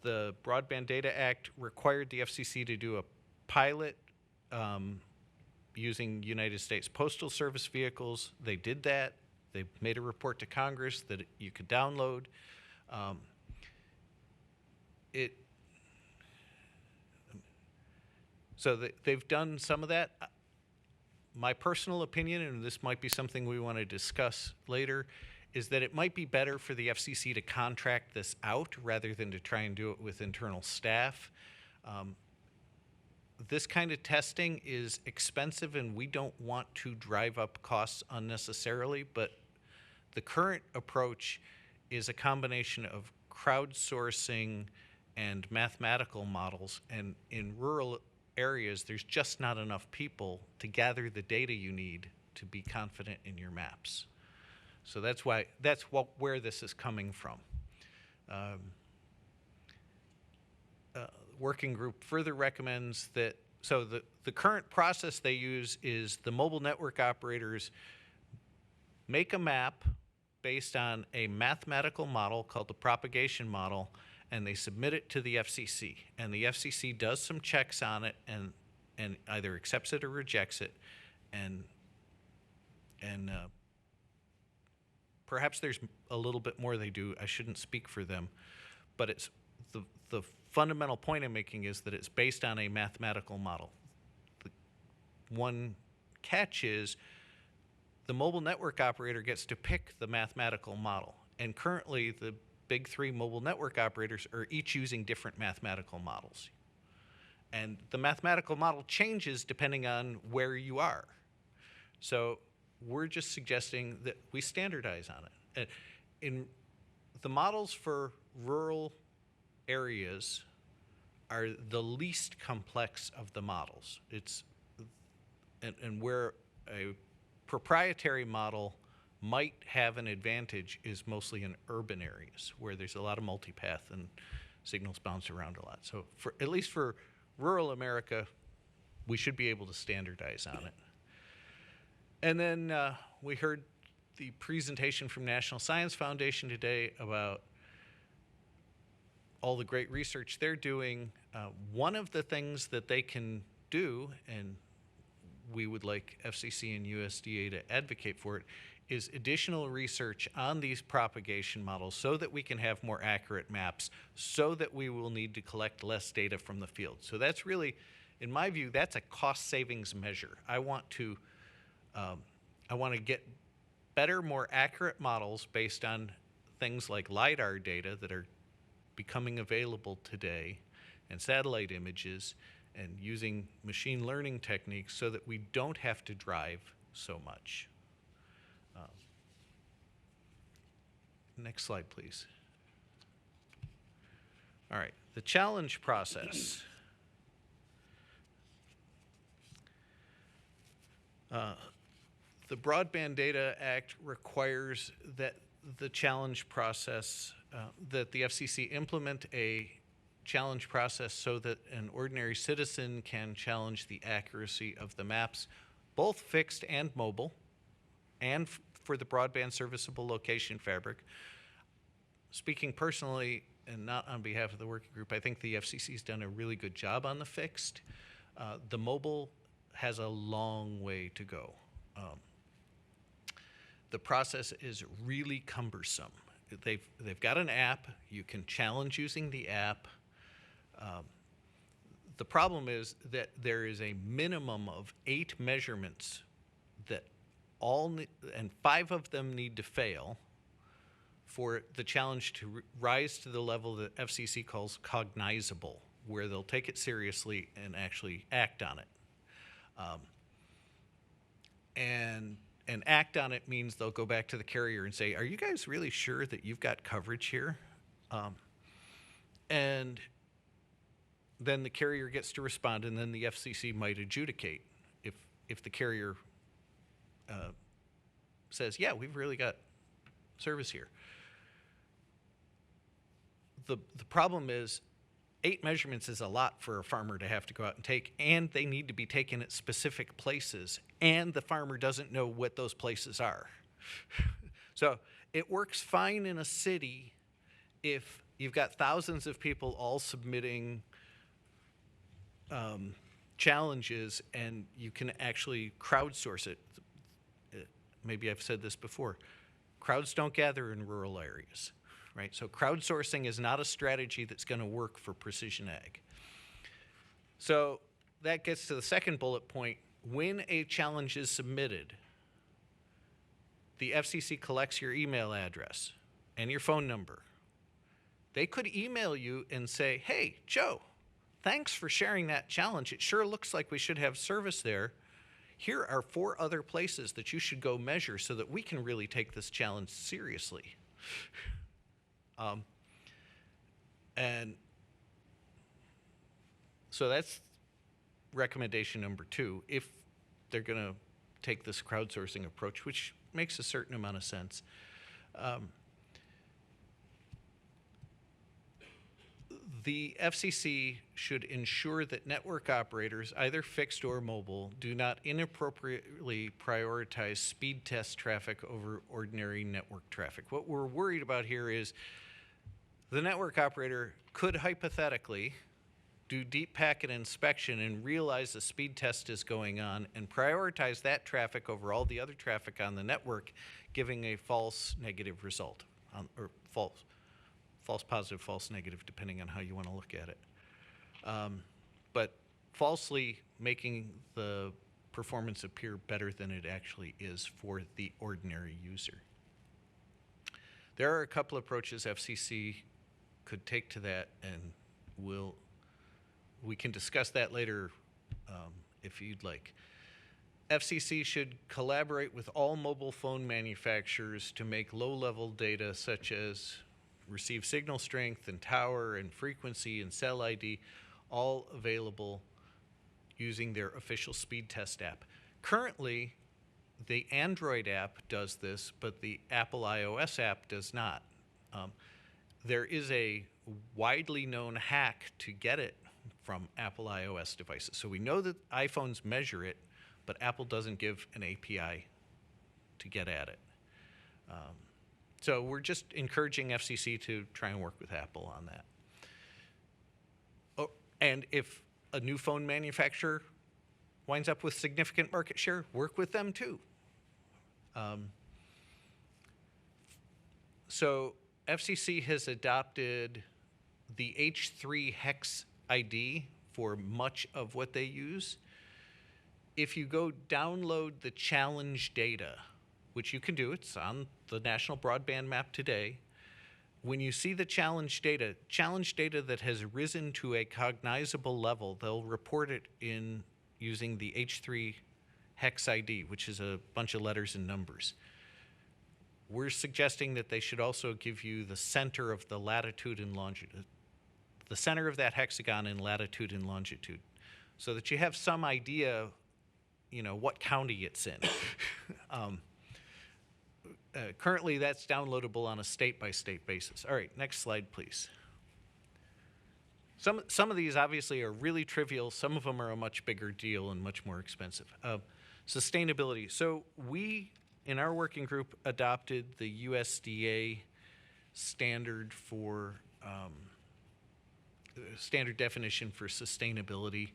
The Broadband Data Act required the FCC to do a pilot using United States Postal Service vehicles. They did that. They made a report to Congress that you could download. So they've done some of that. My personal opinion, and this might be something we want to discuss later, is that it might be better for the FCC to contract this out rather than to try and do it with internal staff. This kind of testing is expensive, and we don't want to drive up costs unnecessarily, but the current approach is a combination of crowdsourcing and mathematical models, and in rural areas, there's just not enough people to gather the data you need to be confident in your maps. So that's where this is coming from. Working group further recommends that, so the current process they use is the mobile network operators make a map based on a mathematical model called the propagation model, and they submit it to the FCC. And the FCC does some checks on it and either accepts it or rejects it. And perhaps there's a little bit more they do. I shouldn't speak for them. But it's the fundamental point I'm making is that it's based on a mathematical model. The one catch is the mobile network operator gets to pick the mathematical model. And currently, the big three mobile network operators are each using different mathematical models. And the mathematical model changes depending on where you are. So we're just suggesting that we standardize on it. In the models for rural areas are the least complex of the models. And where a proprietary model might have an advantage is mostly in urban areas where there's a lot of multipath and signals bounce around a lot. So at least for rural America, we should be able to standardize on it. And then we heard the presentation from National Science Foundation today about all the great research they're doing. One of the things that they can do, and we would like FCC and USDA to advocate for it, is additional research on these propagation models so that we can have more accurate maps, so that we will need to collect less data from the field. So that's really, in my view, that's a cost savings measure. I want to get better, more accurate models based on things like LiDAR data that are becoming available today, and satellite images, and using machine learning techniques so that we don't have to drive so much. Next slide, please. All right, the challenge process. The Broadband Data Act requires that the challenge process, that the FCC implement a challenge process so that an ordinary citizen can challenge the accuracy of the maps, both fixed and mobile, and for the broadband serviceable location fabric. Speaking personally, and not on behalf of the working group, I think the FCC's done a really good job on the fixed. The mobile has a long way to go. The process is really cumbersome. They've got an app. You can challenge using the app. The problem is that there is a minimum of 8 measurements that and 5 of them need to fail for the challenge to rise to the level that FCC calls cognizable, where they'll take it seriously and actually act on it. And act on it means they'll go back to the carrier and say, are you guys really sure that you've got coverage here? And then the carrier gets to respond, and then the FCC might adjudicate if the carrier says, yeah, we've really got service here. The problem is 8 measurements is a lot for a farmer to have to go out and take, and they need to be taken at specific places, and the farmer doesn't know what those places are. So it works fine in a city if you've got thousands of people all submitting challenges and you can actually crowdsource it. Maybe I've said this before. Crowds don't gather in rural areas. Right? So crowdsourcing is not a strategy that's going to work for precision ag. So that gets to the second bullet point. When a challenge is submitted, the FCC collects your email address and your phone number. They could email you and say, hey, Joe, thanks for sharing that challenge. It sure looks like we should have service there. Here are 4 other places that you should go measure so that we can really take this challenge seriously. And so that's recommendation number 2, if they're going to take this crowdsourcing approach, which makes a certain amount of sense. The FCC should ensure that network operators, either fixed or mobile, do not inappropriately prioritize speed test traffic over ordinary network traffic. What we're worried about here is the network operator could hypothetically do deep packet inspection and realize the speed test is going on and prioritize that traffic over all the other traffic on the network, giving a false negative result, or false positive, false negative, depending on how you want to look at it. But falsely making the performance appear better than it actually is for the ordinary user. There are a couple approaches FCC could take to that, and we can discuss that later if you'd like. FCC should collaborate with all mobile phone manufacturers to make low-level data such as receive signal strength and tower and frequency and cell ID all available using their official speed test app. Currently, the Android app does this, but the Apple iOS app does not. There is a widely known hack to get it from Apple iOS devices. So we know that iPhones measure it, but Apple doesn't give an API to get at it. So we're just encouraging FCC to try and work with Apple on that. Oh, and if a new phone manufacturer winds up with significant market share, work with them too. So FCC has adopted the H3 hex ID for much of what they use. If you go download the challenge data which you can do, it's on the national broadband map today. When you see the challenge data that has risen to a cognizable level, they'll report it in using the H3 hex ID, which is a bunch of letters and numbers. We're suggesting that they should also give you the center of the latitude and longitude, the center of that hexagon in latitude and longitude, so that you have some idea, what county it's in. Currently, that's downloadable on a state-by-state basis. All right, next slide, please. Some of these obviously are really trivial. Some of them are a much bigger deal and much more expensive. Sustainability. So we, in our working group, adopted the USDA standard for standard definition for sustainability,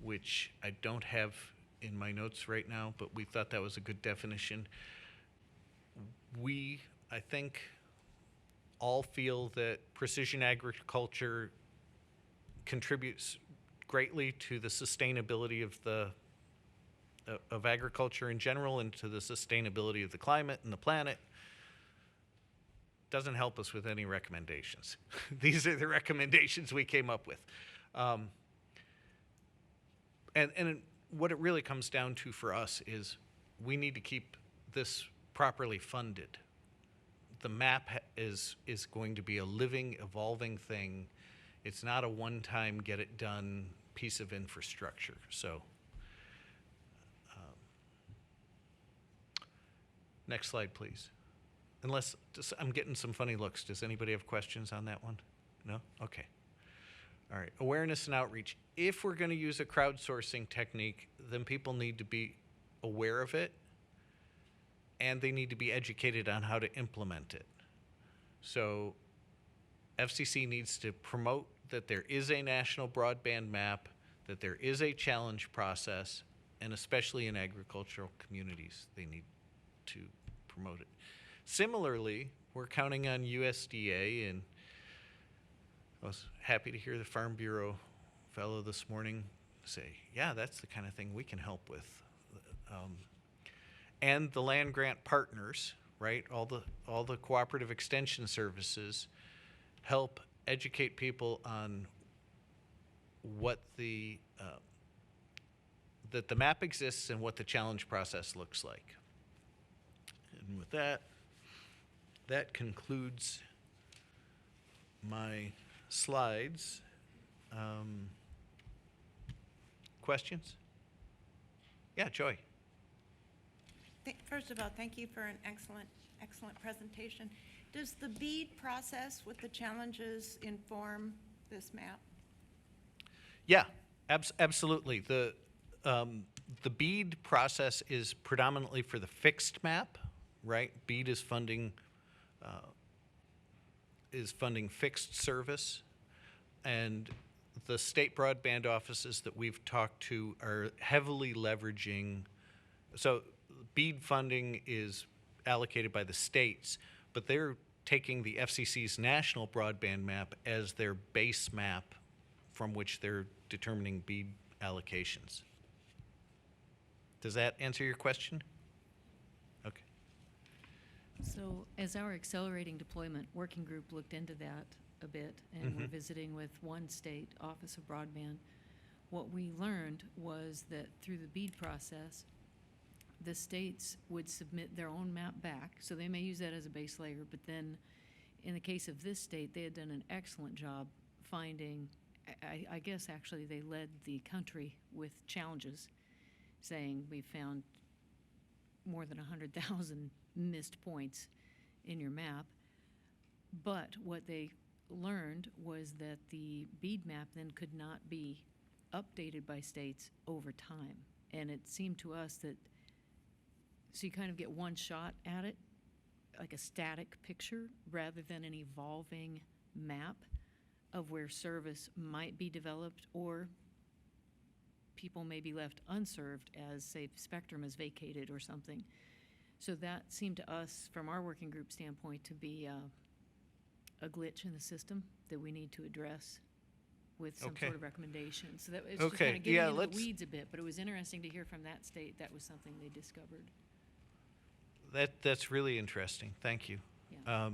which I don't have in my notes right now, but we thought that was a good definition. We, I think, all feel that precision agriculture contributes greatly to the sustainability of agriculture in general and to the sustainability of the climate and the planet. Doesn't help us with any recommendations. These are the recommendations we came up with. And what it really comes down to for us is we need to keep this properly funded. The map is going to be a living, evolving thing. It's not a one-time get it done piece of infrastructure. So next slide, please. I'm getting some funny looks. Does anybody have questions on that one? No? Okay. All right. Awareness and outreach. If we're going to use a crowdsourcing technique, then people need to be aware of it, and they need to be educated on how to implement it. So FCC needs to promote that there is a national broadband map, that there is a challenge process, and especially in agricultural communities, they need to promote it. Similarly, we're counting on USDA, and I was happy to hear the Farm Bureau fellow this morning say, yeah, that's the kind of thing we can help with. And the land grant partners, right? All the cooperative extension services help educate people on what that the map exists and what the challenge process looks like. And with that concludes my slides. Questions? Yeah, Joy. First of all, thank you for an excellent presentation. Does the BEAD process with the challenges inform this map? Yeah, absolutely. The BEAD process is predominantly for the fixed map, right? BEAD is funding fixed service, and the state broadband offices that we've talked to are heavily leveraging. So BEAD funding is allocated by the states, but they're taking the FCC's national broadband map as their base map from which they're determining BEAD allocations. Does that answer your question? Okay. So as our accelerating deployment working group looked into that a bit, and we're visiting with one state Office of Broadband, what we learned was that through the BEAD process, the states would submit their own map back, so they may use that as a base layer, but then in the case of this state, they had done an excellent job finding, I guess actually they led the country with challenges, saying we found more than 100,000 missed points in your map. But what they learned was that the BEAD map then could not be updated by states over time. And it seemed to us that, so you kind of get one shot at it, like a static picture, rather than an evolving map of where service might be developed or people may be left unserved as, say, spectrum is vacated or something. So that seemed to us, from our working group standpoint, to be a glitch in the system that we need to address with some sort of recommendation. So that it's just kind of getting into the weeds a bit, but it was interesting to hear from that state that was something they discovered. That's really interesting. Thank you. Yeah.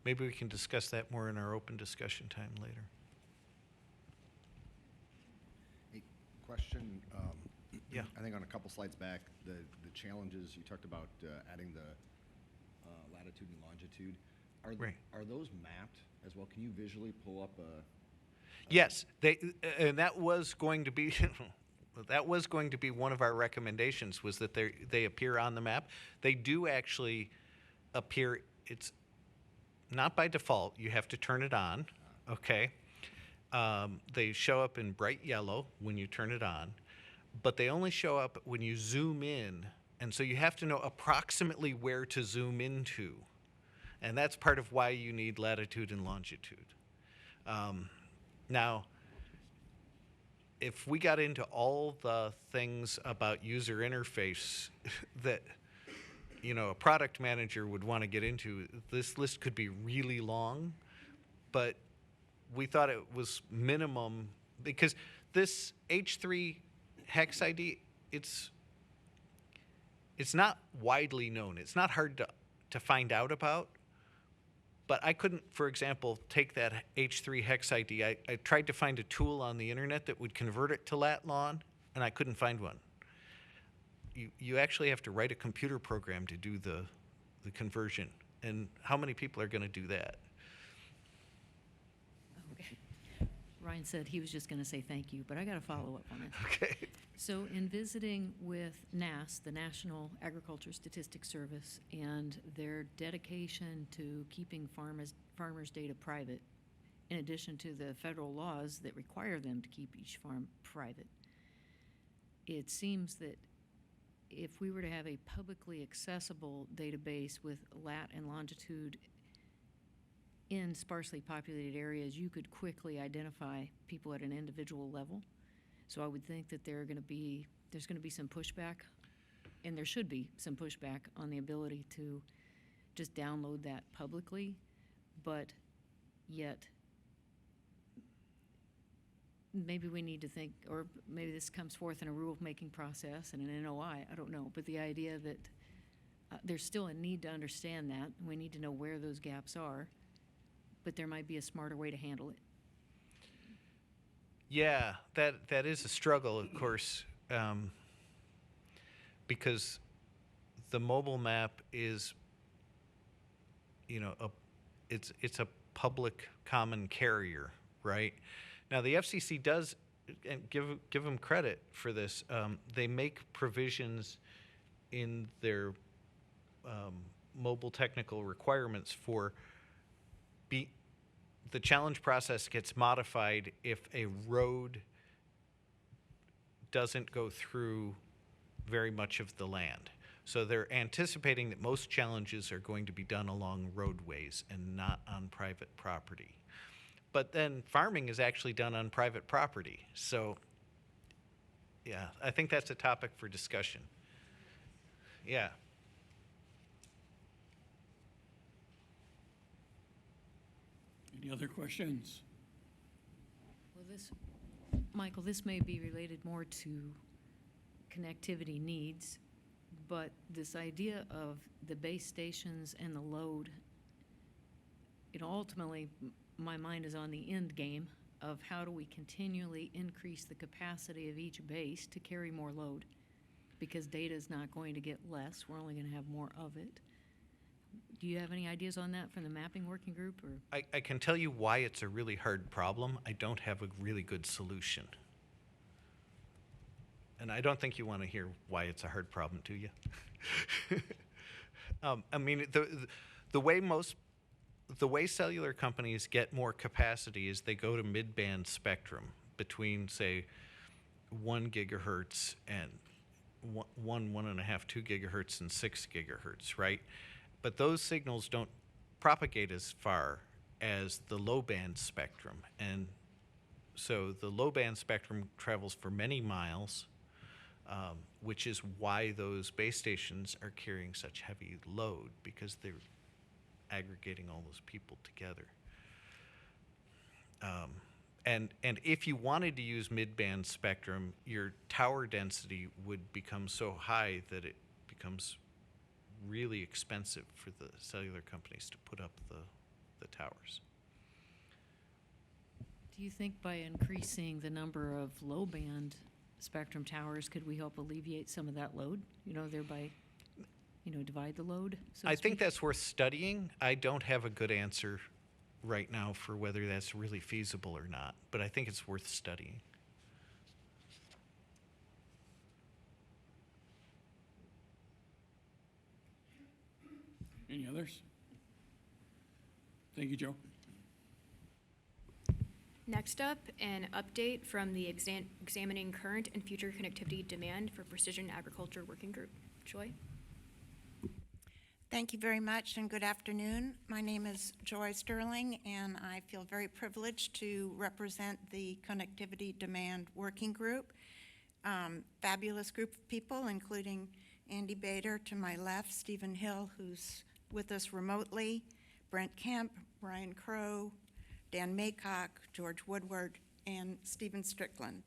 Maybe we can discuss that more in our open discussion time later. A question, Yeah. I think on a couple slides back, the challenges, you talked about adding the latitude and longitude. Right. Are those mapped as well? Can you visually pull up a? Yes, and that was going to be that was going to be one of our recommendations, was that they appear on the map. They do actually appear. It's not by default. You have to turn it on. Okay. They show up in bright yellow when you turn it on, but they only show up when you zoom in, and so you have to know approximately where to zoom into, and that's part of why you need latitude and longitude. Now, if we got into all the things about user interface that, you know, a product manager would want to get into, this list could be really long, but we thought it was minimum, because this H3 hex ID, it's not widely known. It's not hard to find out about. But I couldn't, for example, take that H3 hex ID. I tried to find a tool on the internet that would convert it to lat/lon, and I couldn't find one. You actually have to write a computer program to do the conversion. And how many people are going to do that? Okay. Ryan said he was just going to say thank you, but I got to follow up on it. Okay. So in visiting with NASS, the National Agriculture Statistics Service, and their dedication to keeping farmers' data private, in addition to the federal laws that require them to keep each farm private, it seems that if we were to have a publicly accessible database with lat and longitude in sparsely populated areas, you could quickly identify people at an individual level. So I would think that there's going to be some pushback, and there should be some pushback on the ability to just download that publicly, but yet maybe we need to think, or maybe this comes forth in a rulemaking process and an NOI, I don't know, but the idea that there's still a need to understand that, and we need to know where those gaps are, but there might be a smarter way to handle it. Yeah, that is a struggle, of course, because the mobile map is, you know, it's a public common carrier, right? Now the FCC does, and give them credit for this. They make provisions in their mobile technical requirements for the challenge process gets modified if a road doesn't go through very much of the land. So they're anticipating that most challenges are going to be done along roadways and not on private property. But then farming is actually done on private property. So yeah, I think that's a topic for discussion. Yeah. Any other questions? Well, Michael, this may be related more to connectivity needs, but this idea of the base stations and the load, ultimately, my mind is on the end game of how do we continually increase the capacity of each base to carry more load, because data is not going to get less, we're only going to have more of it. Do you have any ideas on that from the mapping working group? Or I can tell you why it's a really hard problem. I don't have a really good solution. And I don't think you want to hear why it's a hard problem, do you? I mean, the way cellular companies get more capacity is they go to mid-band spectrum between, say, 1 gigahertz and 1.5, 2 gigahertz and 6 gigahertz, right? But those signals don't propagate as far as the low-band spectrum. And so the low-band spectrum travels for many miles, which is why those base stations are carrying such heavy load, because they're aggregating all those people together. And if you wanted to use mid-band spectrum, your tower density would become so high that it becomes really expensive for the cellular companies to put up the towers. Do you think by increasing the number of low-band spectrum towers, could we help alleviate some of that load? Thereby, divide the load, so to I think speak? that's worth studying. I don't have a good answer right now for whether that's really feasible or not, but I think it's worth studying. Any others? Thank you, Joe. Next up, an update from the Examining Current and Future Connectivity Demand for Precision Agriculture Working Group. Joy? Thank you very much and good afternoon. My name is Joy Sterling and I feel very privileged to represent the Connectivity Demand Working Group. Fabulous group of people, including Andy Bader to my left, Stephen Hill, who's with us remotely, Brent Kemp, Brian Crow, Dan Maycock, George Woodward, and Stephen Strickland.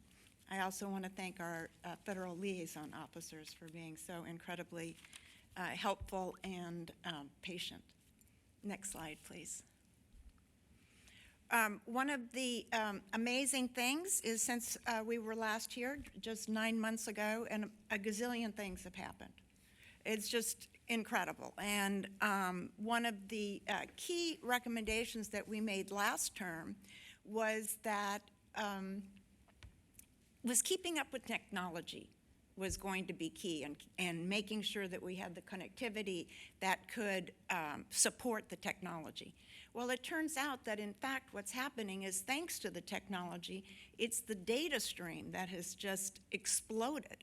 I also want to thank our federal liaison officers for being so incredibly helpful and patient. Next slide, please. One of the amazing things is since we were last here, just 9 months ago, and a gazillion things have happened. It's just incredible. And one of the key recommendations that we made last term was that keeping up with technology was going to be key, and making sure that we had the connectivity that could support the technology. Well, it turns out that in fact what's happening is, thanks to the technology, it's the data stream that has just exploded.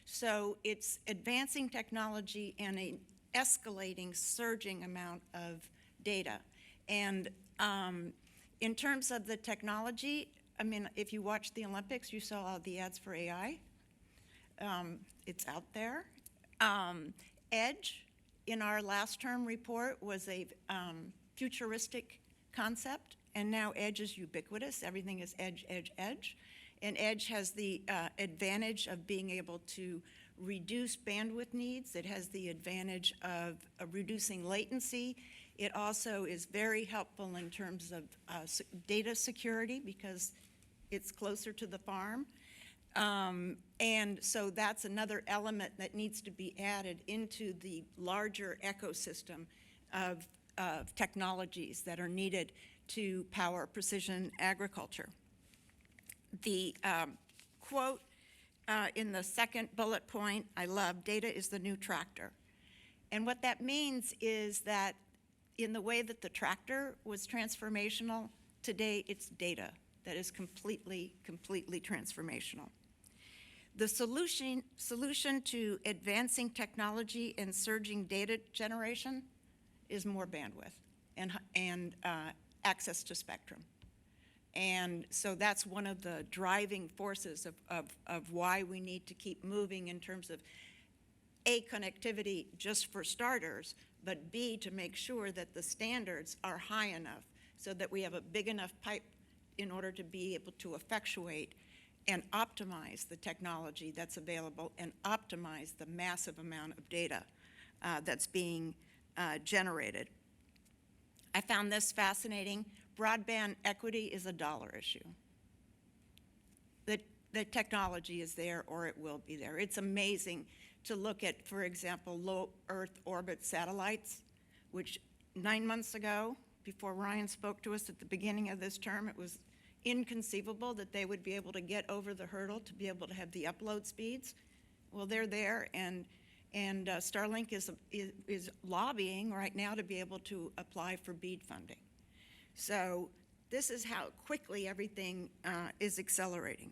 So it's advancing technology and an escalating, surging amount of data. And in terms of the technology, I mean, if you watched the Olympics, you saw all the ads for AI. It's out there. EDGE, in our last term report, was a futuristic concept, and now EDGE is ubiquitous. Everything is EDGE, EDGE, EDGE. And EDGE has the advantage of being able to reduce bandwidth needs. It has the advantage of reducing latency. It also is very helpful in terms of data security because it's closer to the farm. And so that's another element that needs to be added into the larger ecosystem of technologies that are needed to power precision agriculture. The quote in the second bullet point, I love, data is the new tractor. And what that means is that in the way that the tractor was transformational, today it's data that is completely transformational. The solution to advancing technology and surging data generation is more bandwidth and access to spectrum. And so that's one of the driving forces of why we need to keep moving in terms of A, connectivity just for starters, but B, to make sure that the standards are high enough so that we have a big enough pipe in order to be able to effectuate and optimize the technology that's available and optimize the massive amount of data that's being generated. I found this fascinating. Broadband equity is a dollar issue. The technology is there, or it will be there. It's amazing to look at, for example, low Earth orbit satellites, which 9 months ago, before Ryan spoke to us at the beginning of this term, it was inconceivable that they would be able to get over the hurdle to be able to have the upload speeds. Well, they're there, and Starlink is lobbying right now to be able to apply for BEAD funding. So this is how quickly everything is accelerating.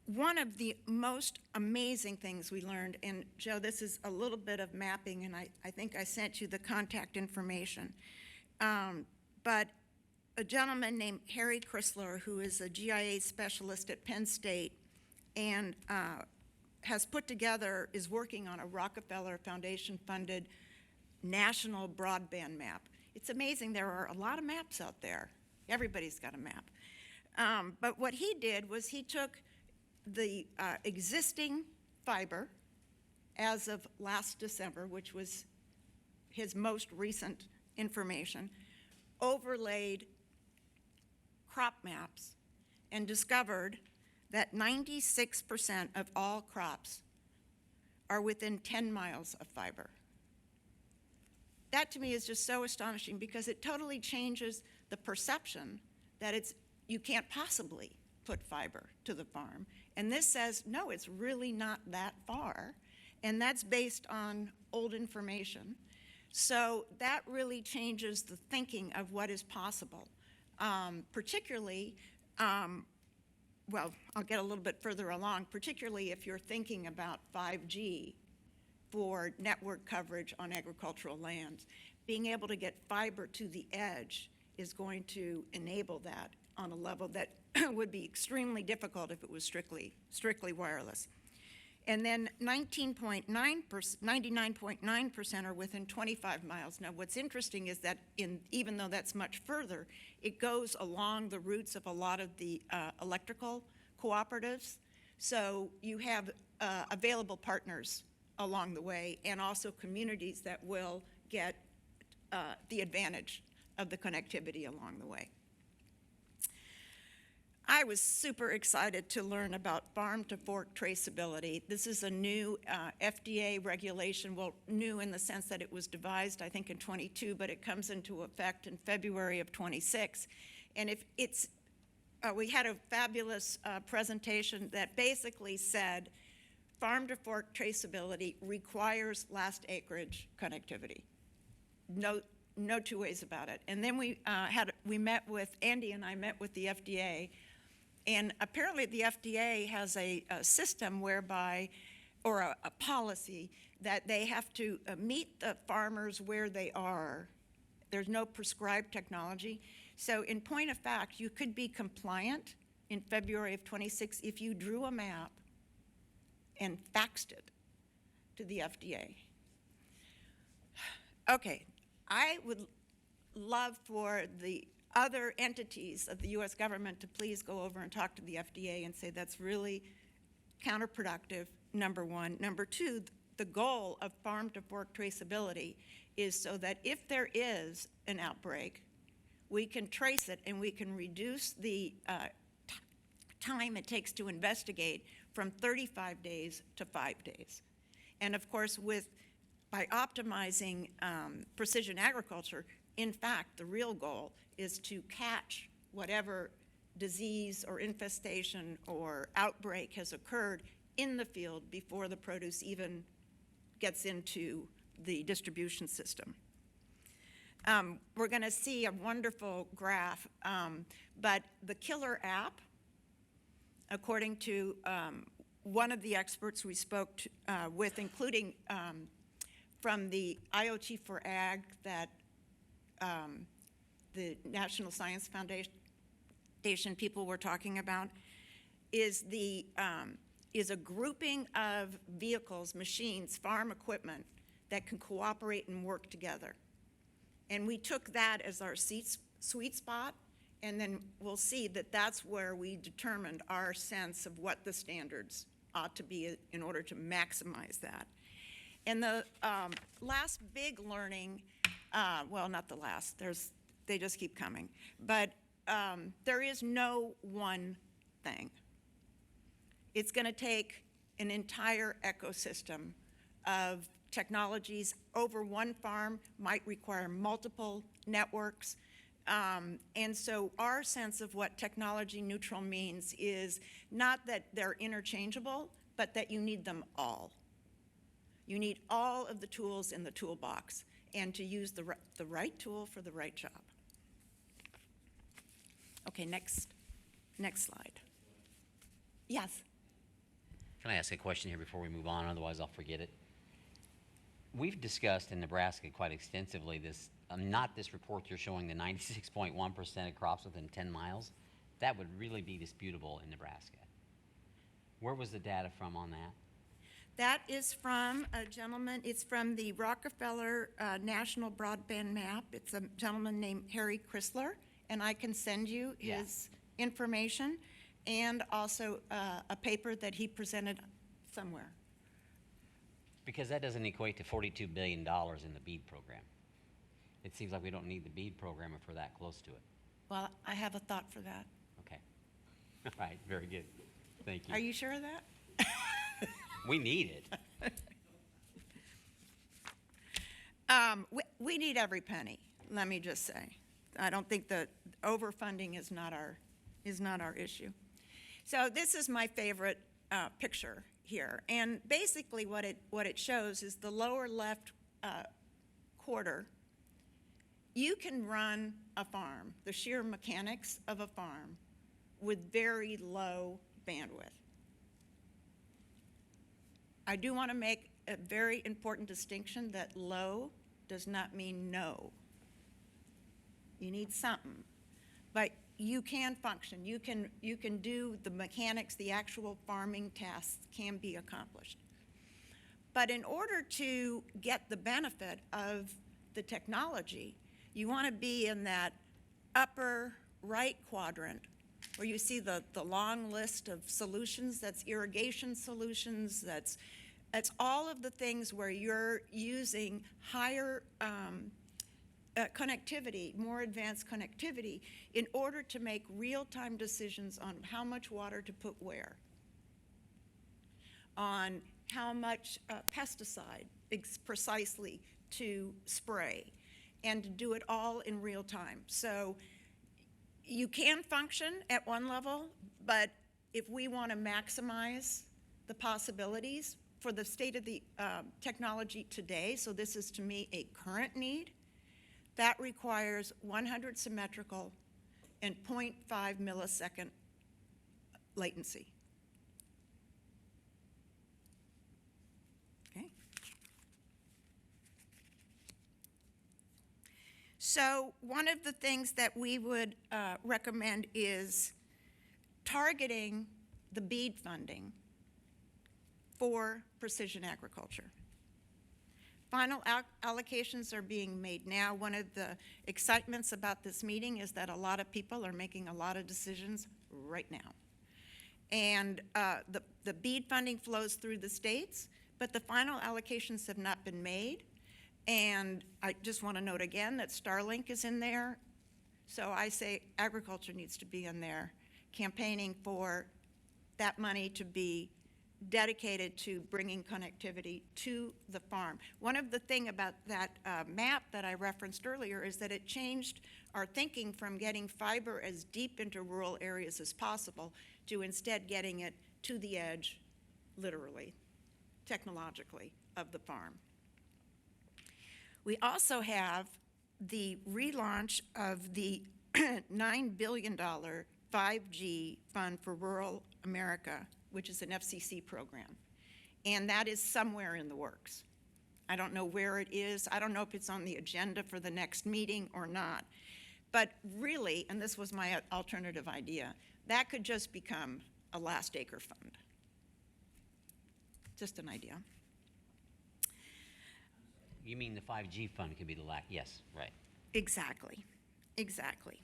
One of the most amazing things we learned, and Joe, this is a little bit of mapping, and I think I sent you the contact information, but a gentleman named Harry Chrysler, who is a GIA specialist at Penn State and has put together, is working on a Rockefeller Foundation-funded national broadband map. It's amazing, there are a lot of maps out there. Everybody's got a map. But what he did was he took the existing fiber as of last December, which was his most recent information, overlaid crop maps and discovered that 96% of all crops are within 10 miles of fiber. That to me is just so astonishing because it totally changes the perception that you can't possibly put fiber to the farm. And this says, no, it's really not that far. And that's based on old information. So that really changes the thinking of what is possible. Particularly, well, I'll get a little bit further along, particularly if you're thinking about 5G for network coverage on agricultural lands. Being able to get fiber to the edge is going to enable that on a level that would be extremely difficult if it was strictly wireless. And then 99.9% are within 25 miles. Now, what's interesting is that even though that's much further, it goes along the routes of a lot of the electrical cooperatives. So you have available partners along the way and also communities that will get the advantage of the connectivity along the way. I was super excited to learn about farm-to-fork traceability. This is a new FDA regulation, well, new in the sense that it was devised, I think, in 22, but it comes into effect in February of 26. And if it's, we had a fabulous presentation that basically said farm-to-fork traceability requires last acreage connectivity. No two ways about it. And then we met with, Andy and I met with the FDA. And apparently the FDA has a system whereby, or a policy, that they have to meet the farmers where they are. There's no prescribed technology. So in point of fact, you could be compliant in February of 26 if you drew a map and faxed it to the FDA. Okay, I would love for the other entities of the U.S. government to please go over and talk to the FDA and say that's really counterproductive, number one. Number two, the goal of farm-to-fork traceability is so that if there is an outbreak, we can trace it and we can reduce the time it takes to investigate from 35 days to 5 days. And of course, by optimizing precision agriculture, in fact, the real goal is to catch whatever disease or infestation or outbreak has occurred in the field before the produce even gets into the distribution system. We're going to see a wonderful graph, but the killer app, according to one of the experts we spoke with, including from the IoT for Ag that the National Science Foundation people were talking about, is a grouping of vehicles, machines, farm equipment that can cooperate and work together. And we took that as our sweet spot, and then we'll see that that's where we determined our sense of what the standards ought to be in order to maximize that. And the last big learning, well, not the last, they just keep coming, but there is no one thing. It's going to take an entire ecosystem of technologies. Over one farm might require multiple networks. And so our sense of what technology neutral means is not that they're interchangeable, but that you need them all. You need all of the tools in the toolbox and to use the right tool for the right job. Okay, next slide. Yes? Can I ask a question here before we move on? Otherwise, I'll forget it. We've discussed in Nebraska quite extensively this, not this report you're showing, the 96.1% of crops within 10 miles. That would really be disputable in Nebraska. Where was the data from on that? That is from a gentleman, it's from the Rockefeller National Broadband Map. It's a gentleman named Harry Chrysler, and I can send you his information and also a paper that he presented somewhere. Because that doesn't equate to $42 billion in the BEAD program. It seems like we don't need the BEAD program if we're that close to it. Well, I have a thought for that. Okay. All right, very good. Thank you. Are you sure of that? We need it. We need every penny, let me just say. I don't think that overfunding is not our issue. So this is my favorite picture here. And basically what it shows is the lower left quarter. You can run a farm, the sheer mechanics of a farm, with very low bandwidth. I do want to make a very important distinction that low does not mean no. You need something, but you can function. You can do the mechanics, the actual farming tasks can be accomplished. But in order to get the benefit of the technology, you want to be in that upper right quadrant where you see the long list of solutions. That's irrigation solutions, that's all of the things where you're using higher connectivity, more advanced connectivity, in order to make real-time decisions on how much water to put where, on how much pesticide precisely to spray, and to do it all in real time. So you can function at one level, but if we want to maximize the possibilities for the state of the technology today, so this is to me a current need, that requires 100 symmetrical and 0.5 millisecond latency. Okay. So one of the things that we would recommend is targeting the BEAD funding for precision agriculture. Final allocations are being made now. One of the excitements about this meeting is that a lot of people are making a lot of decisions right now. And the BEAD funding flows through the states, but the final allocations have not been made. And I just want to note again that Starlink is in there. So I say agriculture needs to be in there, campaigning for that money to be dedicated to bringing connectivity to the farm. One of the things about that map that I referenced earlier is that it changed our thinking from getting fiber as deep into rural areas as possible to instead getting it to the edge, literally, technologically, of the farm. We also have the relaunch of the $9 billion 5G Fund for Rural America, which is an FCC program. And that is somewhere in the works. I don't know where it is. I don't know if it's on the agenda for the next meeting or not. But really, and this was my alternative idea, that could just become a last acre fund. Just an idea. You mean the 5G fund could be the yes, right. Exactly, exactly.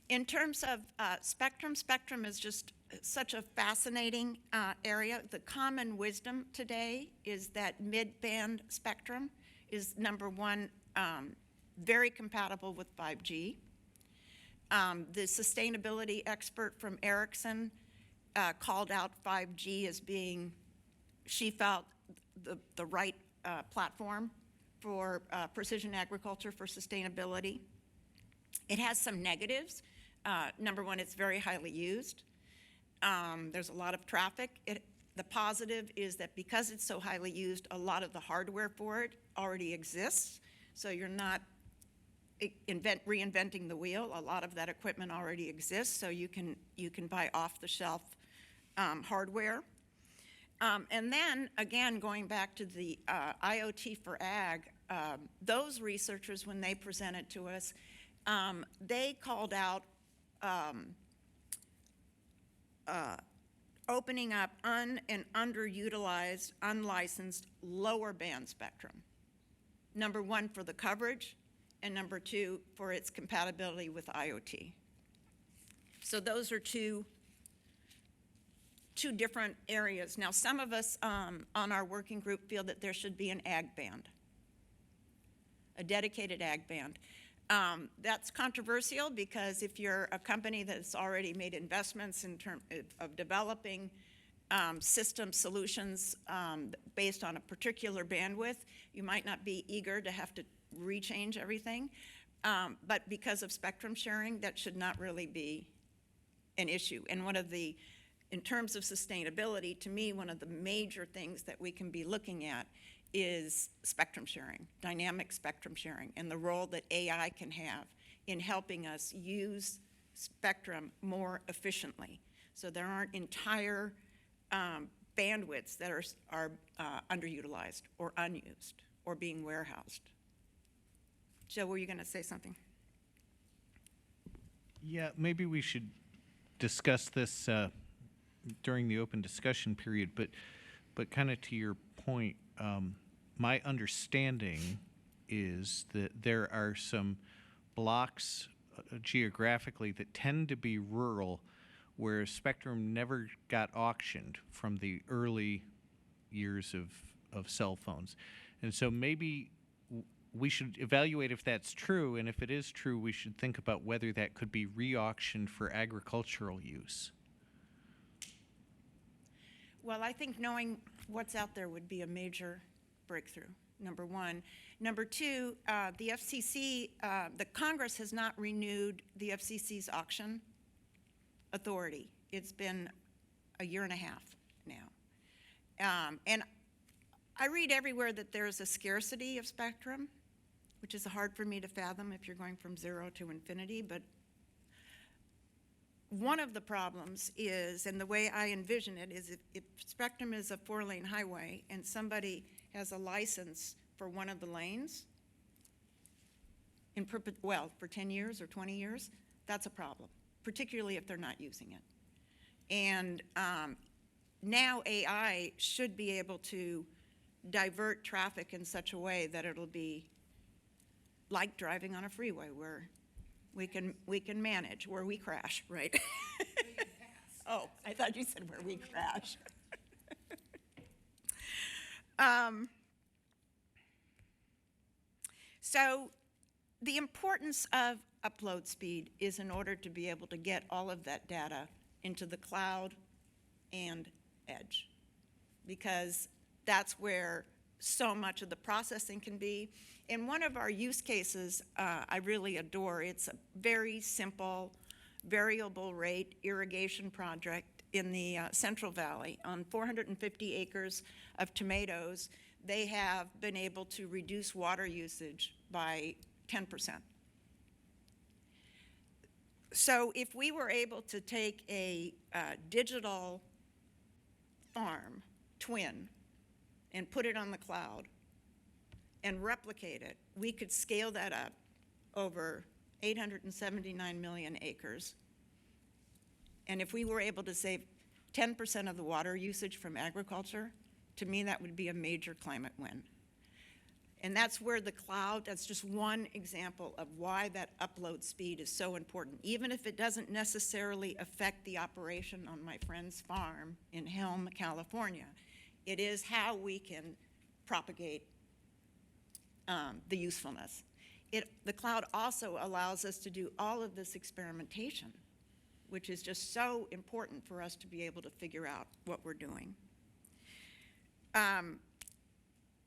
In terms of spectrum is just such a fascinating area. The common wisdom today is that mid-band spectrum is number one, very compatible with 5G. The sustainability expert from Ericsson called out 5G as being, she felt, the right platform for precision agriculture for sustainability. It has some negatives. Number one, it's very highly used. There's a lot of traffic. The positive is that because it's so highly used, a lot of the hardware for it already exists. So you're not reinventing the wheel. A lot of that equipment already exists, so you can buy off-the-shelf hardware. And then, again, going back to the IoT for ag, those researchers, when they presented to us, they called out opening up and underutilized, unlicensed, lower band spectrum. Number one, for the coverage, and number two, for its compatibility with IoT. So those are two two different areas. Now, some of us on our working group feel that there should be an ag band, a dedicated ag band. That's controversial because if you're a company that's already made investments in terms of developing system solutions based on a particular bandwidth, you might not be eager to have to rechange everything. But because of spectrum sharing, that should not really be an issue. And in terms of sustainability, to me, one of the major things that we can be looking at is spectrum sharing, dynamic spectrum sharing, and the role that AI can have in helping us use spectrum more efficiently. So there aren't entire bandwidths that are underutilized or unused or being warehoused. Joe, were you going to say something? Yeah, maybe we should discuss this during the open discussion period, but kind of to your point, my understanding is that there are some blocks geographically that tend to be rural where spectrum never got auctioned from the early years of cell phones. And so maybe we should evaluate if that's true, and if it is true, we should think about whether that could be re-auctioned for agricultural use. Well, I think knowing what's out there would be a major breakthrough, number one. Number two, the FCC, the Congress has not renewed the FCC's auction authority. It's been a year and a half now. And I read everywhere that there's a scarcity of spectrum, which is hard for me to fathom if you're going from 0 to infinity, but one of the problems is, and the way I envision it, is if spectrum is a 4-lane highway and somebody has a license for one of the lanes, for 10 years or 20 years, that's a problem, particularly if they're not using it. And now AI should be able to divert traffic in such a way that it'll be like driving on a freeway where we can manage, where we crash, right? Oh, I thought you said where we crash. So the importance of upload speed is in order to be able to get all of that data into the cloud and edge, because that's where so much of the processing can be. And one of our use cases I really adore, it's a very simple variable rate irrigation project in the Central Valley. On 450 acres of tomatoes, they have been able to reduce water usage by 10%. So if we were able to take a digital farm twin and put it on the cloud and replicate it, we could scale that up over 879 million acres. And if we were able to save 10% of the water usage from agriculture, to me that would be a major climate win. And that's where the cloud, that's just one example of why that upload speed is so important. Even if it doesn't necessarily affect the operation on my friend's farm in Helm, California, it is how we can propagate the usefulness. The cloud also allows us to do all of this experimentation, which is just so important for us to be able to figure out what we're doing.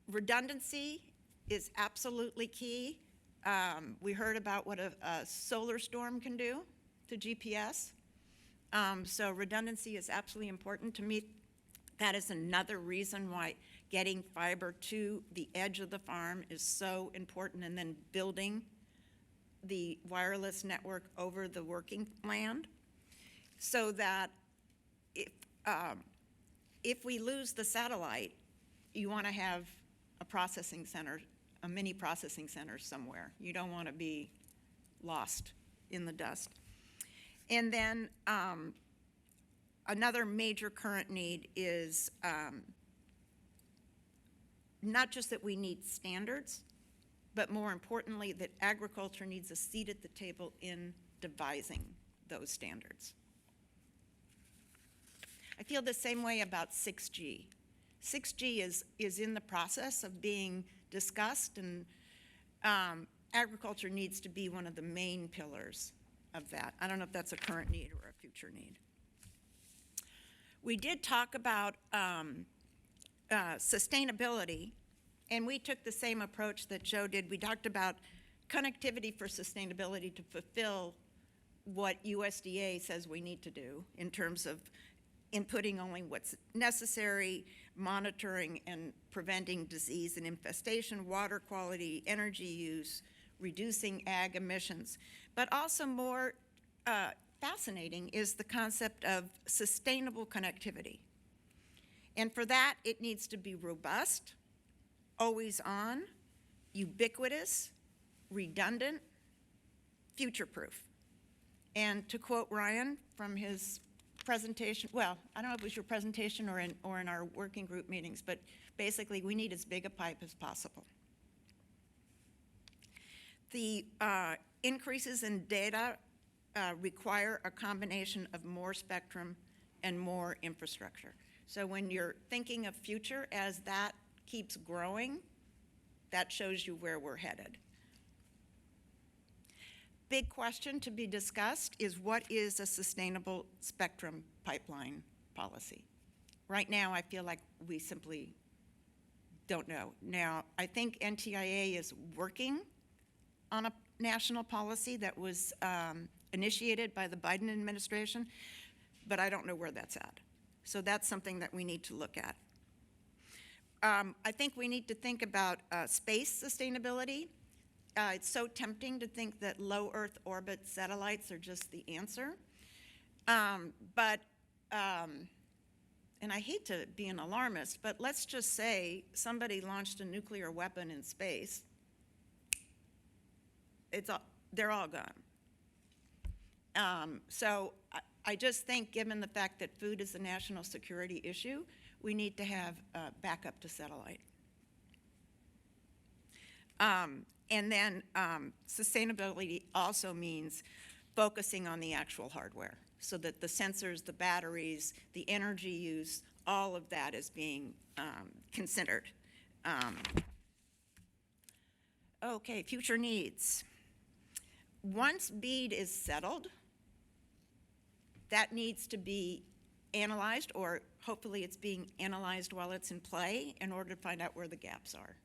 Redundancy is absolutely key. We heard about what a solar storm can do to GPS. So redundancy is absolutely important to me. That is another reason why getting fiber to the edge of the farm is so important, and then building the wireless network over the working land, so that if we lose the satellite, you want to have a processing center, a mini processing center somewhere. You don't want to be lost in the dust. And then another major current need is not just that we need standards, but more importantly, that agriculture needs a seat at the table in devising those standards. I feel the same way about 6G. 6G is in the process of being discussed, and agriculture needs to be one of the main pillars of that. I don't know if that's a current need or a future need. We did talk about sustainability, and we took the same approach that Joe did. We talked about connectivity for sustainability to fulfill what USDA says we need to do in terms of inputting only what's necessary, monitoring and preventing disease and infestation, water quality, energy use, reducing ag emissions. But also more fascinating is the concept of sustainable connectivity. And for that, it needs to be robust, always on, ubiquitous, redundant, future-proof. And to quote Ryan from his presentation, well, I don't know if it was your presentation or in our working group meetings, but basically we need as big a pipe as possible. The increases in data require a combination of more spectrum and more infrastructure. So when you're thinking of future, as that keeps growing, that shows you where we're headed. Big question to be discussed is, what is a sustainable spectrum pipeline policy? Right now, I feel like we simply don't know. Now, I think NTIA is working on a national policy that was initiated by the Biden administration, but I don't know where that's at. So that's something that we need to look at. I think we need to think about space sustainability. It's so tempting to think that low Earth orbit satellites are just the answer. And I hate to be an alarmist, but let's just say somebody launched a nuclear weapon in space. They're all gone. So I just think, given the fact that food is a national security issue, we need to have backup to satellite. And then sustainability also means focusing on the actual hardware, so that the sensors, the batteries, the energy use, all of that is being considered. Okay, future needs. Once BEAD is settled, that needs to be analyzed, or hopefully it's being analyzed while it's in play in order to find out where the gaps are.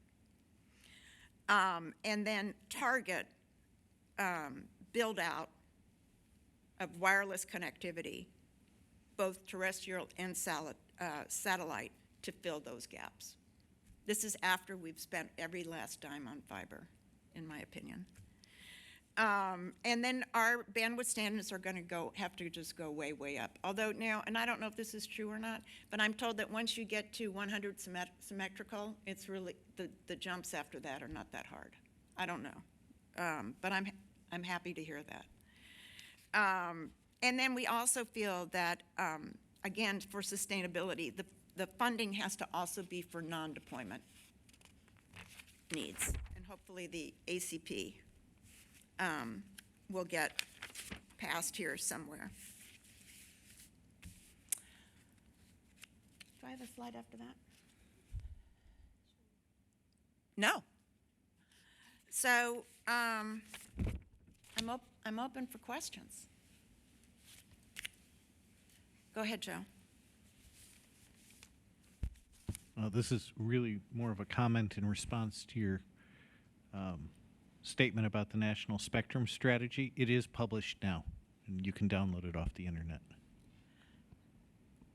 And then target build out of wireless connectivity, both terrestrial and satellite, to fill those gaps. This is after we've spent every last dime on fiber, in my opinion. And then our bandwidth standards are going to have to just go way, way up. Although now, and I don't know if this is true or not, but I'm told that once you get to 100 symmetrical, it's really, the jumps after that are not that hard. I don't know, but I'm happy to hear that. And then we also feel that, again, for sustainability, the funding has to also be for non-deployment needs, and hopefully the ACP will get passed here somewhere. Do I have a slide after that? No. So I'm open for questions. Go ahead, Joe. This is really more of a comment in response to your statement about the National Spectrum Strategy. It is published now, and you can download it off the internet.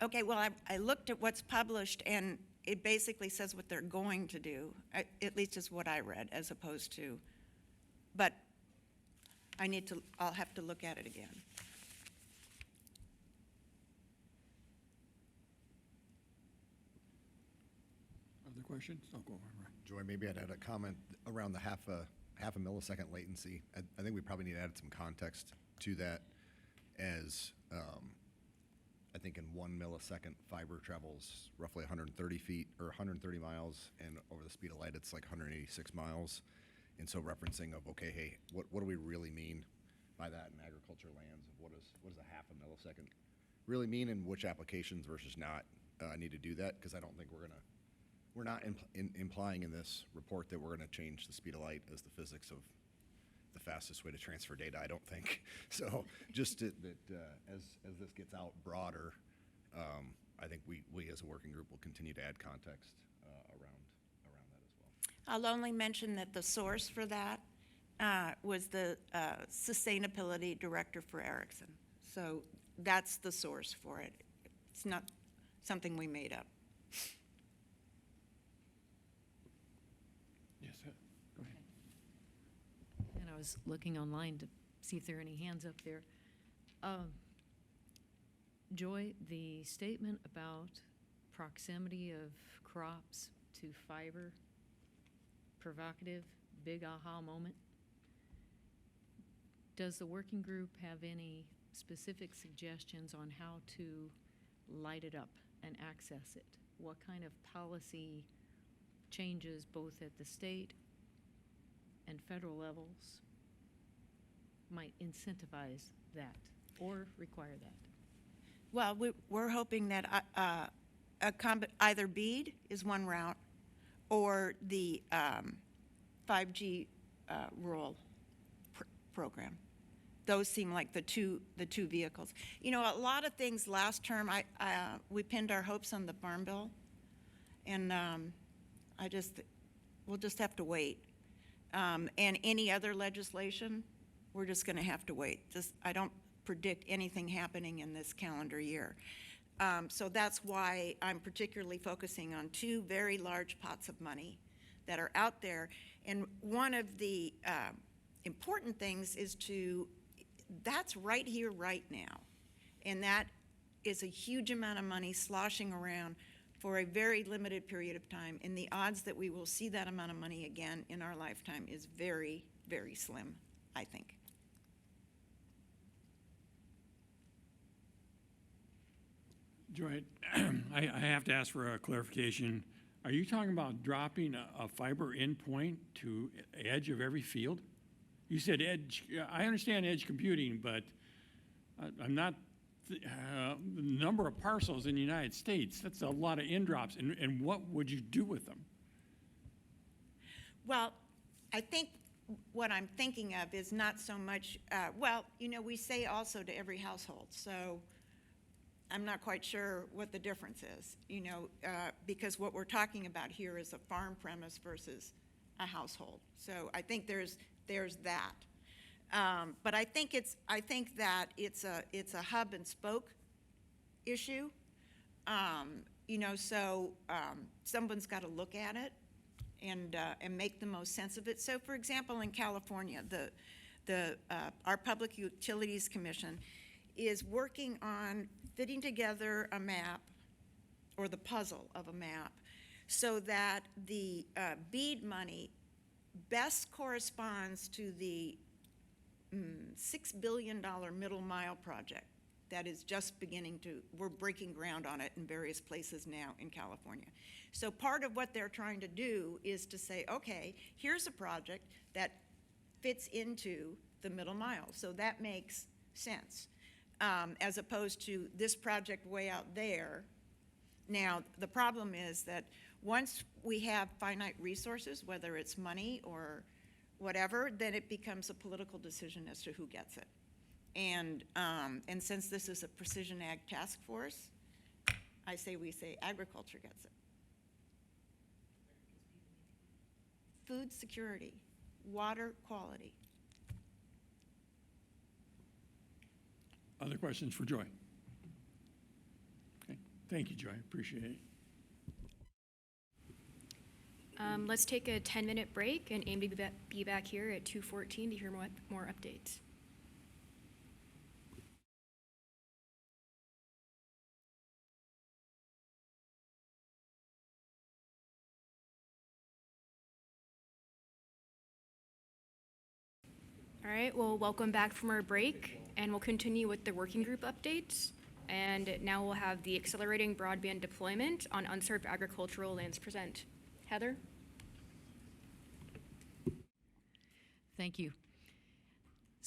Okay, well, I looked at what's published, and it basically says what they're going to do, at least is what I read, as opposed to, but I'll have to look at it again. Other questions? I'll go over. Joy, maybe I'd add a comment around the half a millisecond latency. I think we probably need to add some context to that, as I think in 1 millisecond, fiber travels roughly 130 feet or 130 miles, and over the speed of light, it's like 186 miles. And so referencing of, okay, hey, what do we really mean by that in agriculture lands? What is a half a millisecond? really mean and which applications versus not need to do that, because I don't think we're not implying in this report that we're going to change the speed of light as the physics of the fastest way to transfer data, I don't think. So just that as this gets out broader, I think we as a working group will continue to add context around that as well. I'll only mention that the source for that was the sustainability director for Ericsson. So that's the source for it. It's not something we made up. Yes, go ahead. And I was looking online to see if there are any hands up there. Joy, the statement about proximity of crops to fiber, provocative, big aha moment. Does the working group have any specific suggestions on how to light it up and access it? What kind of policy changes, both at the state and federal levels, might incentivize that or require that? Well, we're hoping that either BEAD is one route, or the 5G rural program. Those seem like the two vehicles. You know, a lot of things last term, we pinned our hopes on the Farm Bill, and we'll just have to wait. And any other legislation, we're just going to have to wait. I don't predict anything happening in this calendar year. So that's why I'm particularly focusing on two very large pots of money that are out there. And one of the important things is that's right here, right now. And that is a huge amount of money sloshing around for a very limited period of time. And the odds that we will see that amount of money again in our lifetime is very, very slim, I think. Joy, I have to ask for a clarification. Are you talking about dropping a fiber endpoint to edge of every field? You said edge. I understand edge computing, but I'm not. The number of parcels in the United States, that's a lot of end drops. And what would you do with them? Well, I think what I'm thinking of is not so much, we say also to every household. So I'm not quite sure what the difference is, because what we're talking about here is a farm premise versus a household. So I think there's that. But I think that it's a hub and spoke issue. Someone's got to look at it and make the most sense of it. So, for example, in California, our Public Utilities Commission is working on fitting together a map, or the puzzle of a map, so that the BEAD money best corresponds to the $6 billion middle mile project that is just we're breaking ground on it in various places now in California. So part of what they're trying to do is to say, okay, here's a project that fits into the middle mile. So that makes sense, as opposed to this project way out there. Now, the problem is that once we have finite resources, whether it's money or whatever, then it becomes a political decision as to who gets it. And since this is a precision ag task force, we say agriculture gets it. Food security, water quality. Other questions for Joy? Okay, thank you, Joy, appreciate it. Let's take a 10-minute break and aim to be back here at 2:14 to hear more updates. All right, well, welcome back from our break, and we'll continue with the working group updates. And now we'll have the Accelerating Broadband Deployment on Unserved Agricultural Lands present. Heather? Thank you.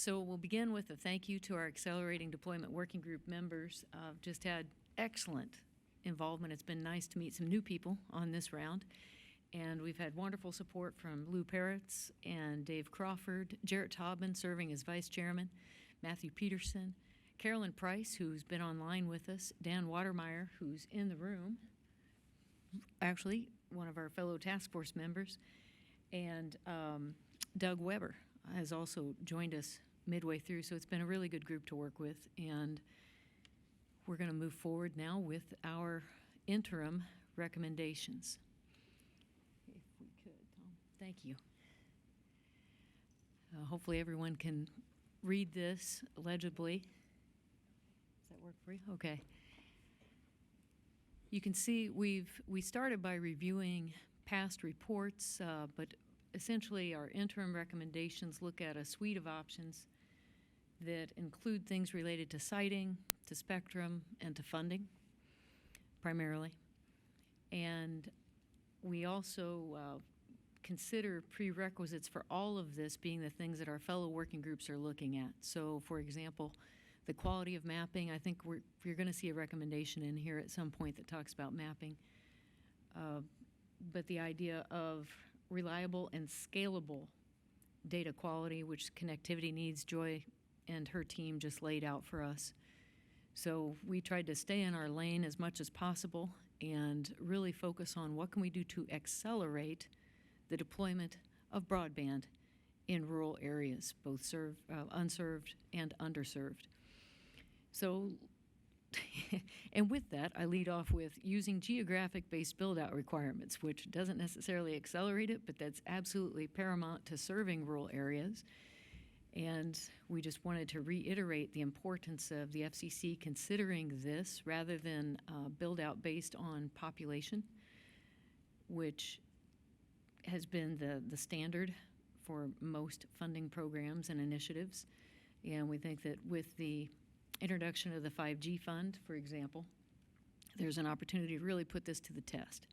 So we'll begin with a thank you to our Accelerating Deployment Working Group members. Just had excellent involvement. It's been nice to meet some new people on this round. And we've had wonderful support from Lou Peretz and Dave Crawford, Jarrett Taubman serving as vice chairman, Matthew Peterson, Carolyn Price, who's been online with us, Dan Watermeyer, who's in the room, actually one of our fellow task force members, and Doug Weber has also joined us midway through. So it's been a really good group to work with. And we're going to move forward now with our interim recommendations. If we could, Tom. Thank you. Hopefully everyone can read this legibly. Does that work for you? Okay. You can see we started by reviewing past reports, but essentially our interim recommendations look at a suite of options that include things related to siting, to spectrum, and to funding, primarily. And we also consider prerequisites for all of this being the things that our fellow working groups are looking at. So, for example, the quality of mapping, I think you're going to see a recommendation in here at some point that talks about mapping. But the idea of reliable and scalable data quality, which connectivity needs, Joy and her team just laid out for us. So we tried to stay in our lane as much as possible and really focus on what can we do to accelerate the deployment of broadband in rural areas, both unserved and underserved. So, and with that, I lead off with using geographic-based build-out requirements, which doesn't necessarily accelerate it, but that's absolutely paramount to serving rural areas. And we just wanted to reiterate the importance of the FCC considering this rather than build-out based on population, which has been the standard for most funding programs and initiatives. And we think that with the introduction of the 5G fund, for example, there's an opportunity to really put this to the test.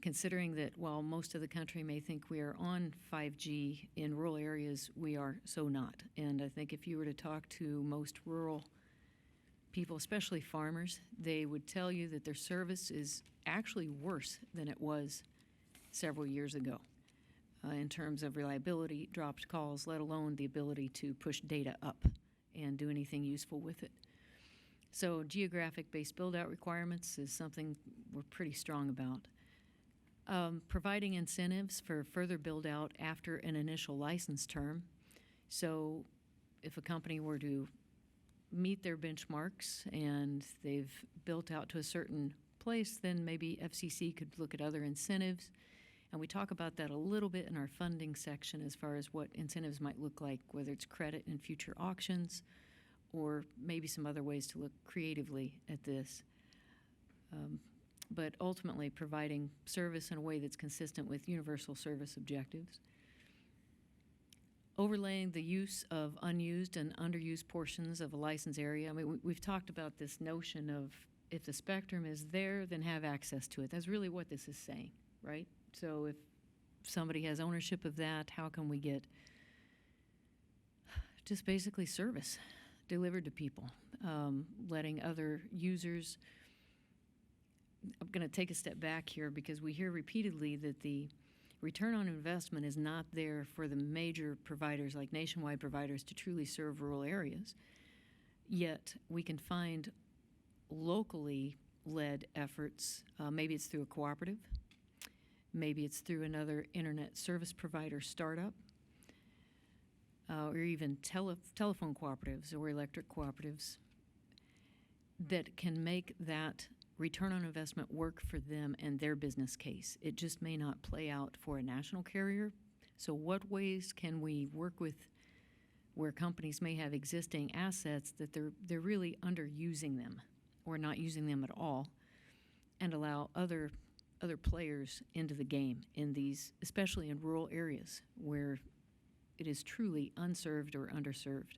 Considering that while most of the country may think we are on 5G, in rural areas we are so not. And I think if you were to talk to most rural people, especially farmers, they would tell you that their service is actually worse than it was several years ago in terms of reliability, dropped calls, let alone the ability to push data up and do anything useful with it. So geographic-based build-out requirements is something we're pretty strong about. Providing incentives for further build-out after an initial license term. So if a company were to meet their benchmarks and they've built out to a certain place, then maybe FCC could look at other incentives. And we talk about that a little bit in our funding section as far as what incentives might look like, whether it's credit in future auctions or maybe some other ways to look creatively at this. But ultimately providing service in a way that's consistent with universal service objectives. Overlaying the use of unused and underused portions of a license area. I mean, we've talked about this notion of if the spectrum is there, then have access to it. That's really what this is saying, right? So if somebody has ownership of that, how can we get just basically service delivered to people, letting other users. I'm going to take a step back here because we hear repeatedly that the return on investment is not there for the major providers like nationwide providers to truly serve rural areas. Yet we can find locally led efforts. Maybe it's through a cooperative. Maybe it's through another internet service provider startup. Or even telephone cooperatives or electric cooperatives that can make that return on investment work for them and their business case. It just may not play out for a national carrier. So what ways can we work with where companies may have existing assets that they're really underusing them or not using them at all, and allow other players into the game in these, especially in rural areas where it is truly unserved or underserved.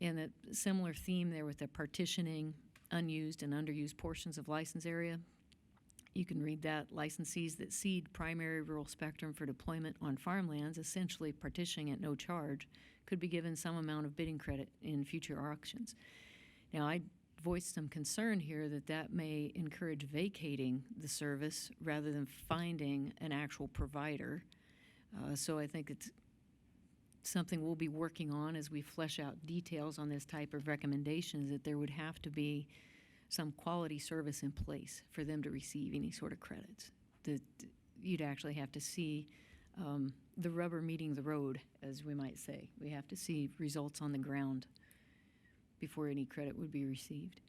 And a similar theme there with the partitioning unused and underused portions of license area. You can read that. Licensees that cede primary rural spectrum for deployment on farmlands, essentially partitioning at no charge, could be given some amount of bidding credit in future auctions. Now, I voiced some concern here that that may encourage vacating the service rather than finding an actual provider. So I think it's something we'll be working on as we flesh out details on this type of recommendations, that there would have to be some quality service in place for them to receive any sort of credits. That you'd actually have to see the rubber meeting the road, as we might say. We have to see results on the ground before any credit would be received.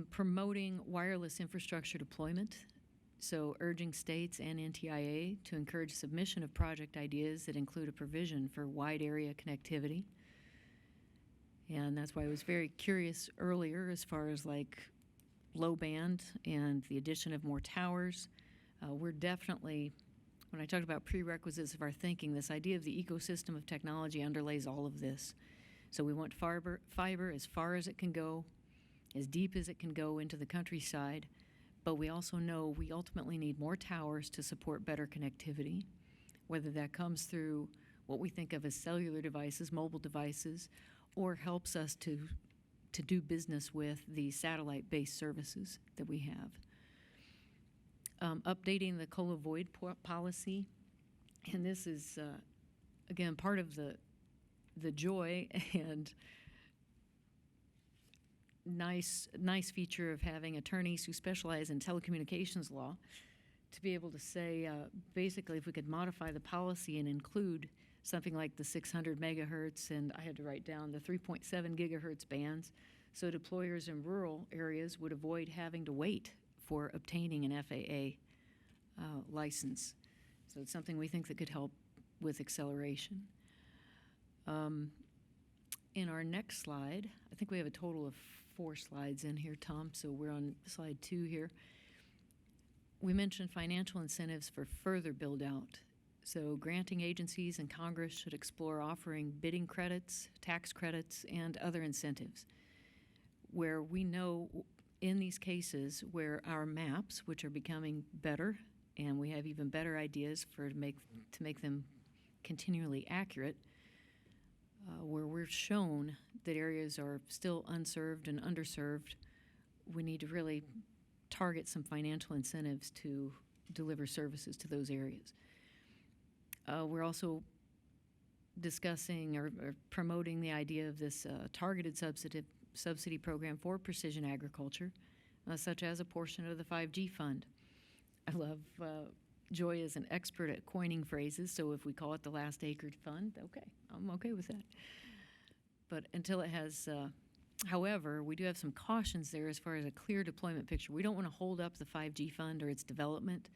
Promoting wireless infrastructure deployment, so urging states and NTIA to encourage submission of project ideas that include a provision for wide area connectivity. And that's why I was very curious earlier as far as like low band and the addition of more towers. We're definitely, when I talked about prerequisites of our thinking, this idea of the ecosystem of technology underlays all of this. So we want fiber as far as it can go, as deep as it can go into the countryside, but we also know we ultimately need more towers to support better connectivity, whether that comes through what we think of as cellular devices, mobile devices, or helps us to do business with the satellite-based services that we have. Updating the COLA void policy, and this is, again, part of the joy and nice feature of having attorneys who specialize in telecommunications law, to be able to say, basically, if we could modify the policy and include something like the 600 megahertz, and I had to write down the 3.7 gigahertz bands, so deployers in rural areas would avoid having to wait for obtaining an FAA license. So it's something we think that could help with acceleration. In our next slide, I think we have a total of 4 slides in here, Tom, so we're on slide 2 here. We mentioned financial incentives for further build-out. So granting agencies and Congress should explore offering bidding credits, tax credits, and other incentives, where we know in these cases where our maps, which are becoming better, and we have even better ideas to make them continually accurate, where we're shown that areas are still unserved and underserved, we need to really target some financial incentives to deliver services to those areas. We're also discussing or promoting the idea of this targeted subsidy program for precision agriculture, such as a portion of the 5G fund. I love Joy is an expert at coining phrases, so if we call it the last acre fund, okay, I'm okay with that. But until it has, however, we do have some cautions there as far as a clear deployment picture. We don't want to hold up the 5G fund or its development,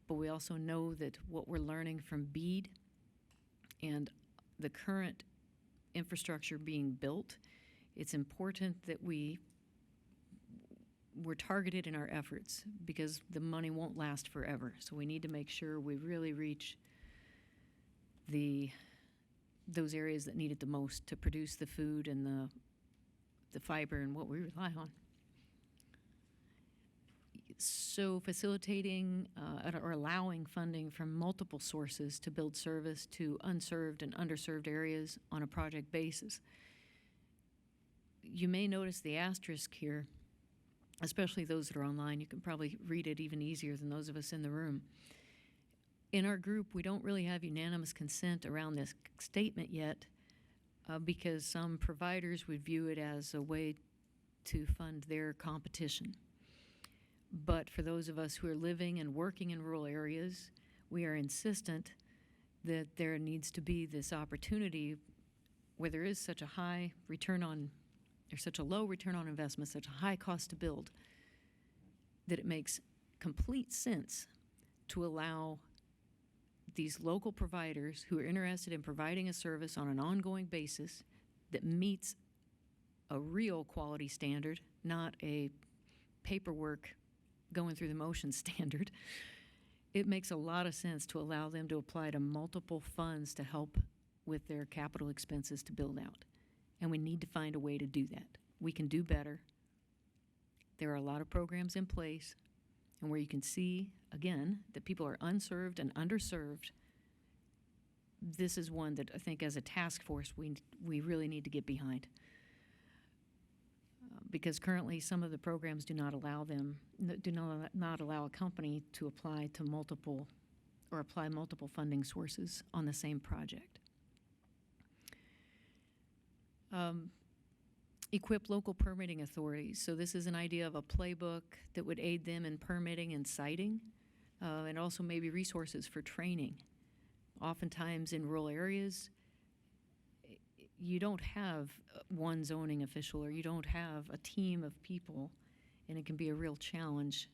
but we also know that what we're learning from BEAD and the current infrastructure being built, it's important that we're targeted in our efforts because the money won't last forever. So we need to make sure we really reach those areas that need it the most to produce the food and the fiber and what we rely on. So facilitating or allowing funding from multiple sources to build service to unserved and underserved areas on a project basis. You may notice the asterisk here, especially those that are online. You can probably read it even easier than those of us in the room. In our group, we don't really have unanimous consent around this statement yet because some providers would view it as a way to fund their competition. But for those of us who are living and working in rural areas, we are insistent that there needs to be this opportunity where there is such a high return on, or such a low return on investment, such a high cost to build, that it makes complete sense to allow these local providers who are interested in providing a service on an ongoing basis that meets a real quality standard, not a paperwork going through the motions standard. It makes a lot of sense to allow them to apply to multiple funds to help with their capital expenses to build out. And we need to find a way to do that. We can do better. There are a lot of programs in place. and where you can see, again, that people are unserved and underserved, this is one that I think as a task force we really need to get behind. Because currently some of the programs do not allow a company to apply to multiple funding sources on the same project. Equip local permitting authorities. So this is an idea of a playbook that would aid them in permitting and siting, and also maybe resources for training. Oftentimes in rural areas, you don't have one zoning official, or you don't have a team of people, and it can be a real challenge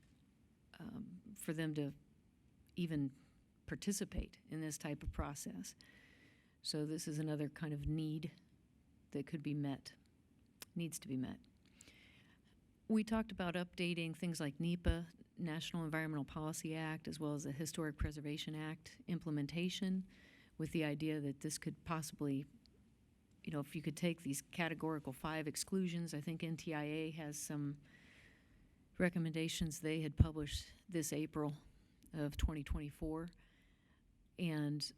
for them to even participate in this type of process. So this is another kind of need that could be met, needs to be met. We talked about updating things like NEPA, National Environmental Policy Act, as well as the Historic Preservation Act implementation, with the idea that this could possibly, if you could take these categorical 5 exclusions. I think NTIA has some recommendations they had published this April of 2024, and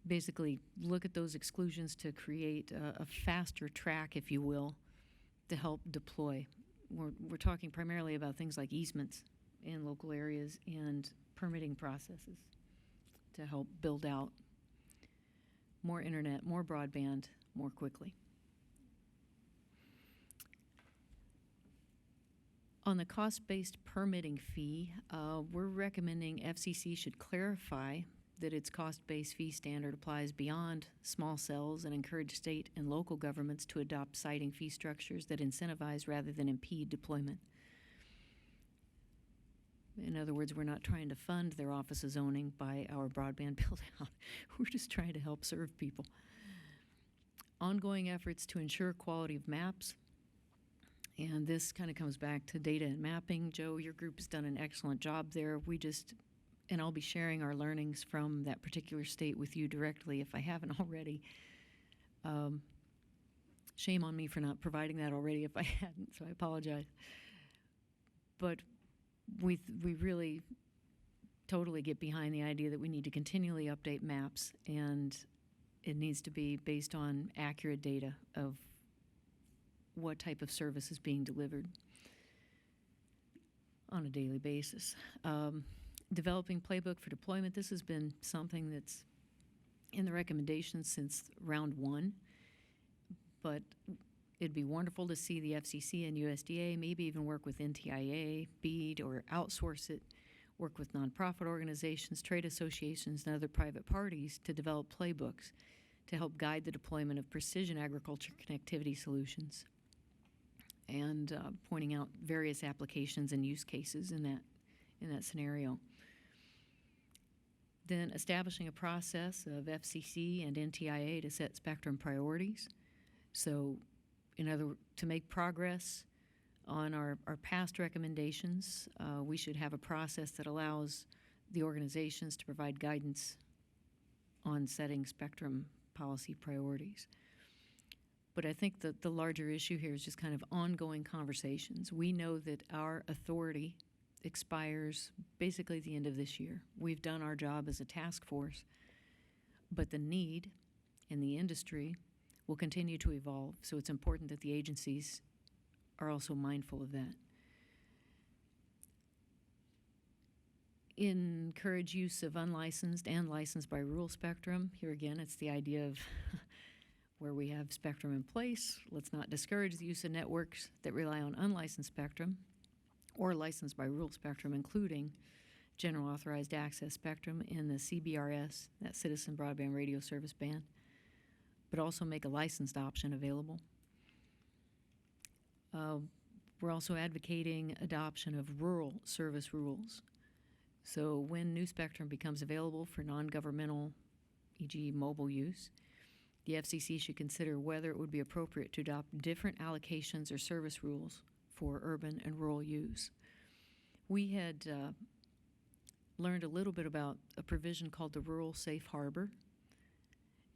basically look at those exclusions to create a faster track, if you will, to help deploy. We're talking primarily about things like easements in local areas and permitting processes to help build out more internet, more broadband, more quickly. On the cost-based permitting fee, we're recommending FCC should clarify that its cost-based fee standard applies beyond small cells and encourage state and local governments to adopt siting fee structures that incentivize rather than impede deployment. In other words, we're not trying to fund their office of zoning by our broadband build-out. We're just trying to help serve people. Ongoing efforts to ensure quality of maps. And this kind of comes back to data and mapping. Joe, your group has done an excellent job there. And I'll be sharing our learnings from that particular state with you directly if I haven't already. Shame on me for not providing that already if I hadn't, so I apologize. But we really totally get behind the idea that we need to continually update maps, and it needs to be based on accurate data of what type of service is being delivered on a daily basis. Developing playbook for deployment. This has been something that's in the recommendations since round 1, but it'd be wonderful to see the FCC and USDA maybe even work with NTIA, BEAD, or outsource it, work with nonprofit organizations, trade associations, and other private parties to develop playbooks to help guide the deployment of precision agriculture connectivity solutions, and pointing out various applications and use cases in that scenario. Then establishing a process of FCC and NTIA to set spectrum priorities. So, to make progress on our past recommendations, we should have a process that allows the organizations to provide guidance on setting spectrum policy priorities. But I think that the larger issue here is just kind of ongoing conversations. We know that our authority expires basically the end of this year. We've done our job as a task force, but the need in the industry will continue to evolve, so it's important that the agencies are also mindful of that. Encourage use of unlicensed and licensed by rule spectrum. Here again, it's the idea of where we have spectrum in place, let's not discourage the use of networks that rely on unlicensed spectrum or licensed by rule spectrum, including general authorized access spectrum in the CBRS, that Citizen Broadband Radio Service Band, but also make a licensed option available. We're also advocating adoption of rural service rules. So when new spectrum becomes available for non-governmental, e.g. mobile use, the FCC should consider whether it would be appropriate to adopt different allocations or service rules for urban and rural use. We had learned a little bit about a provision called the Rural Safe Harbor,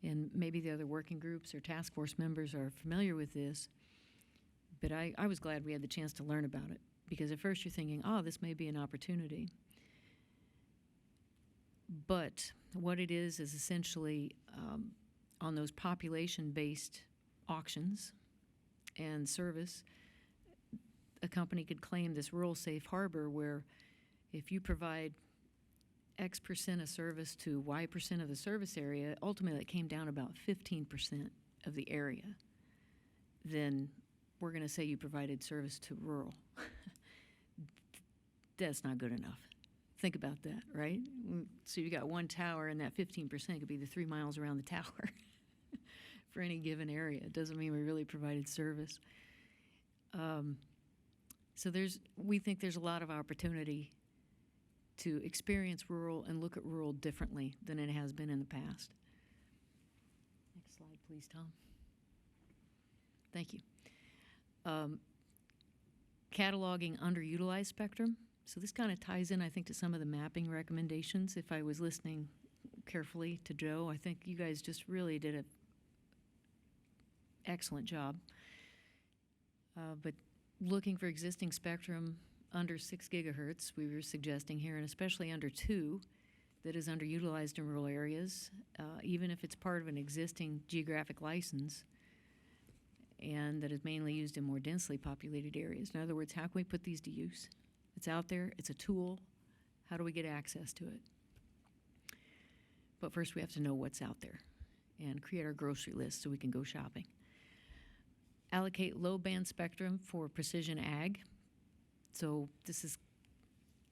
and maybe the other working groups or task force members are familiar with this, but I was glad we had the chance to learn about it, Because at first you're thinking, oh, this may be an opportunity. But what it is essentially on those population-based auctions and service, a company could claim this rural safe harbor where if you provide X percent of service to Y percent of the service area, ultimately it came down about 15% of the area, then we're going to say you provided service to rural. That's not good enough. Think about that, right? So you got one tower, and that 15% could be the 3 miles around the tower for any given area. It doesn't mean we really provided service. So we think there's a lot of opportunity to experience rural and look at rural differently than it has been in the past. Next slide, please, Tom. Thank you. Cataloging underutilized spectrum. So this kind of ties in, I think, to some of the mapping recommendations. If I was listening carefully to Joe, I think you guys just really did an excellent job. But looking for existing spectrum under 6 gigahertz, we were suggesting here, and especially under 2, that is underutilized in rural areas, even if it's part of an existing geographic license, and that is mainly used in more densely populated areas. In other words, how can we put these to use? It's out there, it's a tool. How do we get access to it? But first we have to know what's out there and create our grocery list so we can go shopping. Allocate low-band spectrum for precision ag. So this is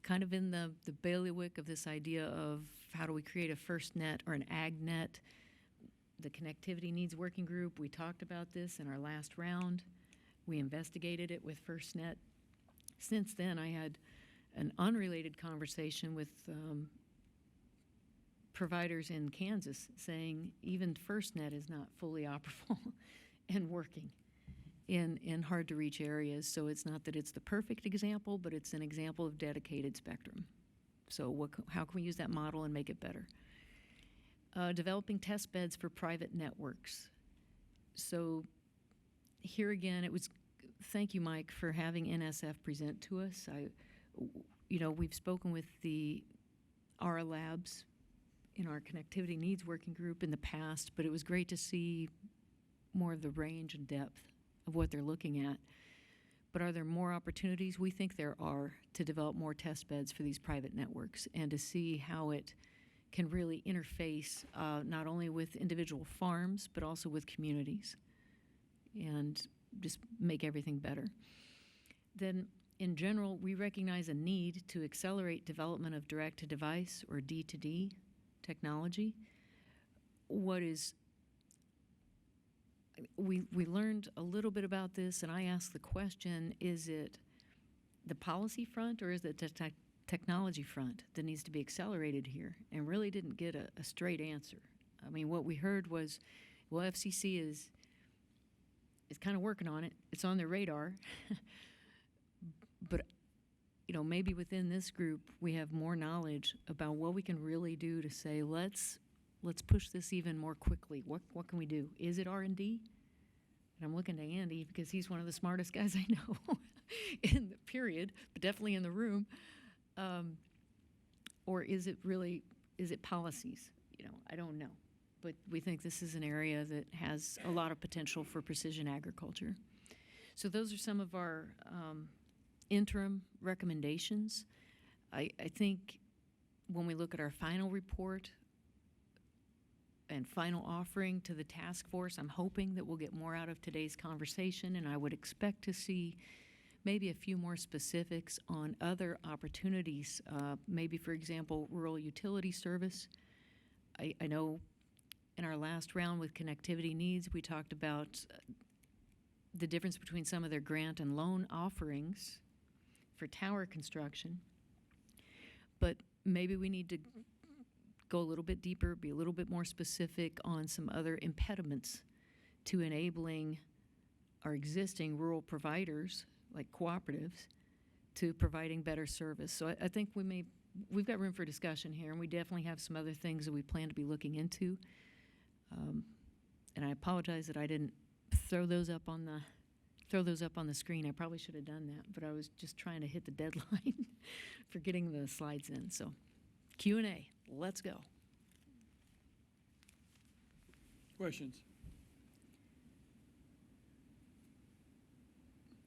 kind of in the bailiwick of this idea of how do we create a FirstNet or an AgNet. The Connectivity Needs Working Group, we talked about this in our last round. We investigated it with FirstNet. Since then, I had an unrelated conversation with providers in Kansas saying even FirstNet is not fully operable and working in hard-to-reach areas. So it's not that it's the perfect example, but it's an example of dedicated spectrum. So how can we use that model and make it better? Developing test beds for private networks. So here again, thank you, Mike, for having NSF present to us. We've spoken with the ARA Labs in our Connectivity Needs Working Group in the past, but it was great to see more of the range and depth of what they're looking at. But are there more opportunities? We think there are to develop more test beds for these private networks and to see how it can really interface not only with individual farms, but also with communities and just make everything better. Then, in general, we recognize a need to accelerate development of direct-to-device or D2D technology. We learned a little bit about this, and I asked the question, is it the policy front or is it the technology front that needs to be accelerated here? And really didn't get a straight answer. I mean, what we heard was, well, FCC is kind of working on it. It's on their radar. But, maybe within this group, we have more knowledge about what we can really do to say, let's push this even more quickly. What can we do? Is it R&D? And I'm looking to Andy because he's one of the smartest guys I know in the period, but definitely in the room. Or is it policies? I don't know. But we think this is an area that has a lot of potential for precision agriculture. So those are some of our interim recommendations. I think when we look at our final report and final offering to the task force, I'm hoping that we'll get more out of today's conversation, and I would expect to see maybe a few more specifics on other opportunities, maybe, for example, rural utility service. I know in our last round with Connectivity Needs, we talked about the difference between some of their grant and loan offerings for tower construction. But maybe we need to go a little bit deeper, be a little bit more specific on some other impediments to enabling our existing rural providers, like cooperatives, to providing better service. So I think we've got room for discussion here, and we definitely have some other things that we plan to be looking into. And I apologize that I didn't throw those up on the throw those up on the screen. I probably should have done that, but I was just trying to hit the deadline for getting the slides in. So Q&A, let's go. Questions?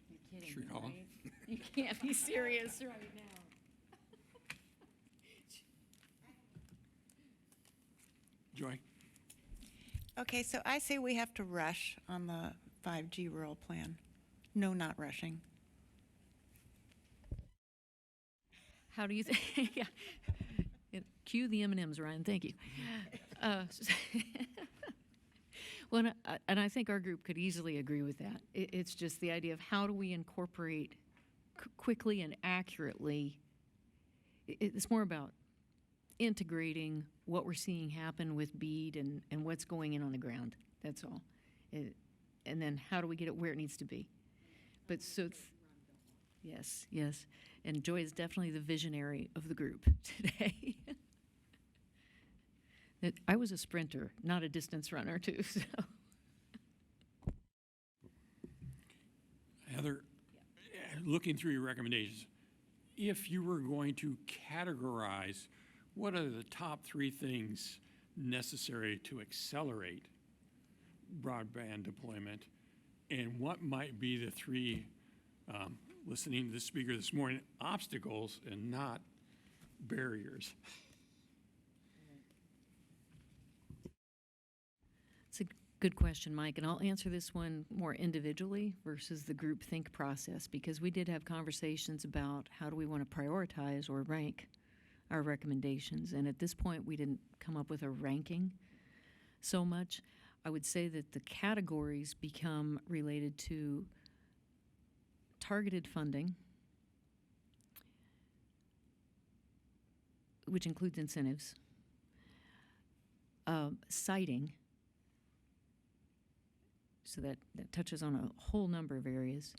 You're kidding me, Shrikala? right? You can't be serious right now. Joy? Okay, so I say we have to rush on the 5G rural plan. No, not rushing. How do you think? Yeah. Cue the M&Ms, Ryan. Thank you. Well, and I think our group could easily agree with that. It's just the idea of how do we incorporate quickly and accurately. It's more about integrating what we're seeing happen with BEAD and what's going in on the ground. That's all. And then how do we get it where it needs to be? But so, yes, yes. And Joy is definitely the visionary of the group today. I was a sprinter, not a distance runner, too. So. Heather, looking through your recommendations, if you were going to categorize what are the top 3 things necessary to accelerate broadband deployment, and what might be the 3, listening to the speaker this morning, obstacles and not barriers? It's a good question, Mike, and I'll answer this one more individually versus the group think process, because we did have conversations about how do we want to prioritize or rank our recommendations, and at this point we didn't come up with a ranking so much. I would say that the categories become related to targeted funding, which includes incentives, siting, so that touches on a whole number of areas,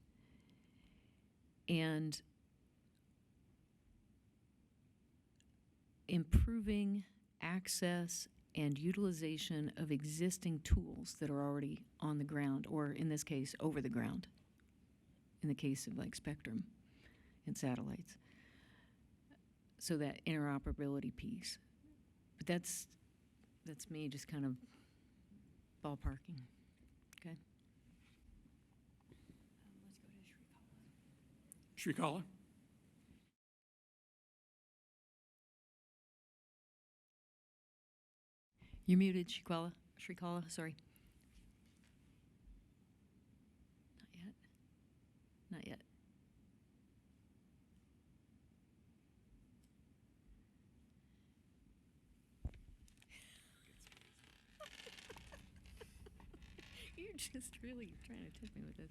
and improving access and utilization of existing tools that are already on the ground, or in this case, over the ground, in the case of like spectrum and satellites. So that interoperability piece. But that's me just kind of ballparking. Okay. Let's go to Shrikala. You're muted, Shrikala, sorry. Not yet. Not yet. You're just really trying to tip me with this.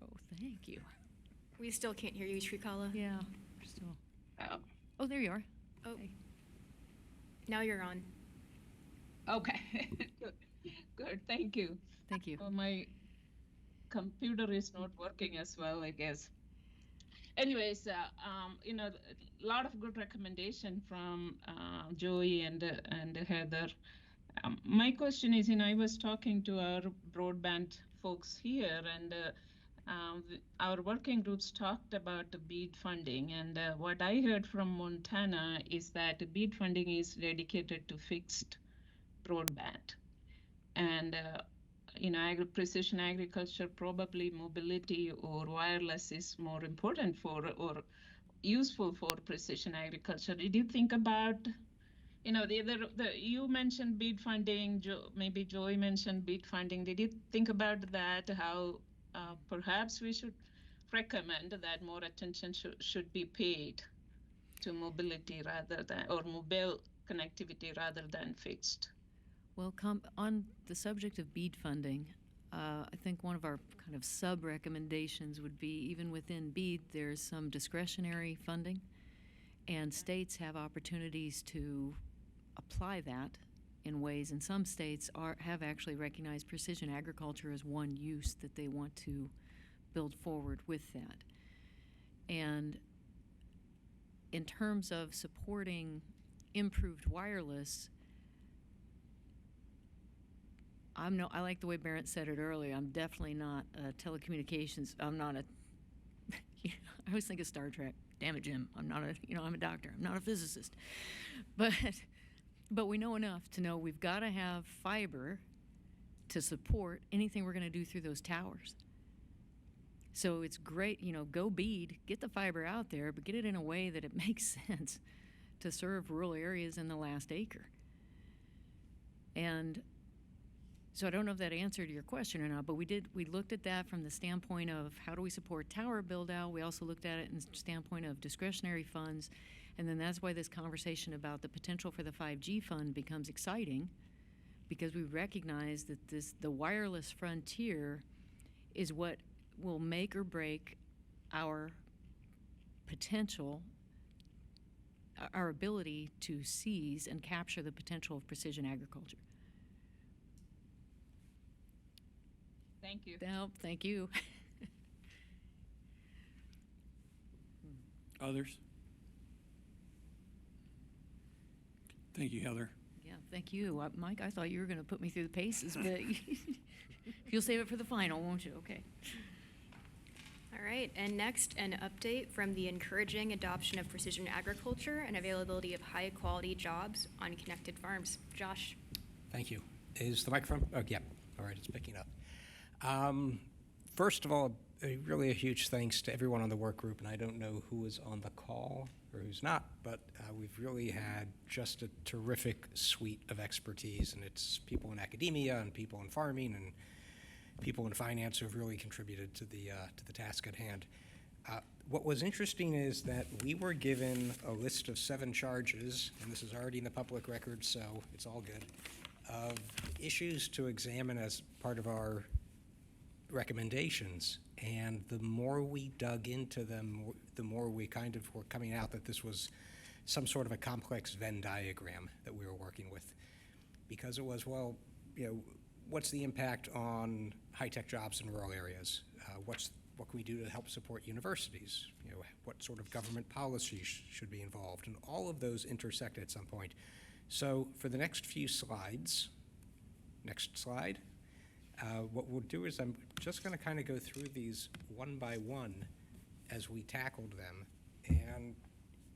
Oh, thank you. We still can't hear you, Shrikala. Yeah, we're still. Oh, there you are. Oh. Hey. Now you're on. Okay, good, thank you. Thank you. My computer is not working as well, I guess. Anyways, a lot of good recommendation from Joey and Heather. My question is, I was talking to our broadband folks here, and our working groups talked about the BEAD funding, and what I heard from Montana is that BEAD funding is dedicated to fixed broadband, and precision agriculture, probably mobility or wireless is more important for or useful for precision agriculture. Did you think about, you mentioned BEAD funding, maybe Joey mentioned BEAD funding. Did you think about that, how perhaps we should recommend that more attention should be paid to mobility rather than, or mobile connectivity rather than fixed? Well, on the subject of BEAD funding, I think one of our kind of sub-recommendations would be, even within BEAD, there's some discretionary funding, and states have opportunities to apply that in ways, and some states have actually recognized precision agriculture as one use that they want to build forward with that. And in terms of supporting improved wireless, I like the way Barrett said it earlier. I'm definitely not a telecommunications. I'm not a. I always think of Star Trek. Damn it, Jim. I'm not a. I'm a doctor. I'm not a physicist. But we know enough to know we've got to have fiber to support anything we're going to do through those towers. So it's great, go BEAD, get the fiber out there, but get it in a way that it makes sense to serve rural areas in the last acre. And so I don't know if that answered your question or not, but we looked at that from the standpoint of how do we support tower build out. We also looked at it in the standpoint of discretionary funds. And then that's why this conversation about the potential for the 5G fund becomes exciting, because we recognize that the wireless frontier is what will make or break our potential, our ability to seize and capture the potential of precision agriculture. Thank you. No, thank you. Others? Thank you, Heather. Yeah, thank you. Mike, I thought you were going to put me through the paces, but you'll save it for the final, won't you? Okay. All right, and next, an update from the encouraging adoption of precision agriculture and availability of high-quality jobs on connected farms. Josh. Thank you. Is the microphone? Oh, yeah. All right, it's picking up. First of all, really a huge thanks to everyone on the work group, and I don't know who is on the call or who's not, but we've really had just a terrific suite of expertise, and it's people in academia and people in farming and people in finance who have really contributed to the task at hand. What was interesting is that we were given a list of 7 charges, and this is already in the public record, so it's all good, of issues to examine as part of our recommendations. And the more we dug into them, the more we kind of were coming out that this was some sort of a complex Venn diagram that we were working with. Because it was, well, what's the impact on high-tech jobs in rural areas? What can we do to help support universities? What sort of government policies should be involved? And all of those intersect at some point. So for the next few slides, next slide, what we'll do is I'm just going to kind of go through these one by one as we tackled them. And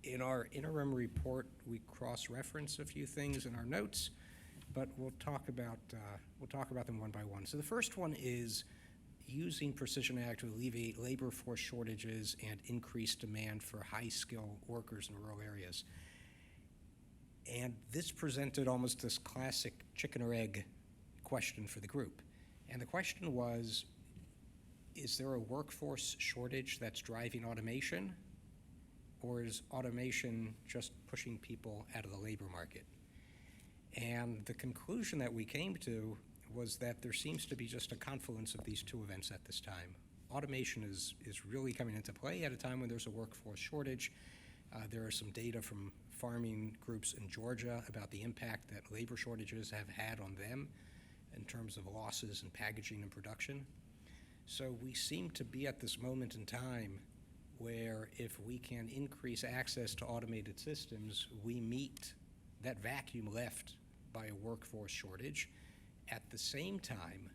in our interim report, we cross-reference a few things in our notes, but we'll talk about them one by one. So the first one is using Precision Ag to alleviate labor force shortages and increase demand for high-skill workers in rural areas. And this presented almost this classic chicken or egg question for the group. And the question was, is there a workforce shortage that's driving automation, or is automation just pushing people out of the labor market? And the conclusion that we came to was that there seems to be just a confluence of these two events at this time. Automation is really coming into play at a time when there's a workforce shortage. There are some data from farming groups in Georgia about the impact that labor shortages have had on them in terms of losses in packaging and production. So we seem to be at this moment in time where if we can increase access to automated systems, we meet that vacuum left by a workforce shortage. At the same time,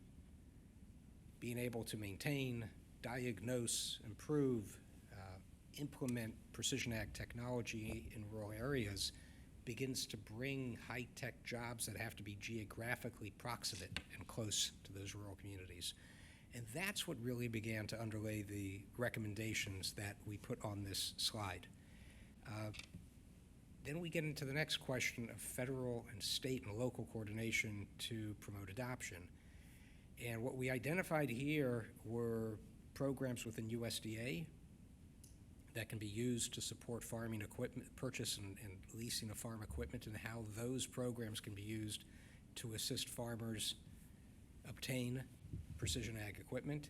being able to maintain, diagnose, improve, implement precision ag technology in rural areas begins to bring high-tech jobs that have to be geographically proximate and close to those rural communities. And that's what really began to underlay the recommendations that we put on this slide. Then we get into the next question of federal and state and local coordination to promote adoption. And what we identified here were programs within USDA that can be used to support farming equipment, purchase and leasing of farm equipment, and how those programs can be used to assist farmers obtain precision ag equipment.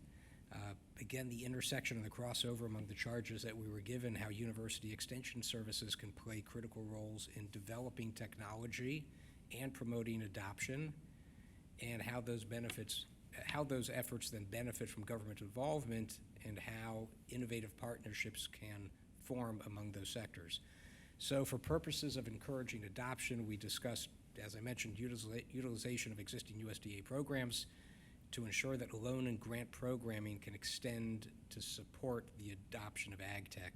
Again, the intersection and the crossover among the charges that we were given, how university extension services can play critical roles in developing technology and promoting adoption, and how those efforts then benefit from government involvement, and how innovative partnerships can form among those sectors. So for purposes of encouraging adoption, we discussed as I mentioned, utilization of existing USDA programs to ensure that loan and grant programming can extend to support the adoption of ag tech.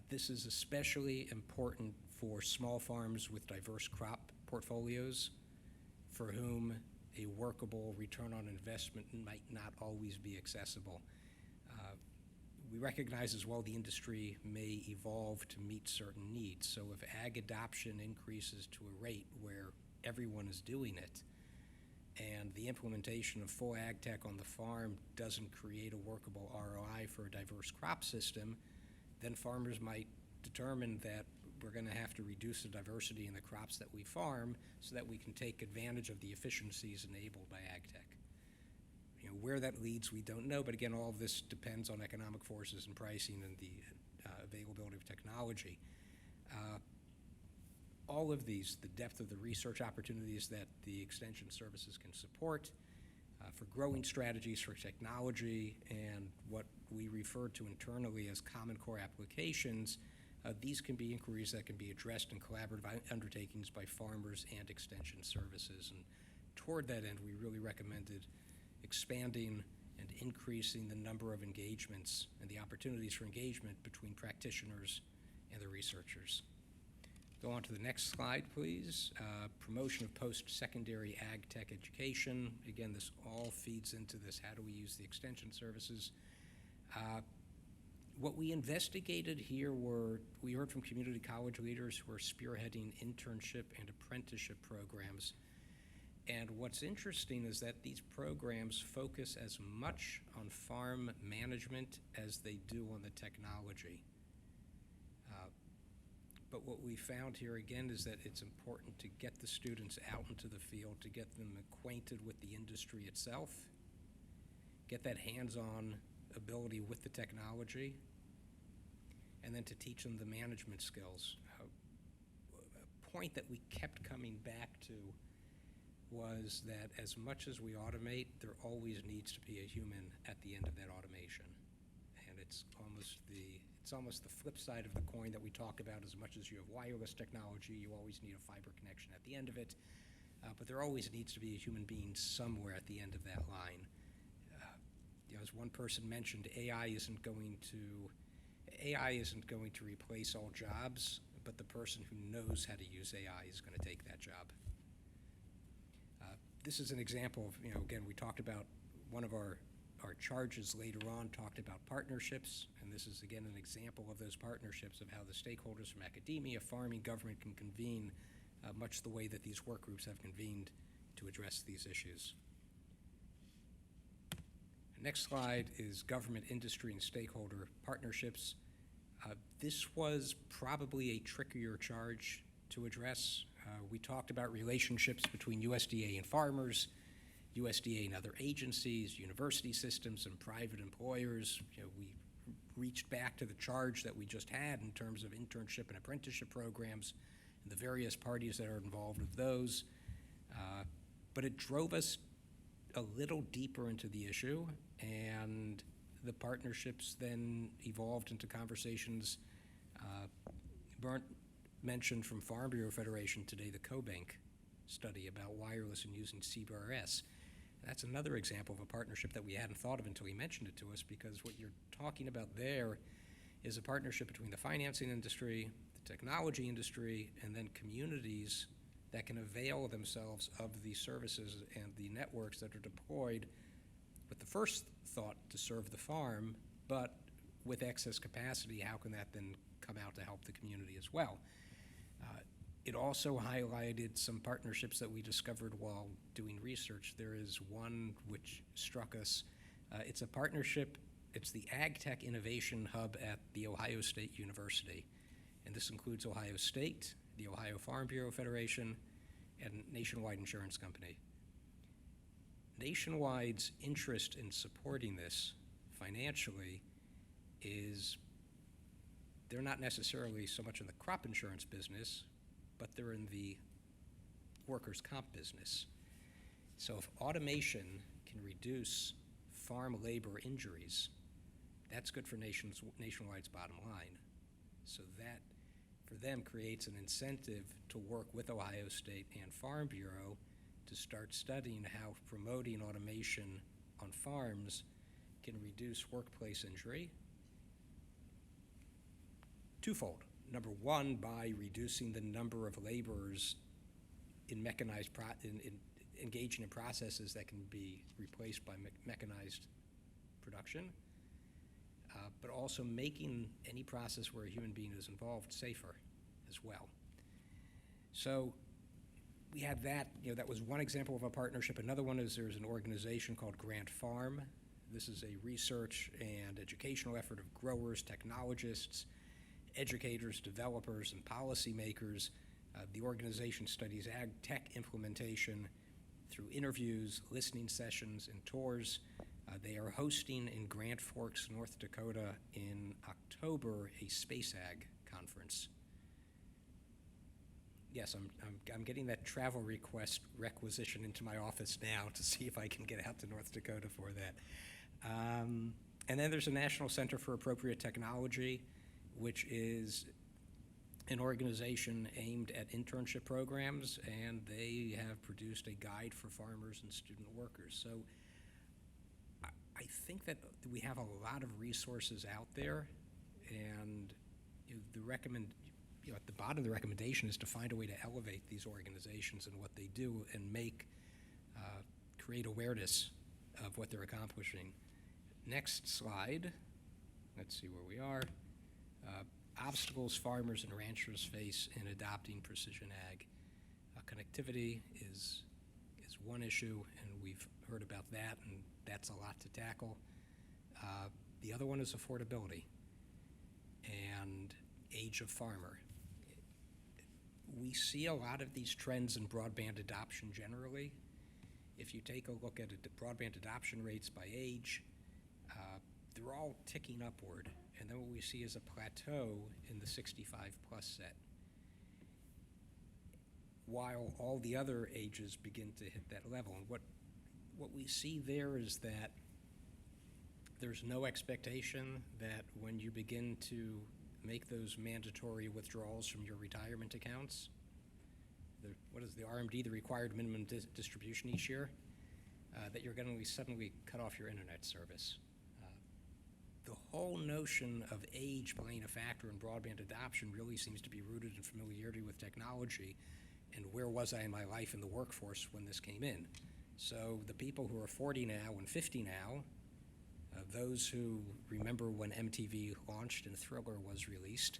This is especially important for small farms with diverse crop portfolios for whom a workable return on investment might not always be accessible. We recognize as well the industry may evolve to meet certain needs. So if ag adoption increases to a rate where everyone is doing it, and the implementation of full ag tech on the farm doesn't create a workable ROI for a diverse crop system, then farmers might determine that we're going to have to reduce the diversity in the crops that we farm so that we can take advantage of the efficiencies enabled by ag tech. You know, where that leads, we don't know, but again, all of this depends on economic forces and pricing and the availability of technology. All of these, the depth of the research opportunities that the extension services can support, for growing strategies for technology, and what we refer to internally as common core applications, these can be inquiries that can be addressed in collaborative undertakings by farmers and extension services. And toward that end, we really recommended expanding and increasing the number of engagements and the opportunities for engagement between practitioners and the researchers. Go on to the next slide, please. Promotion of post-secondary ag tech education. Again, this all feeds into this. How do we use the extension services? What we investigated here were, we heard from community college leaders who are spearheading internship and apprenticeship programs. And what's interesting is that these programs focus as much on farm management as they do on the technology. But what we found here again is that it's important to get the students out into the field, to get them acquainted with the industry itself, get that hands-on ability with the technology, and then to teach them the management skills. A point that we kept coming back to was that as much as we automate, there always needs to be a human at the end of that automation. And it's almost the flip side of the coin that we talk about. As much as you have wireless technology, you always need a fiber connection at the end of it. But there always needs to be a human being somewhere at the end of that line. You know, as one person mentioned, AI isn't going to replace all jobs, but the person who knows how to use AI is going to take that job. This is an example of, you know, again, we talked about one of our charges later on talked about partnerships, and this is again an example of those partnerships of how the stakeholders from academia, farming, government can convene much the way that these work groups have convened to address these issues. Next slide is government, industry, and stakeholder partnerships. This was probably a trickier charge to address. We talked about relationships between USDA and farmers, USDA and other agencies, university systems, and private employers. You know, we reached back to the charge that we just had in terms of internship and apprenticeship programs and the various parties that are involved with those. But it drove us a little deeper into the issue, and the partnerships then evolved into conversations. Bernd mentioned from Farm Bureau Federation today the CoBank study about wireless and using CBRS. That's another example of a partnership that we hadn't thought of until he mentioned it to us, because what you're talking about there is a partnership between the financing industry, the technology industry, and then communities that can avail themselves of the services and the networks that are deployed with the first thought to serve the farm, but with excess capacity, how can that then come out to help the community as well? It also highlighted some partnerships that we discovered while doing research. There is one which struck us. It's a partnership. It's the Ag Tech Innovation Hub at The Ohio State University. And this includes Ohio State, the Ohio Farm Bureau Federation, and Nationwide Insurance Company. Nationwide's interest in supporting this financially is they're not necessarily so much in the crop insurance business, but they're in the workers' comp business. So if automation can reduce farm labor injuries, that's good for Nationwide's bottom line. So that for them creates an incentive to work with Ohio State and Farm Bureau to start studying how promoting automation on farms can reduce workplace injury. Twofold. Number one, by reducing the number of laborers in mechanized engaging in processes that can be replaced by mechanized production, but also making any process where a human being is involved safer as well. So we had that, that was one example of a partnership. Another one is there's an organization called Grant Farm. This is a research and educational effort of growers, technologists, educators, developers, and policymakers. The organization studies ag tech implementation through interviews, listening sessions, and tours. They are hosting in Grand Forks, North Dakota in October a Space Ag conference. Yes, I'm getting that travel requisition into my office now to see if I can get out to North Dakota for that. And then there's a National Center for Appropriate Technology, which is an organization aimed at internship programs, and they have produced a guide for farmers and student workers. So I think that we have a lot of resources out there, and at the bottom of the recommendation is to find a way to elevate these organizations and what they do and create awareness of what they're accomplishing. Next slide. Let's see where we are. Obstacles farmers and ranchers face in adopting precision ag. Connectivity is one issue, and we've heard about that, and that's a lot to tackle. The other one is affordability and age of farmer. We see a lot of these trends in broadband adoption generally. If you take a look at broadband adoption rates by age, they're all ticking upward. And then what we see is a plateau in the 65 plus set, while all the other ages begin to hit that level. And what we see there is that there's no expectation that when you begin to make those mandatory withdrawals from your retirement accounts, what is the RMD, the required minimum distribution each year, that you're going to suddenly cut off your internet service. The whole notion of age playing a factor in broadband adoption really seems to be rooted in familiarity with technology and where was I in my life in the workforce when this came in. So the people who are 40 now and 50 now, those who remember when MTV launched and Thriller was released,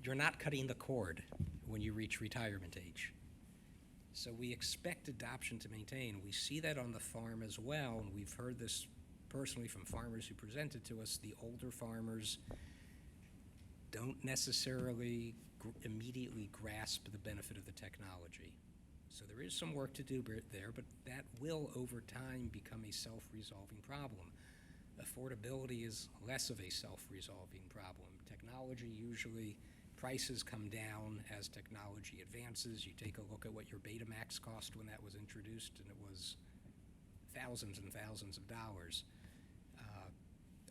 you're not cutting the cord when you reach retirement age. So we expect adoption to maintain. We see that on the farm as well, and we've heard this personally from farmers who presented to us. The older farmers don't necessarily immediately grasp the benefit of the technology. So there is some work to do there, but that will over time become a self-resolving problem. Affordability is less of a self-resolving problem. Technology usually, prices come down as technology advances. You take a look at what your Betamax cost when that was introduced, and it was thousands and thousands of dollars.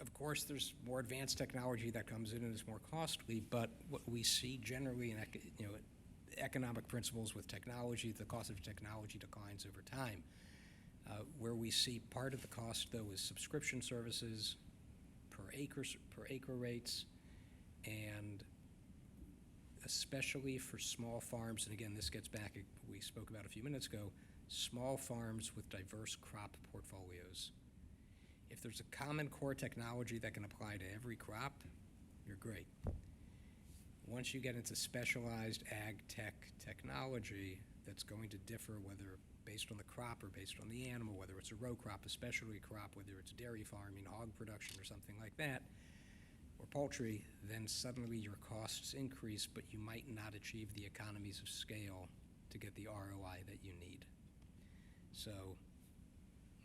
Of course, there's more advanced technology that comes in and is more costly, but what we see generally in economic principles with technology, the cost of technology declines over time. Where we see part of the cost, though, is subscription services, per acre rates, and especially for small farms, and again, this gets back, we spoke about a few minutes ago, small farms with diverse crop portfolios. If there's a common core technology that can apply to every crop, you're great. Once you get into specialized ag tech technology that's going to differ whether based on the crop or based on the animal, whether it's a row crop, a specialty crop, whether it's dairy farming, hog production, or something like that, or poultry, then suddenly your costs increase, but you might not achieve the economies of scale to get the ROI that you need. So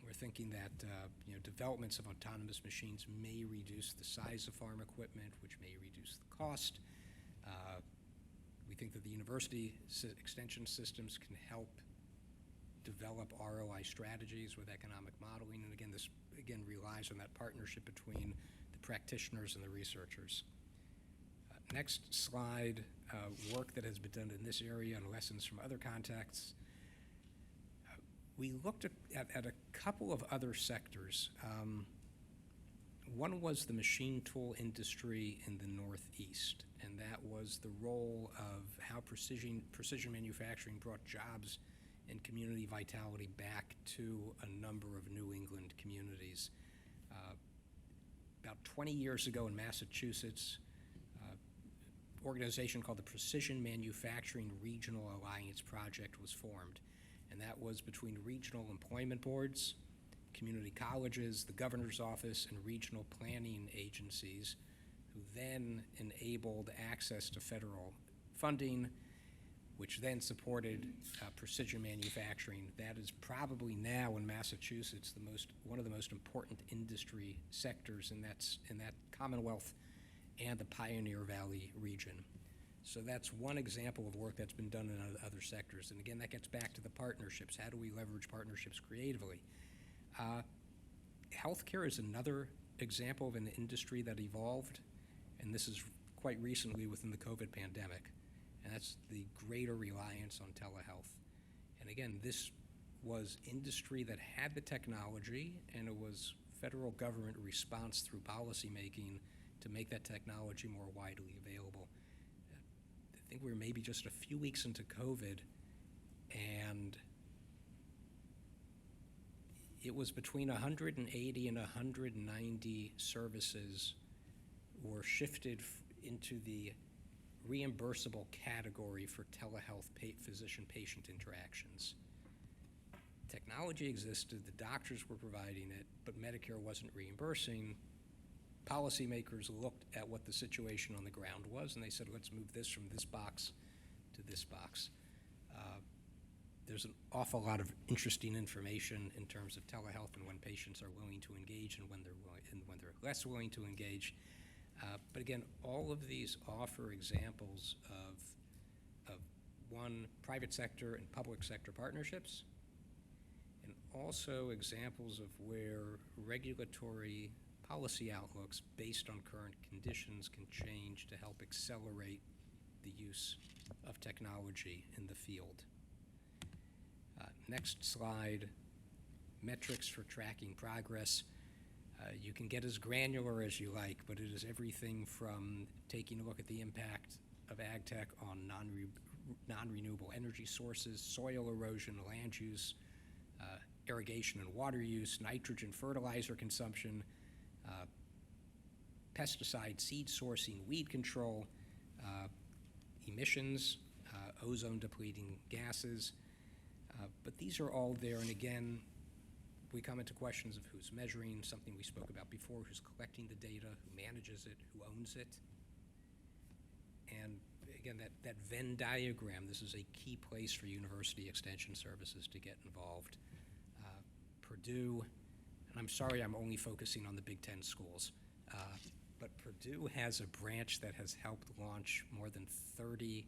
we're thinking that developments of autonomous machines may reduce the size of farm equipment, which may reduce the cost. We think that the university extension systems can help develop ROI strategies with economic modeling, and again, this relies on that partnership between the practitioners and the researchers. Next slide, work that has been done in this area and lessons from other contexts. We looked at a couple of other sectors. One was the machine tool industry in the Northeast, and that was the role of how precision manufacturing brought jobs and community vitality back to a number of New England communities. About 20 years ago in Massachusetts, an organization called the Precision Manufacturing Regional Alliance Project was formed, and that was between regional employment boards, community colleges, the governor's office, and regional planning agencies, who then enabled access to federal funding, which then supported precision manufacturing. That is probably now in Massachusetts one of the most important industry sectors in that Commonwealth and the Pioneer Valley region. So that's one example of work that's been done in other sectors. And again, that gets back to the partnerships. How do we leverage partnerships creatively? Healthcare is another example of an industry that evolved, and this is quite recently within the COVID pandemic, and that's the greater reliance on telehealth. And again, this was industry that had the technology, and it was federal government response through policymaking to make that technology more widely available. I think we were maybe just a few weeks into COVID, and it was between 180 and 190 services were shifted into the reimbursable category for telehealth physician-patient interactions. Technology existed, the doctors were providing it, but Medicare wasn't reimbursing. Policymakers looked at what the situation on the ground was, and they said, let's move this from this box to this box. There's an awful lot of interesting information in terms of telehealth and when patients are willing to engage and when they're less willing to engage. But again, all of these offer examples of one, private sector and public sector partnerships, and also examples of where regulatory policy outlooks based on current conditions can change to help accelerate the use of technology in the field. Next slide, metrics for tracking progress. You can get as granular as you like, but it is everything from taking a look at the impact of ag tech on non-renewable energy sources, soil erosion, land use, irrigation and water use, nitrogen fertilizer consumption, pesticide seed sourcing, weed control, emissions, ozone depleting gases. But these are all there, and again, we come into questions of who's measuring, something we spoke about before, who's collecting the data, who manages it, who owns it. And again, that Venn diagram, this is a key place for university extension services to get involved. Purdue, and I'm sorry I'm only focusing on the Big Ten schools, but Purdue has a branch that has helped launch more than 30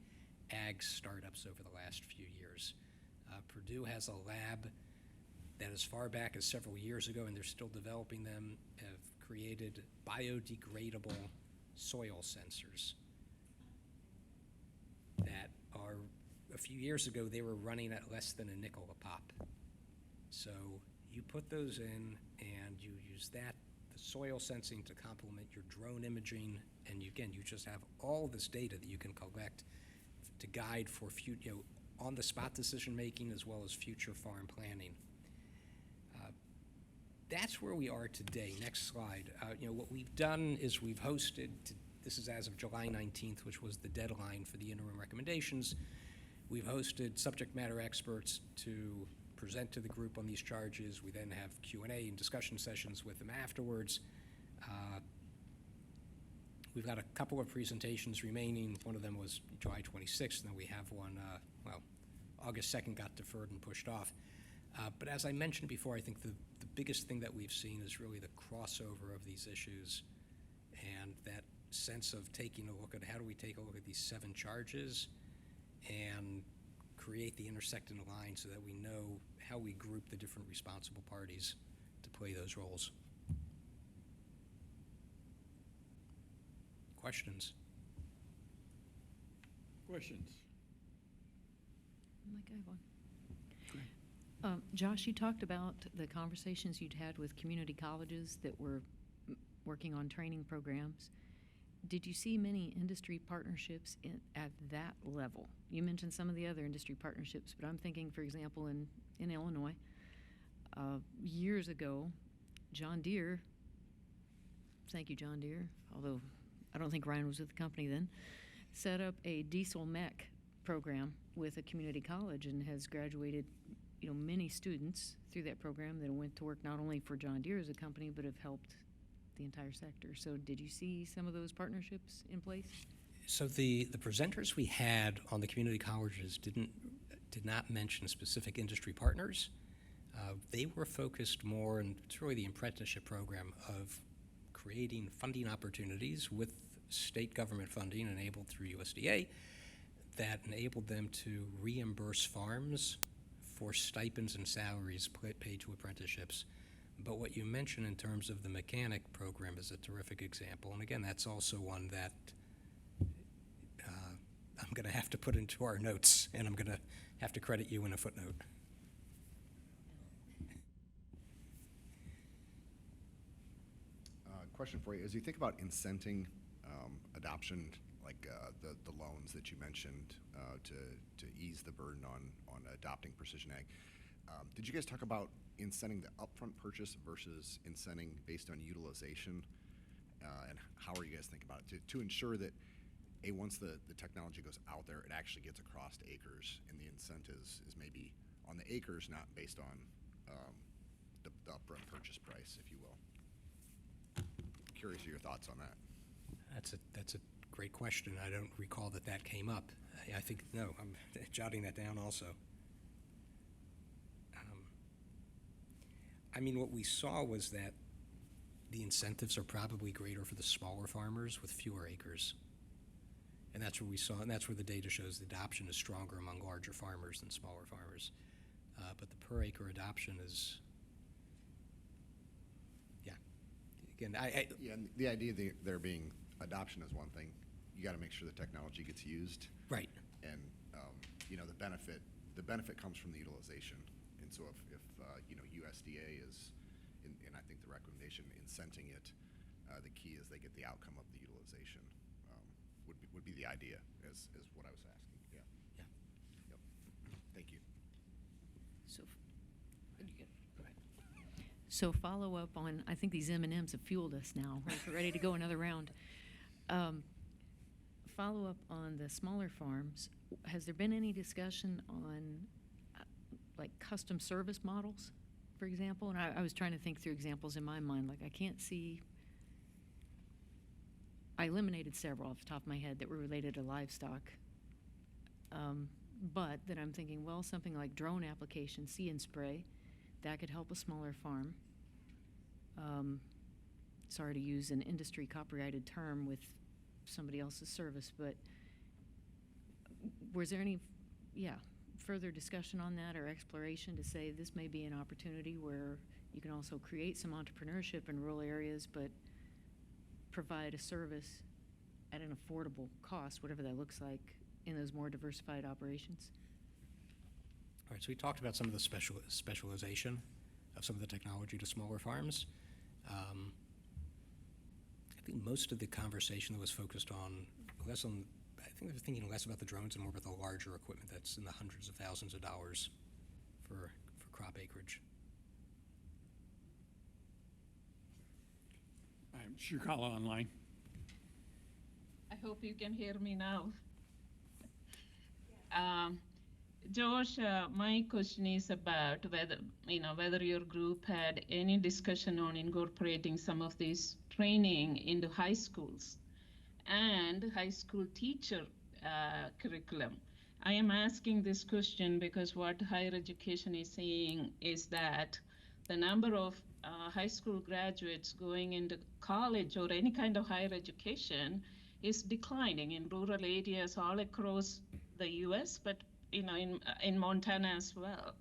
ag startups over the last few years. Purdue has a lab that as far back as several years ago, and they're still developing them, have created biodegradable soil sensors that are, a few years ago, they were running at less than a nickel a pop. So you put those in and you use that, the soil sensing, to complement your drone imaging, and you just have all this data that you can collect to guide for on-the-spot decision-making as well as future farm planning. That's where we are today. Next slide. What we've done is we've hosted, this is as of July 19th, which was the deadline for the interim recommendations. We've hosted subject matter experts to present to the group on these charges. We then have Q&A and discussion sessions with them afterwards. We've got a couple of presentations remaining. One of them was July 26th, and then we have one, August 2nd got deferred and pushed off. But as I mentioned before, I think the biggest thing that we've seen is really the crossover of these issues and that sense of taking a look at how do we take a look at these 7 charges and create the intersecting line so that we know how we group the different responsible parties to play those roles. Questions? Questions? Mike, I have one. Josh, you talked about the conversations you'd had with community colleges that were working on training programs. Did you see many industry partnerships at that level? You mentioned some of the other industry partnerships, but I'm thinking, for example, in Illinois, years ago, John Deere, thank you, John Deere, although I don't think Ryan was with the company then, set up a diesel mech program with a community college and has graduated many students through that program that went to work not only for John Deere as a company, but have helped the entire sector. So did you see some of those partnerships in place? So the presenters we had on the community colleges did not mention specific industry partners. They were focused more, and it's really the apprenticeship program of creating funding opportunities with state government funding enabled through USDA that enabled them to reimburse farms for stipends and salaries paid to apprenticeships. But what you mentioned in terms of the mechanic program is a terrific example. And again, that's also one that I'm going to have to put into our notes, and I'm going to have to credit you in a footnote. Question for you. As you think about incenting adoption, like the loans that you mentioned to ease the burden on adopting precision ag, did you guys talk about incenting the upfront purchase versus incenting based on utilization? And how are you guys thinking about it to ensure that once the technology goes out there, it actually gets across to acres, and the incentive is maybe on the acres, not based on the upfront purchase price, if you will? Curious of your thoughts on that. That's a great question. I don't recall that came up. I think, no, I'm jotting that down also. I mean, what we saw was that the incentives are probably greater for the smaller farmers with fewer acres. And that's what we saw, and that's where the data shows the adoption is stronger among larger farmers than smaller farmers. But the per acre adoption is, again, yeah, and the idea that there being adoption is one thing. You got to make sure the technology gets used. Right. And the benefit comes from the utilization. And so if USDA is, and I think the recommendation incenting it, the key is they get the outcome of the utilization. Would be the idea, as what I was asking. Yeah. Yeah. Yep. Thank you. So, go ahead. So follow up on, I think these M&Ms have fueled us now. We're ready to go another round. Follow up on the smaller farms. Has there been any discussion on like custom service models, for example? And I was trying to think through examples in my mind. Like I can't see, I eliminated several off the top of my head that were related to livestock. But that I'm thinking, well, something like drone application, see and spray, that could help a smaller farm. Sorry to use an industry copyrighted term with somebody else's service, but was there any, further discussion on that or exploration to say this may be an opportunity where you can also create some entrepreneurship in rural areas, but provide a service at an affordable cost, whatever that looks like, in those more diversified operations? All right, so we talked about some of the specialization of some of the technology to smaller farms. I think most of the conversation that was focused on less on, I think they were thinking less about the drones and more about the larger equipment that's in the hundreds of thousands of dollars for crop acreage. I'm Shirkala online. I hope you can hear me now. Josh, my question is about whether your group had any discussion on incorporating some of this training into high schools and high school teacher curriculum. I am asking this question because what higher education is saying is that the number of high school graduates going into college or any kind of higher education is declining in rural areas all across the U.S., but in Montana as well.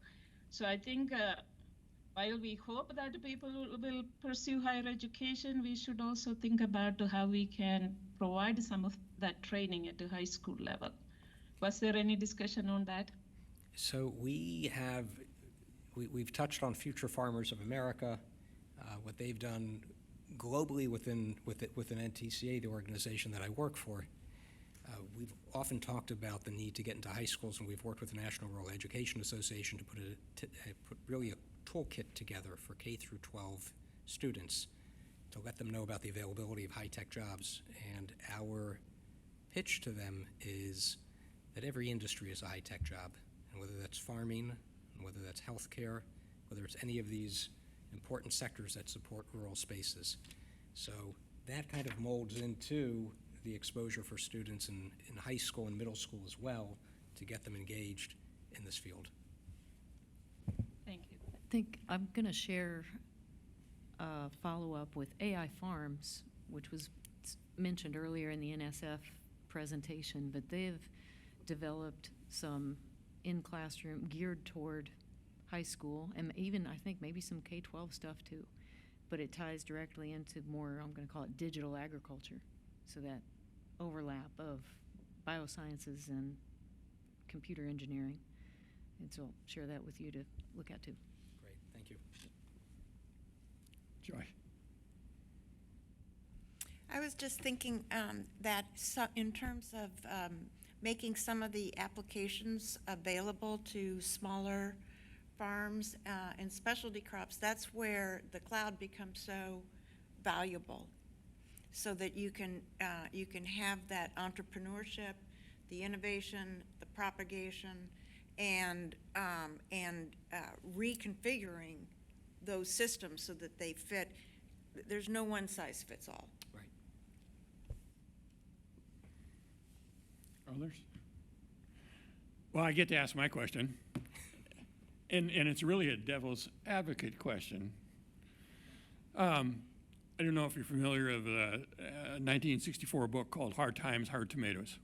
So I think while we hope that people will pursue higher education, we should also think about how we can provide some of that training at the high school level. Was there any discussion on that? So we've touched on Future Farmers of America, what they've done globally within NTCA, the organization that I work for. We've often talked about the need to get into high schools, and we've worked with the National Rural Education Association to put really a toolkit together for K through 12 students to let them know about the availability of high-tech jobs. And our pitch to them is that every industry is a high-tech job, and whether that's farming, and whether that's healthcare, whether it's any of these important sectors that support rural spaces. So that kind of molds into the exposure for students in high school and middle school as well to get them engaged in this field. Thank you. I think I'm going to share a follow-up with AI Farms, which was mentioned earlier in the NSF presentation, but they've developed some in-classroom geared toward high school, and even I think maybe some K-12 stuff too, but it ties directly into more, I'm going to call it digital agriculture, so that overlap of biosciences and computer engineering. And so I'll share that with you to look at too. Great, thank you. Joy. I was just thinking that in terms of making some of the applications available to smaller farms and specialty crops, that's where the cloud becomes so valuable, so that you can have that entrepreneurship, the innovation, the propagation, and reconfiguring those systems so that they fit. There's no one size fits all. Right. Others? Well, I get to ask my question. And it's really a devil's advocate question. I don't know if you're familiar with a 1964 book called Hard Times, Hard Tomatoes.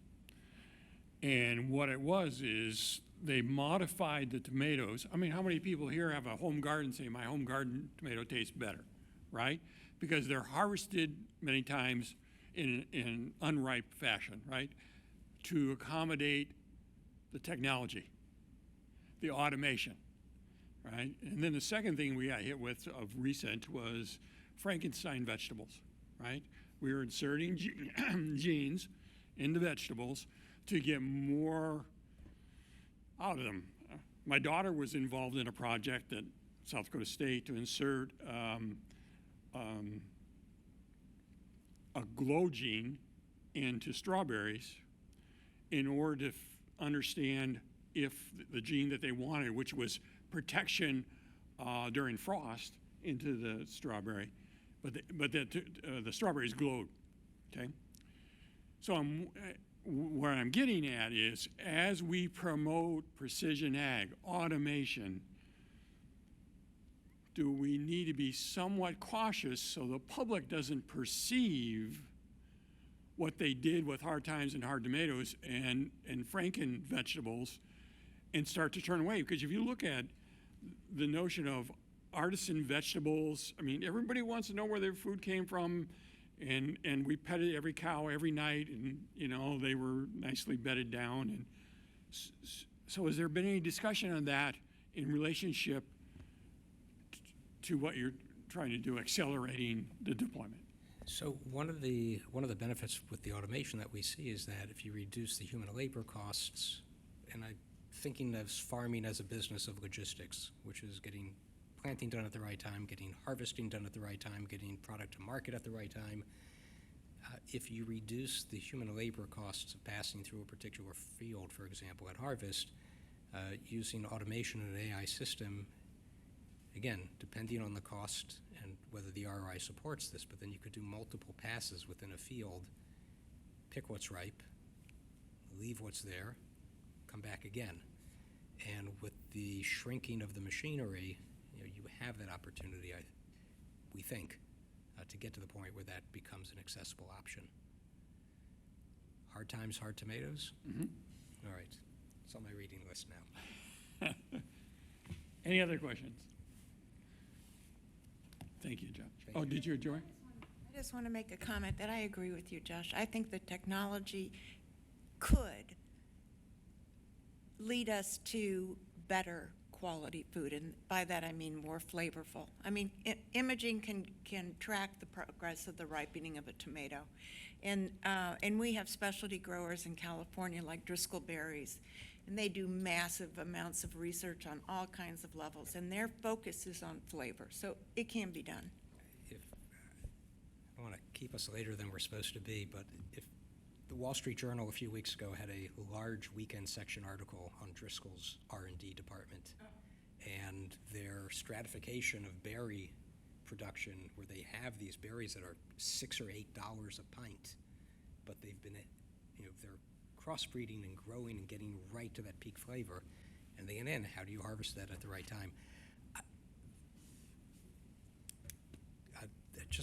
And what it was is they modified the tomatoes. I mean, how many people here have a home garden say, my home garden tomato tastes better, right? Because they're harvested many times in unripe fashion, right? To accommodate the technology, the automation. Right? And then the second thing we got hit with of recent was Frankenstein vegetables, right? We were inserting genes into vegetables to get more out of them. My daughter was involved in a project at South Dakota State to insert a glow gene into strawberries in order to understand if the gene that they wanted, which was protection during frost into the strawberry, but the strawberries glowed, okay? So where I'm getting at is, as we promote precision ag, automation, do we need to be somewhat cautious so the public doesn't perceive what they did with Hard Times and Hard Tomatoes and Franken vegetables and start to turn away? Because if you look at the notion of artisan vegetables, I mean, everybody wants to know where their food came from, and we petted every cow every night, and, you know, they were nicely bedded down. And so has there been any discussion on that in relationship to what you're trying to do, accelerating the deployment? So one of the benefits with the automation that we see is that if you reduce the human labor costs, and I'm thinking of farming as a business of logistics, which is getting planting done at the right time, getting harvesting done at the right time, getting product to market at the right time. If you reduce the human labor costs of passing through a particular field, for example, at harvest, using automation and an AI system, again, depending on the cost and whether the ROI supports this, but then you could do multiple passes within a field, pick what's ripe, leave what's there, come back again. And with the shrinking of the machinery, you know, you have that opportunity, we think, to get to the point where that becomes an accessible option. Hard Times, Hard Tomatoes? Mm-hmm. All right, it's on my reading list now. Any other questions? Thank you, Josh. Did you, Joy? I just want to make a comment that I agree with you, Josh. I think the technology could lead us to better quality food, and by that I mean more flavorful. I mean, imaging can track the progress of the ripening of a tomato, and we have specialty growers in California like Driscoll Berries, and they do massive amounts of research on all kinds of levels, and their focus is on flavor, so it can be done. If I don't want to keep us later than we're supposed to be, but if the Wall Street Journal a few weeks ago had a large weekend section article on Driscoll's R&D department and their stratification of berry production, where they have these berries that are $6 or $8 a pint, but they've been, they're crossbreeding and growing and getting right to that peak flavor, and then how do you harvest that at the right time?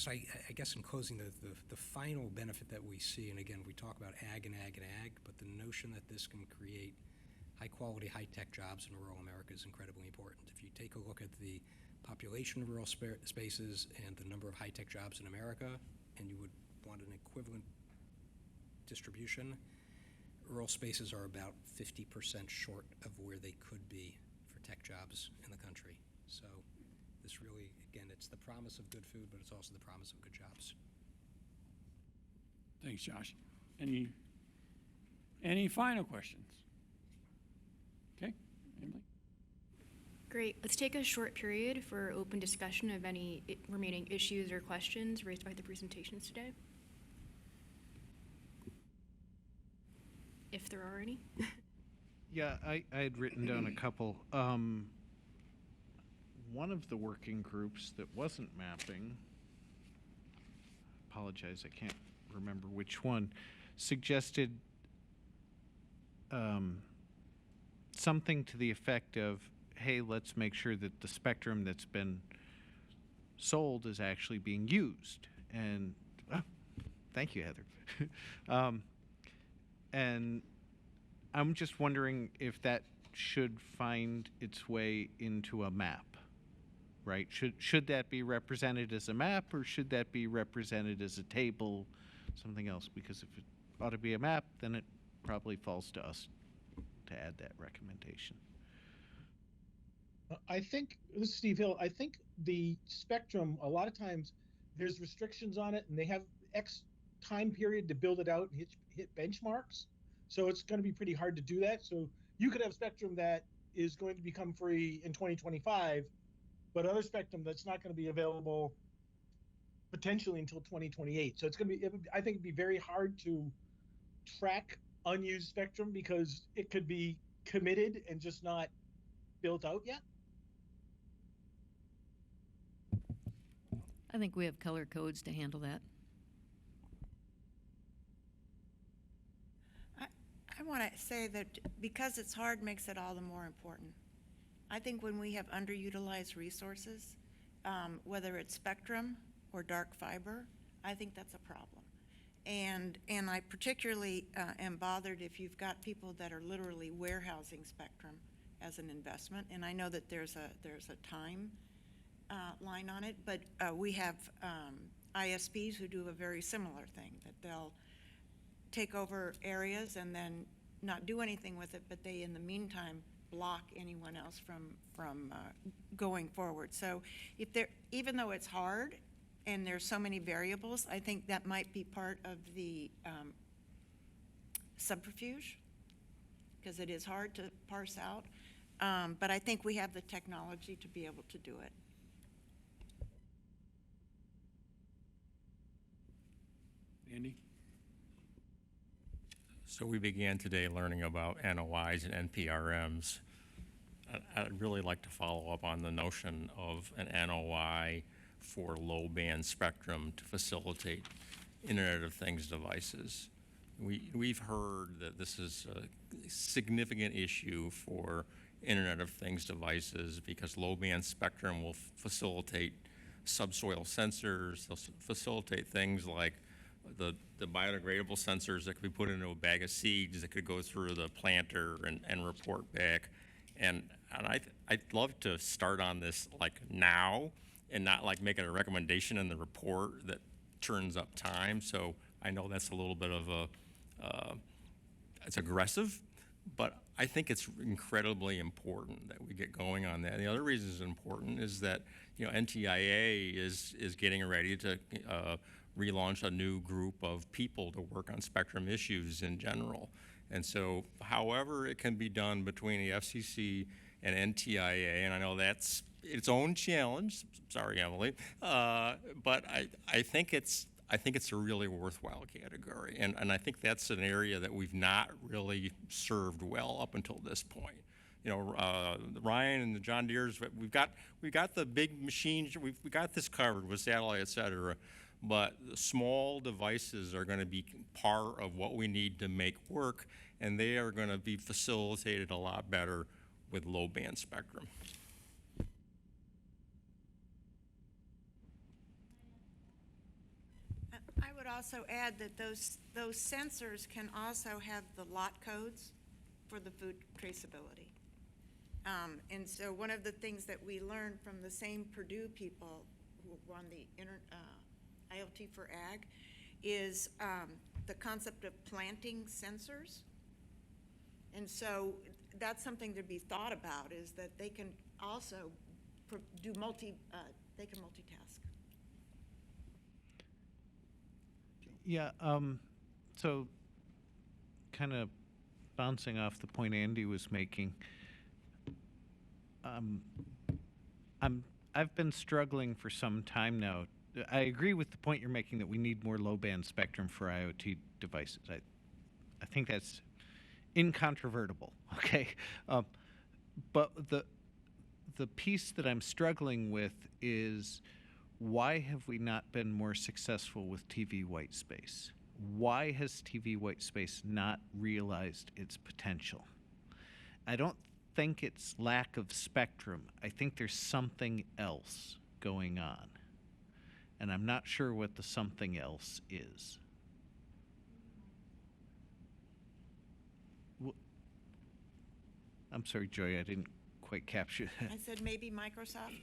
I guess in closing, the final benefit that we see, and again, we talk about ag, but the notion that this can create high-quality, high-tech jobs in rural America is incredibly important. If you take a look at the population of rural spaces and the number of high-tech jobs in America, and you would want an equivalent distribution, rural spaces are about 50% short of where they could be for tech jobs in the country. So this really, again, it's the promise of good food, but it's also the promise of good jobs. Thanks, Josh. Any final questions? Okay, Emily? Great. Let's take a short period for open discussion of any remaining issues or questions raised by the presentations today, if there are any. Yeah, I had written down a couple. One of the working groups that wasn't mapping, apologize, I can't remember which one, suggested something to the effect of, hey, let's make sure that the spectrum that's been sold is actually being used. And thank you, Heather. And I'm just wondering if that should find its way into a map, right? Should that be represented as a map, or should that be represented as a table, something else? Because if it ought to be a map, then it probably falls to us to add that recommendation. I think, this is Steve Hill, I think the spectrum, a lot of times there's restrictions on it and they have X time period to build it out and hit benchmarks. So it's going to be pretty hard to do that. So you could have spectrum that is going to become free in 2025, but other spectrum that's not going to be available potentially until 2028. So it's going to be, I think it'd be very hard to track unused spectrum because it could be committed and just not built out yet. I think we have color codes to handle that. I want to say that because it's hard makes it all the more important. I think when we have underutilized resources, whether it's spectrum or dark fiber, I think that's a problem. And I particularly am bothered if you've got people that are literally warehousing spectrum as an investment. And I know that there's a time line on it, but we have ISPs who do a very similar thing, that they'll take over areas and then not do anything with it, but they in the meantime block anyone else from going forward. So if there, even though it's hard and there's so many variables, I think that might be part of the subterfuge, because it is hard to parse out. But I think we have the technology to be able to do it. Andy? So we began today learning about NOIs and NPRMs. I'd really like to follow up on the notion of an NOI for low-band spectrum to facilitate Internet of Things devices. We've heard that this is a significant issue for Internet of Things devices because low-band spectrum will facilitate subsoil sensors, they'll facilitate things like the biodegradable sensors that could be put into a bag of seeds that could go through the planter and report back. And I'd love to start on this like now and not like making a recommendation in the report that churns up time. So I know that's a little bit of a, it's aggressive, But I think it's incredibly important that we get going on that. And the other reason it's important is that, NTIA is getting ready to relaunch a new group of people to work on spectrum issues in general. And so however it can be done between the FCC and NTIA, and I know that's its own challenge, sorry, Emily, but I think it's a really worthwhile category. And I think that's an area that we've not really served well up until this point. Ryan and the John Deere's, we've got the big machines, we got this covered with satellite, et cetera, but the small devices are going to be part of what we need to make work, and they are going to be facilitated a lot better with low band spectrum. I would also add that those sensors can also have the lot codes for the food traceability. And so one of the things that we learned from the same Purdue people who run the IoT for Ag is the concept of planting sensors. And so that's something to be thought about, is that they can also do they can multitask. Yeah, so kind of bouncing off the point Andy was making, I've been struggling for some time now. I agree with the point you're making that we need more low-band spectrum for IoT devices. I think that's incontrovertible, okay? But the piece that I'm struggling with is, why have we not been more successful with TV white space? Why has TV white space not realized its potential? I don't think it's lack of spectrum. I think there's something else going on. And I'm not sure what the something else is. I'm sorry, Joy, I didn't quite capture that. I said maybe Microsoft.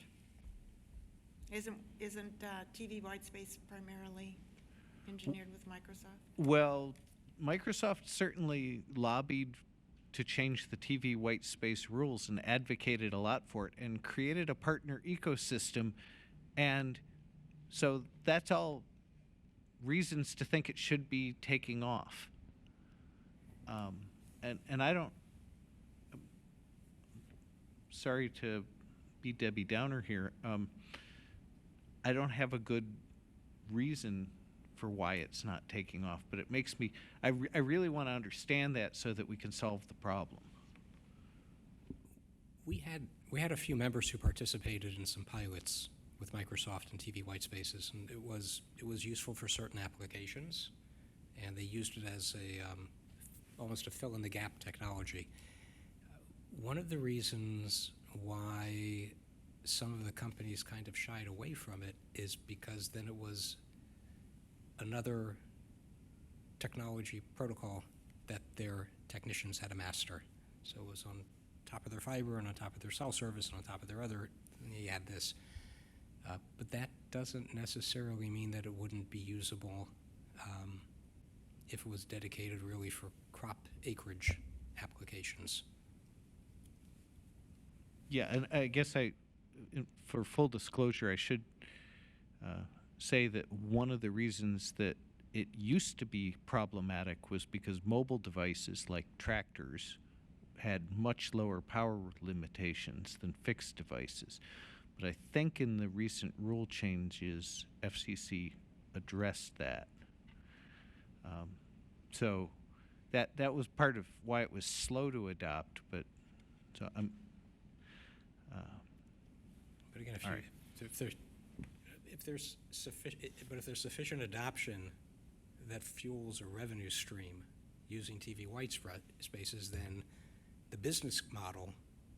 Isn't TV white space primarily engineered with Microsoft? Well, Microsoft certainly lobbied to change the TV white space rules and advocated a lot for it and created a partner ecosystem. And so that's all reasons to think it should be taking off. And I don't, sorry to be Debbie Downer here, I don't have a good reason for why it's not taking off, but it makes me, I really want to understand that so that we can solve the problem. We had a few members who participated in some pilots with Microsoft and TV white spaces, and it was useful for certain applications, and they used it as a almost a fill in the gap technology. One of the reasons why some of the companies kind of shied away from it is because then it was another technology protocol that their technicians had to master. So it was on top of their fiber and on top of their cell service and on top of their other, and you had this. But that doesn't necessarily mean that it wouldn't be usable if it was dedicated really for crop acreage applications. Yeah, and I guess for full disclosure, I should say that one of the reasons that it used to be problematic was because mobile devices like tractors had much lower power limitations than fixed devices. But I think in the recent rule changes, FCC addressed that. So that was part of why it was slow to adopt, but so I'm. But again, if there's sufficient adoption that fuels a revenue stream using TV white spaces, then the business model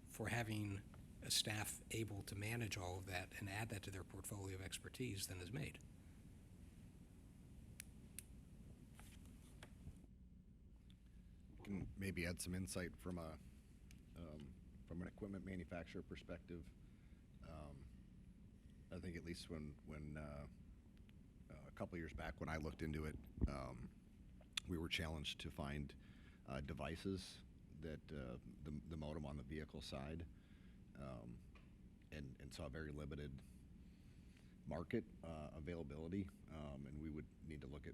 for having a staff able to manage all of that and add that to their portfolio of expertise then is made. Can maybe add some insight from an equipment manufacturer perspective. I think at least when a couple years back when I looked into it, we were challenged to find devices the modem on the vehicle side, and saw very limited market availability, and we would need to look at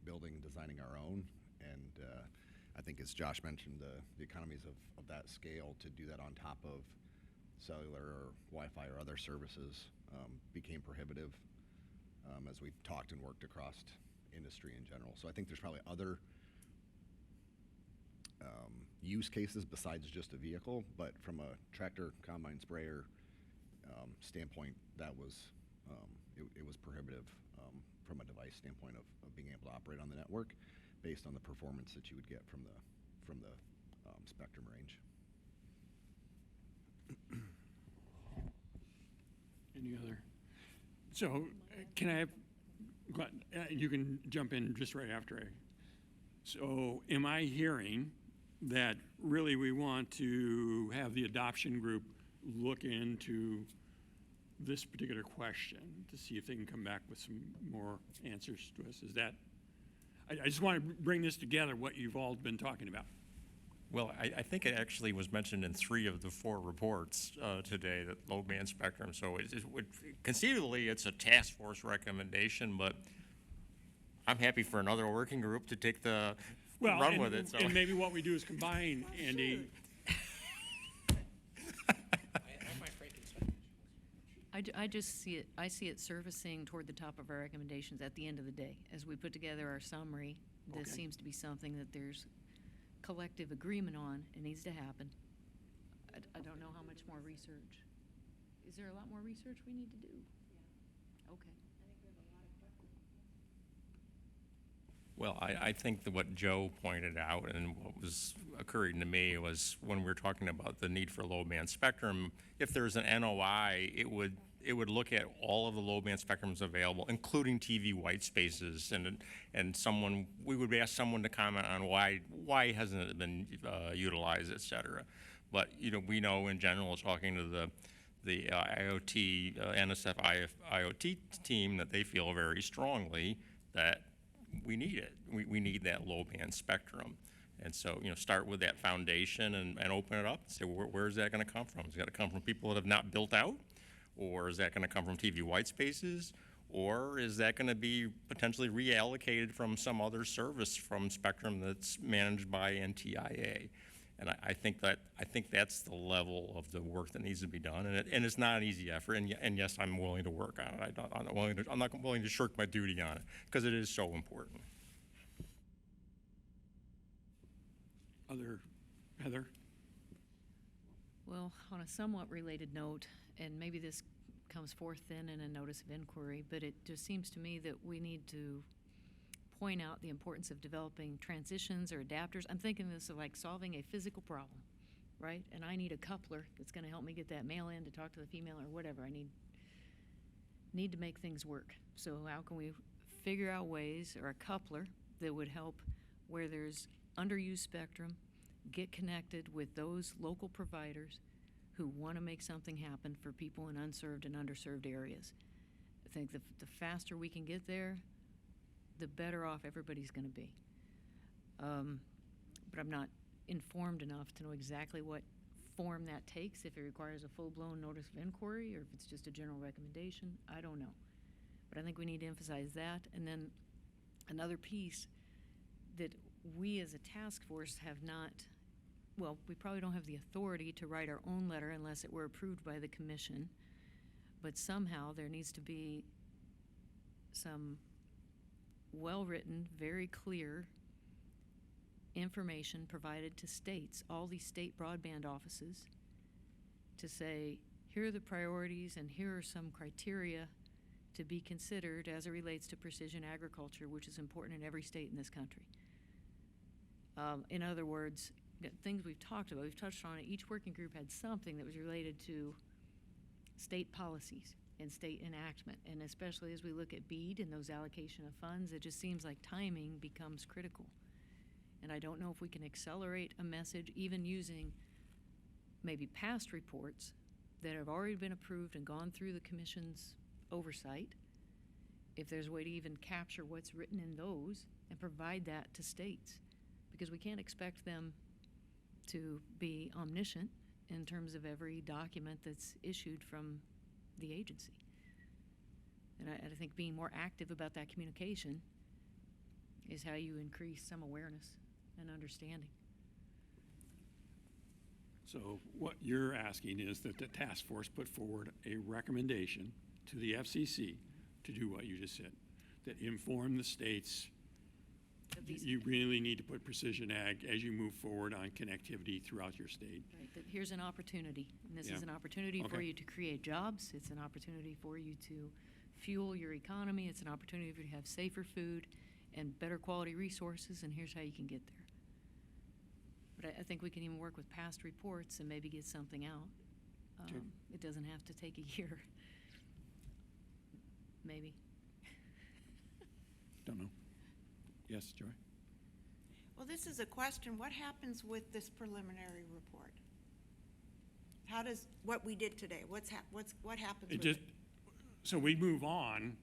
building and designing our own. And I think, as Josh mentioned, the economies of that scale to do that on top of cellular or Wi-Fi or other services became prohibitive as we talked and worked across industry in general. So I think there's probably other use cases besides just a vehicle, but from a tractor, combine, sprayer standpoint, that was it was prohibitive from a device standpoint of being able to operate on the network based on the performance that you would get from the spectrum range. Any other? So can I have, you can jump in just right after I. So am I hearing that really we want to have the adoption group look into this particular question to see if they can come back with some more answers to us? Is that, I just want to bring this together, what you've all been talking about. Well, I think it actually was mentioned in 3 of the 4 reports today, that low band spectrum. So conceivably, it's a task force recommendation, but I'm happy for another working group to take the run with it. So. And maybe what we do is combine, Andy. I just see it, I see it surfacing toward the top of our recommendations at the end of the day. As we put together our summary, this seems to be something that there's collective agreement on. It needs to happen. I don't know how much more research. Is there a lot more research we need to do? Yeah. Okay. Well, I think that what Joe pointed out and what was occurring to me was when we're talking about the need for low band spectrum, if there's an NOI, it would look at all of the low band spectrums available, including TV white spaces, and we would ask someone to comment on why hasn't it been utilized, et cetera. But we know in general, talking to the IoT NSF IoT team, that they feel very strongly that we need it. We need that low band spectrum. And so, start with that foundation and open it up and say, where is that going to come from? Is it going to come from people that have not built out? Or is that going to come from TV white spaces? Or is that going to be potentially reallocated from some other service from spectrum that's managed by NTIA? And I think that's the level of the work that needs to be done, and it's not an easy effort. And yes, I'm willing to work on it. I'm not willing to shirk my duty on it because it is so important. Heather? Well, on a somewhat related note, and maybe this comes forth then in a notice of inquiry, but it just seems to me that we need to point out the importance of developing transitions or adapters. I'm thinking this of like solving a physical problem, right? And I need a coupler that's going to help me get that male in to talk to the female or whatever. I need to make things work. So how can we figure out ways, or a coupler that would help where there's underused spectrum, get connected with those local providers who want to make something happen for people in unserved and underserved areas. I think the faster we can get there, the better off everybody's going to be. But I'm not informed enough to know exactly what form that takes, if it requires a full-blown notice of inquiry or if it's just a general recommendation. I don't know. But I think we need to emphasize that. And then another piece that we as a task force have not, well, we probably don't have the authority to write our own letter unless it were approved by the commission, but somehow there needs to be some well-written, very clear information provided to states, all these state broadband offices, to say, here are the priorities and here are some criteria to be considered as it relates to precision agriculture, which is important in every state in this country. In other words, things we've talked about, we've touched on it, each working group had something that was related to state policies and state enactment, and especially as we look at BEAD and those allocation of funds, it just seems like timing becomes critical. And I don't know if we can accelerate a message, even using maybe past reports that have already been approved and gone through the commission's oversight, if there's a way to even capture what's written in those and provide that to states. Because we can't expect them to be omniscient in terms of every document that's issued from the agency. And I think being more active about that communication is how you increase some awareness and understanding. So what you're asking is that the task force put forward a recommendation to the FCC to do what you just said, that inform the states you really need to put precision ag as you move forward on connectivity throughout your state. Right, that here's an opportunity, and this is Yeah. an opportunity for Okay. you to create jobs. It's an opportunity for you to fuel your economy. It's an opportunity for you to have safer food and better quality resources, and here's how you can get there. But I think we can even work with past reports and maybe get something out. Okay. It doesn't have to take a year. Maybe. Don't know. Yes, Joy? Well, this is a question. What happens with this preliminary report? How does, what we did today, what happens with it? So we move on,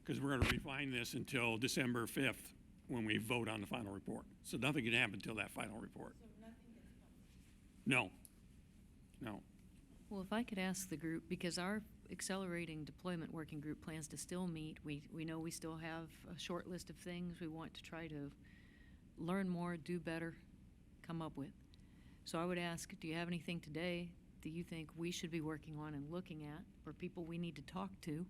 because we're going to refine this until December 5th when we vote on the final report. So nothing can happen until that final report. So nothing gets published? No. No. Well, if I could ask the group, because our accelerating deployment working group plans to still meet, we know we still have a short list of things we want to try to learn more, do better, come up with. So I would ask, do you have anything today that you think we should be working on and looking at, or people we need to talk to?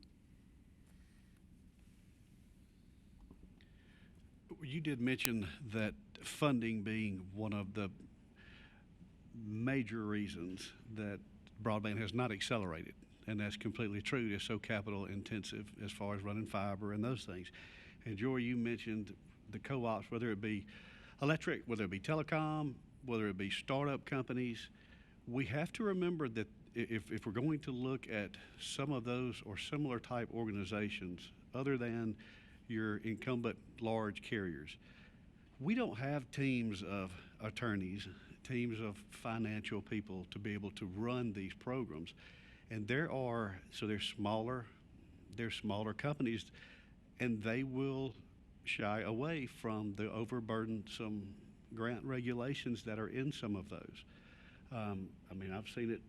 You did mention that funding being one of the major reasons that broadband has not accelerated, and that's completely true. It's so capital intensive as far as running fiber and those things. And Joy, you mentioned the co-ops, whether it be electric, whether it be telecom, whether it be startup companies. We have to remember that if we're going to look at some of those or similar type organizations other than your incumbent large carriers, we don't have teams of attorneys, teams of financial people to be able to run these programs. And they're smaller companies, and they will shy away from the overburdensome grant regulations that are in some of those. I mean, I've seen it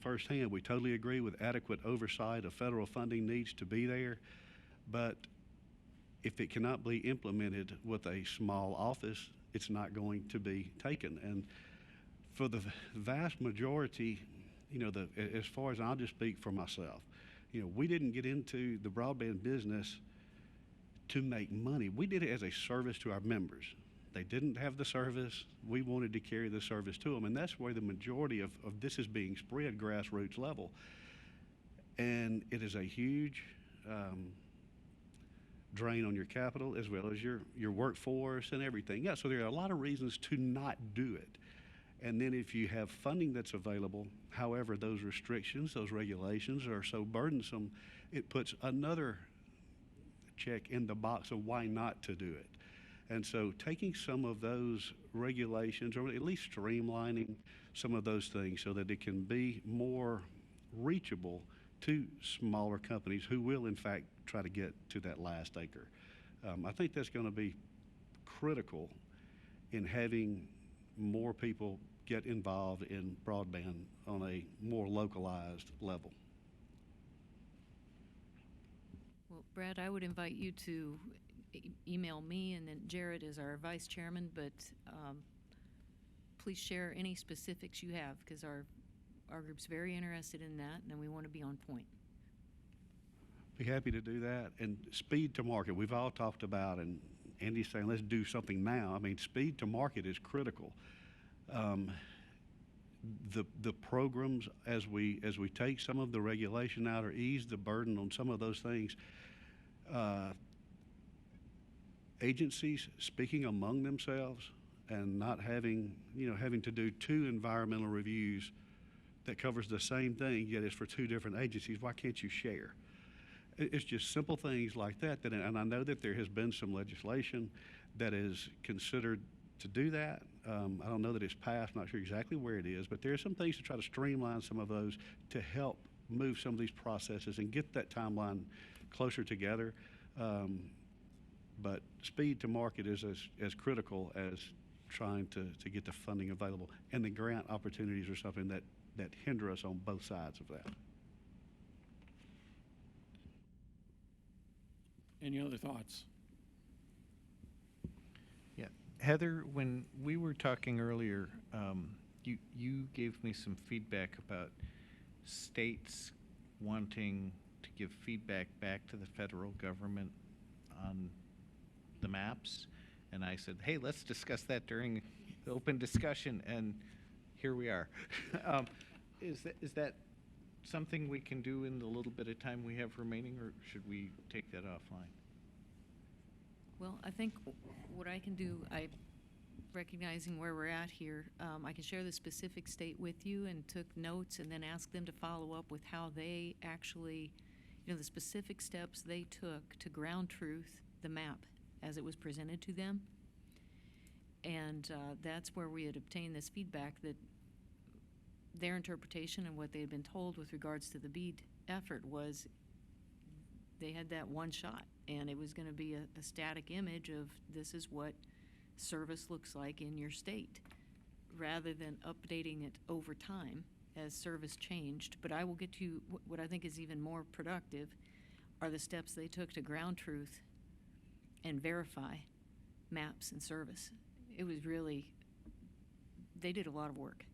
firsthand. We totally agree with adequate oversight of federal funding needs to be there, but if it cannot be implemented with a small office, it's not going to be taken. And for the vast majority, as far as I'll just speak for myself, we didn't get into the broadband business to make money. We did it as a service to our members. They didn't have the service. We wanted to carry the service to them. And that's where the majority of this is being spread grassroots level. And it is a huge drain on your capital as well as your workforce and everything. Yeah, so there are a lot of reasons to not do it. And then if you have funding that's available, however, those restrictions, those regulations are so burdensome, it puts another check in the box of why not to do it. And so taking some of those regulations, or at least streamlining some of those things so that it can be more reachable to smaller companies who will, in fact, try to get to that last acre. I think that's going to be critical in having more people get involved in broadband on a more localized level. Well, Brad, I would invite you to email me, and then Jared is our vice chairman, but please share any specifics you have, because our group's very interested in that, and we want to be on point. Be happy to do that. And speed to market, we've all talked about, and Andy's saying let's do something now. I mean, speed to market is critical. The programs, as we take some of the regulation out or ease the burden on some of those things, agencies speaking among themselves and not having to do 2 environmental reviews that covers the same thing, yet it's for 2 different agencies. Why can't you share? It's just simple things like that. And I know that there has been some legislation that is considered to do that. I don't know that it's passed, not sure exactly where it is, but there are some things to try to streamline some of those to help move some of these processes and get that timeline closer together. But speed to market is as critical as trying to get the funding available. And the grant opportunities are something that hinder us on both sides of that. Any other thoughts? Yeah, Heather, when we were talking earlier, you gave me some feedback about states wanting to give feedback back to the federal government on the maps, and I said, hey, let's discuss that during the open discussion, and here we are. Is that something we can do in the little bit of time we have remaining, or should we take that offline? Well, I think what I can do, recognizing where we're at here, I can share the specific state with you and took notes and then ask them to follow up with how they actually, the specific steps they took to ground truth the map as it was presented to them. And that's where we had obtained this feedback that their interpretation and what they had been told with regards to the BEAD effort was they had that one shot, and it was going to be a static image of this is what service looks like in your state, rather than updating it over time as service changed. But I will get to what I think is even more productive are the steps they took to ground truth and verify maps and service. It was really, they did a lot of work.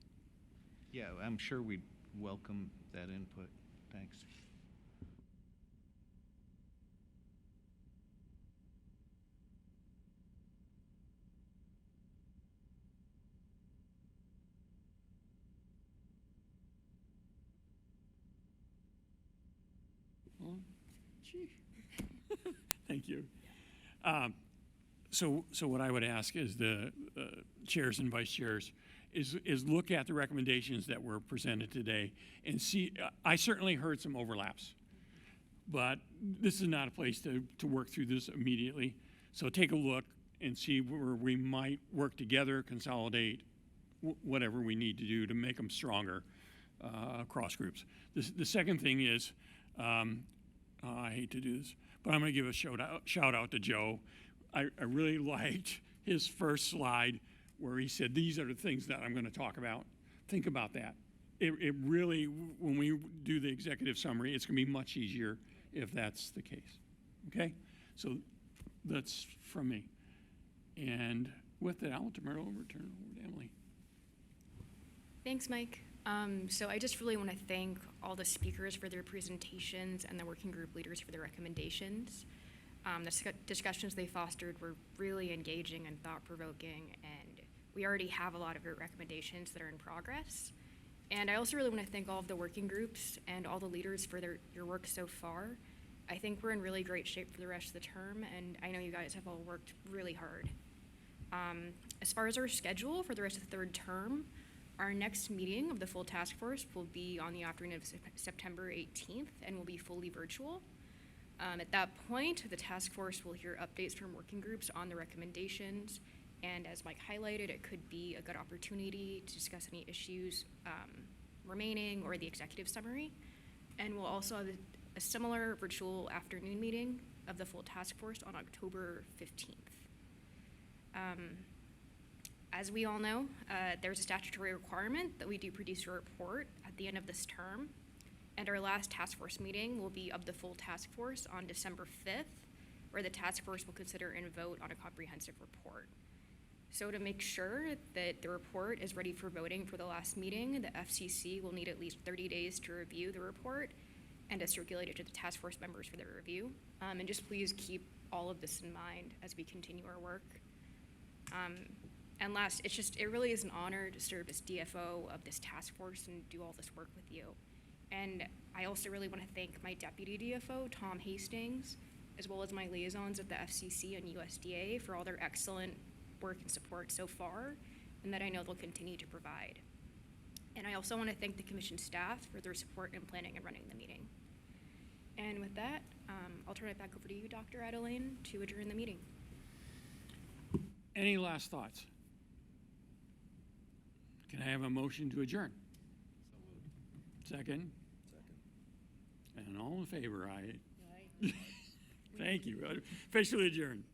Yeah, I'm sure we'd welcome that input. Thanks. Well, gee. Thank you. So what I would ask is the chairs and vice chairs is look at the recommendations that were presented today and see. I certainly heard some overlaps, but this is not a place to work through this immediately. So take a look and see where we might work together, consolidate, whatever we need to do to make them stronger across groups. The second thing is, I hate to do this, but I'm going to give a shout out to Joe. I really liked his first slide where he said, these are the things that I'm going to talk about. Think about that. It really, when we do the executive summary, it's going to be much easier if that's the case. Okay? So that's from me. And with that, I'll turn it over to Emily. Thanks, Mike. So I just really want to thank all the speakers for their presentations and the working group leaders for their recommendations. The discussions they fostered were really engaging and thought-provoking, and we already have a lot of your recommendations that are in progress. And I also really want to thank all of the working groups and all the leaders for your work so far. I think we're in really great shape for the rest of the term, and I know you guys have all worked really hard. As far as our schedule for the rest of the third term, our next meeting of the full task force will be on the afternoon of September 18th and will be fully virtual. At that point, the task force will hear updates from working groups on the recommendations, and as Mike highlighted, it could be a good opportunity to discuss any issues remaining or the executive summary. And we'll also have a similar virtual afternoon meeting of the full task force on October 15th. As we all know, there's a statutory requirement that we do produce a report at the end of this term, and our last task force meeting will be of the full task force on December 5th, where the task force will consider and vote on a comprehensive report. So to make sure that the report is ready for voting for the last meeting, the FCC will need at least 30 days to review the report and to circulate it to the task force members for their review. And just please keep all of this in mind as we continue our work. And last, it really is an honor to serve as DFO of this task force and do all this work with you. And I also really want to thank my deputy DFO, Tom Hastings, as well as my liaisons at the FCC and USDA for all their excellent work and support so far, and that I know they'll continue to provide. And I also want to thank the commission staff for their support in planning and running the meeting. And with that, I'll turn it back over to you, Dr. Adeline, to adjourn the meeting. Any last thoughts? Can I have a motion to adjourn? Second? And all in favor, aye. Thank you. Officially adjourned.